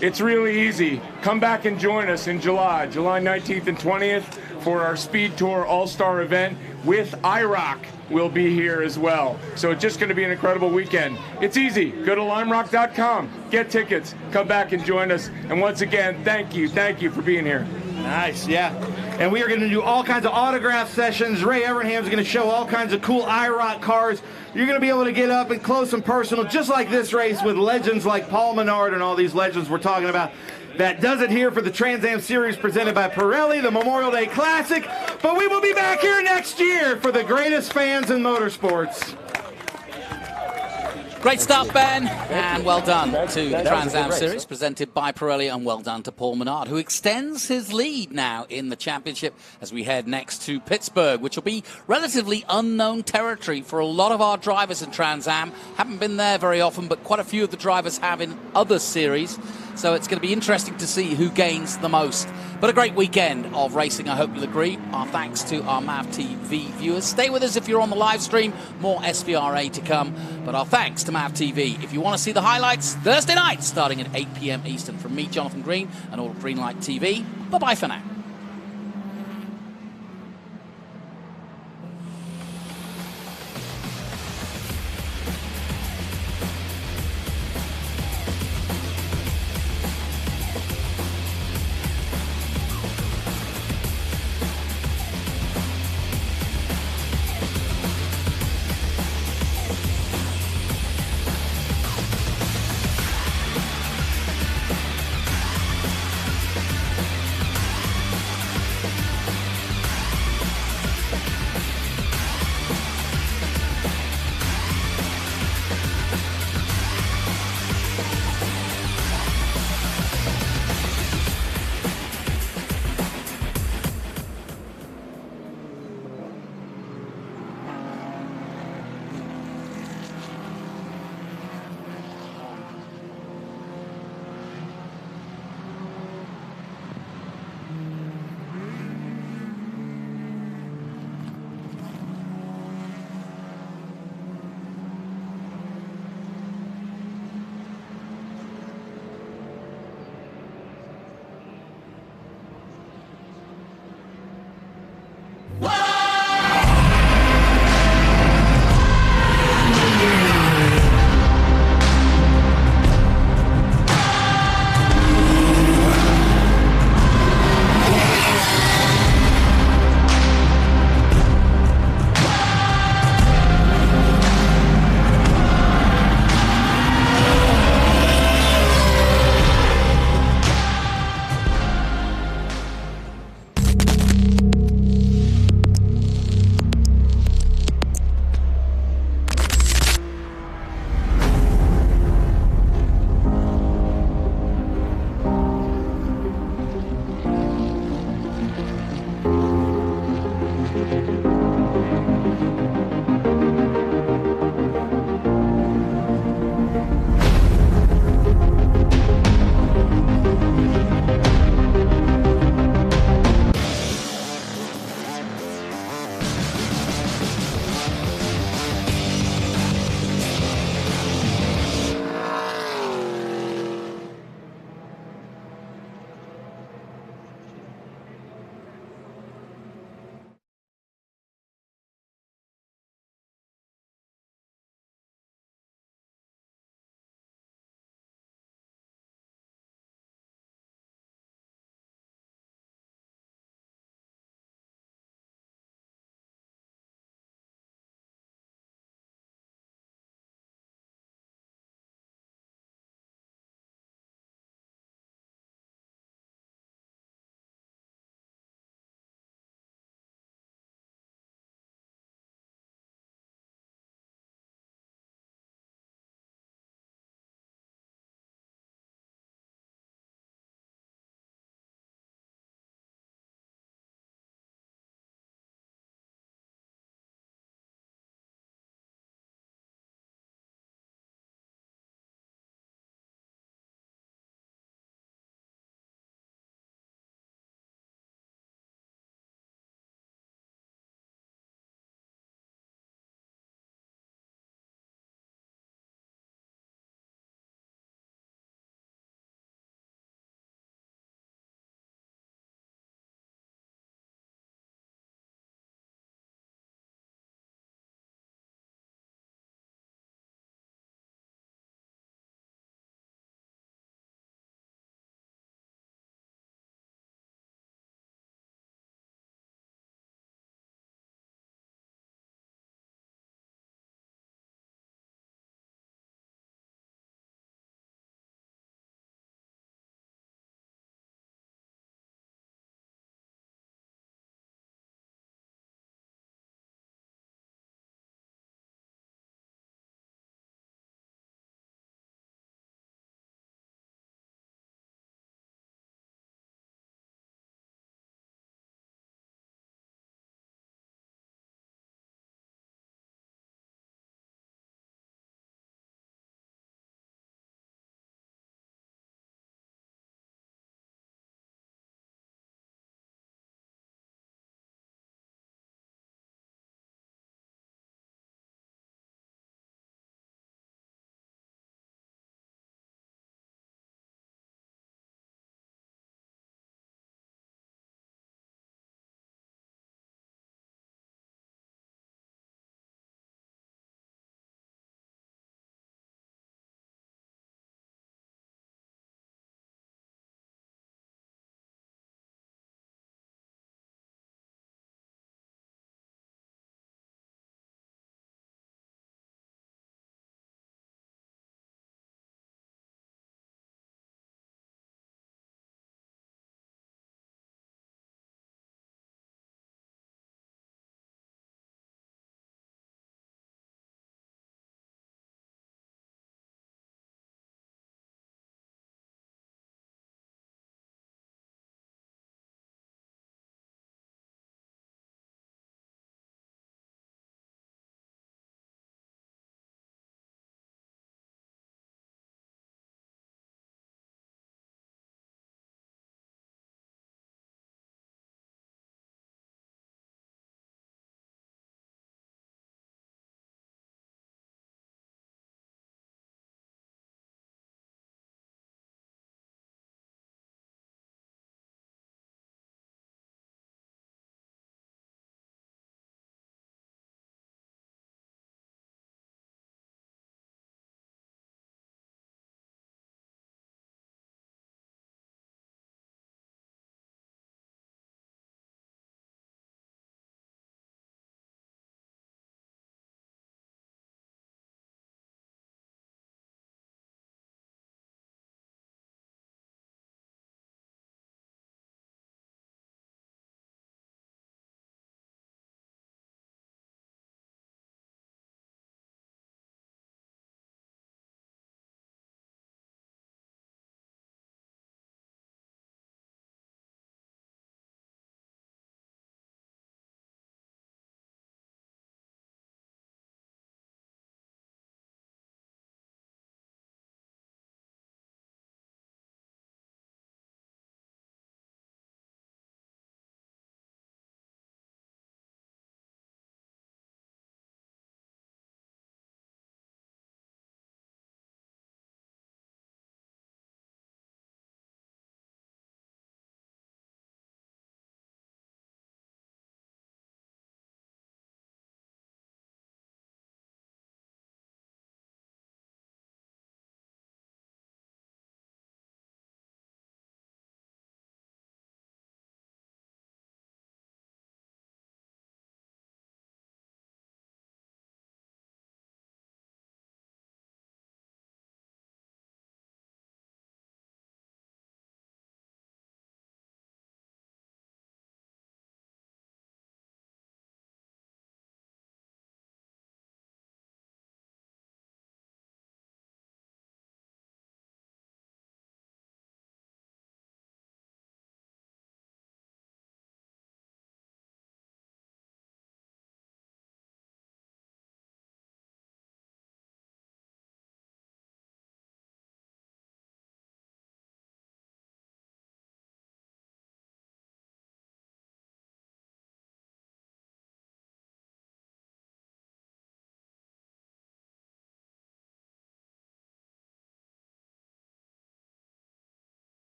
It's really easy. Come back and join us in July 19th and 20th for our SpeedTour All-Star event with IROC. Will be here as well. So it's just going to be an incredible weekend. It's easy. Go to limerock.com, get tickets, come back and join us. And once again, thank you for being here. Nice, yeah. And we are going to do all kinds of autograph sessions. Ray Everham's going to show all kinds of cool IROC cars. You're going to be able to get up and close and personal, just like this race with legends like Paul Menard and all these legends we're talking about. That does it here for the TransAm Series presented by Pirelli, the Memorial Day Classic. But we will be back here next year for the greatest fans in motorsports. Great stuff, Ben, and well done to the Trans Am Series presented by Pirelli, and well done to Paul Menard, who extends his lead now in the championship as we head next to Pittsburgh, which will be relatively unknown territory for a lot of our drivers in Trans Am. Haven't been there very often, but quite a few of the drivers have in other series. So it's going to be interesting to see who gains the most. But a great weekend of racing, I hope you'll agree. Our thanks to our MAV TV viewers. Stay with us if you're on the live stream. More SVRA to come. But our thanks to MAV TV. If you want to see the highlights, Thursday night, starting at 8 p.m. Eastern. From me, Jonathan Green, and all of Greenlight TV. Bye-bye for now.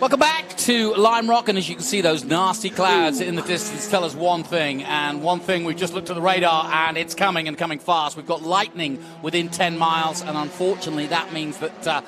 Welcome back to Lime Rock, and as you can see, those nasty clouds in the distance tell us one thing, and one thing, we've just looked at the radar, and it's coming and coming fast. We've got lightning within 10 miles, and unfortunately that means that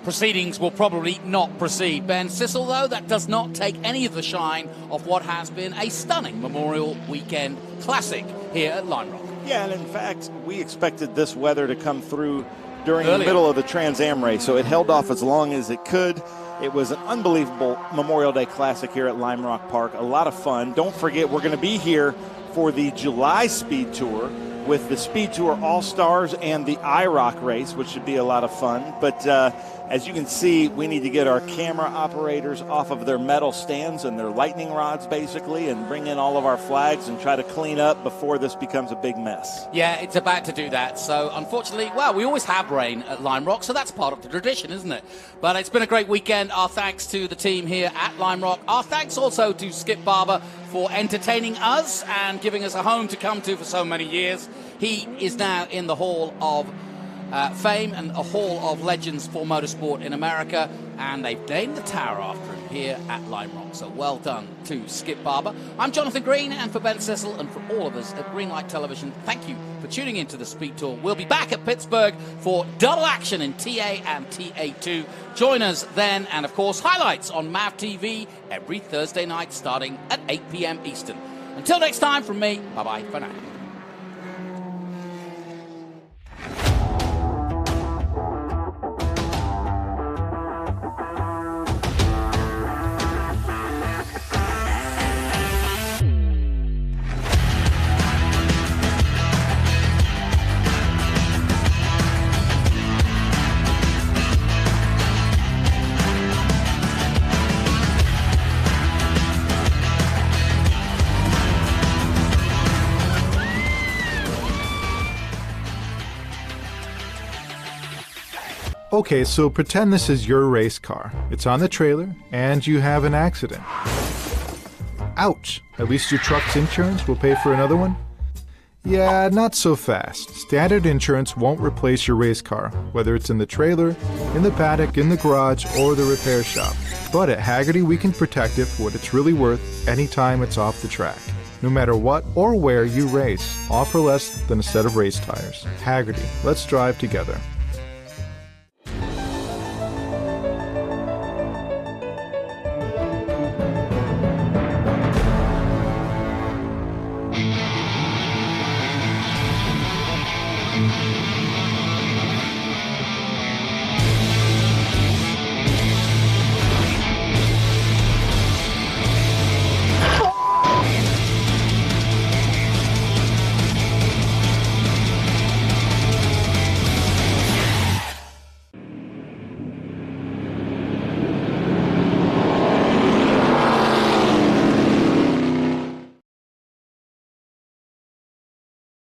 proceedings will probably not proceed. Ben Sissel, though, that does not take any of the shine of what has been a stunning Memorial Weekend classic here at Lime Rock. Yeah, and in fact, we expected this weather to come through during the middle of the Trans-Am race, so it held off as long as it could. It was an unbelievable Memorial Day Classic here at Lime Rock Park. A lot of fun. Don't forget, we're going to be here for the July Speed Tour with the Speed Tour All-Stars and the IROC race, which should be a lot of fun. But as you can see, we need to get our camera operators off of their metal stands and their lightning rods, basically, and bring in all of our flags and try to clean up before this becomes a big mess. Yeah, it's about to do that. So, unfortunately, well, we always have rain at Lime Rock, so that's part of the tradition, isn't it? But it's been a great weekend. Our thanks to the team here at Lime Rock. Our thanks also to Skip Barber for entertaining us and giving us a home to come to for so many years. He is now in the Hall of Fame and a Hall of Legends for motorsport in America, and they've named the tower after him here at Lime Rock. So well done to Skip Barber. I'm Jonathan Green, and for Ben Sissel and for all of us at Greenlight Television, thank you for tuning into the Speed Tour. We'll be back at Pittsburgh for double action in TA and TA2. Join us then, and of course highlights on MAV TV every Thursday night starting at 8 p.m. Eastern. Until next time, from me, bye-bye for now. Okay, so pretend this is your race car. It's on the trailer, and you have an accident. Ouch! At least your truck's insurance will pay for another one? Yeah, not so fast. Standard insurance won't replace your race car, whether it's in the trailer, in the paddock, in the garage, or the repair shop. But at Hagerty, we can protect it for what it's really worth anytime it's off the track. No matter what or where you race, all for less than a set of race tires. Hagerty, let's drive together.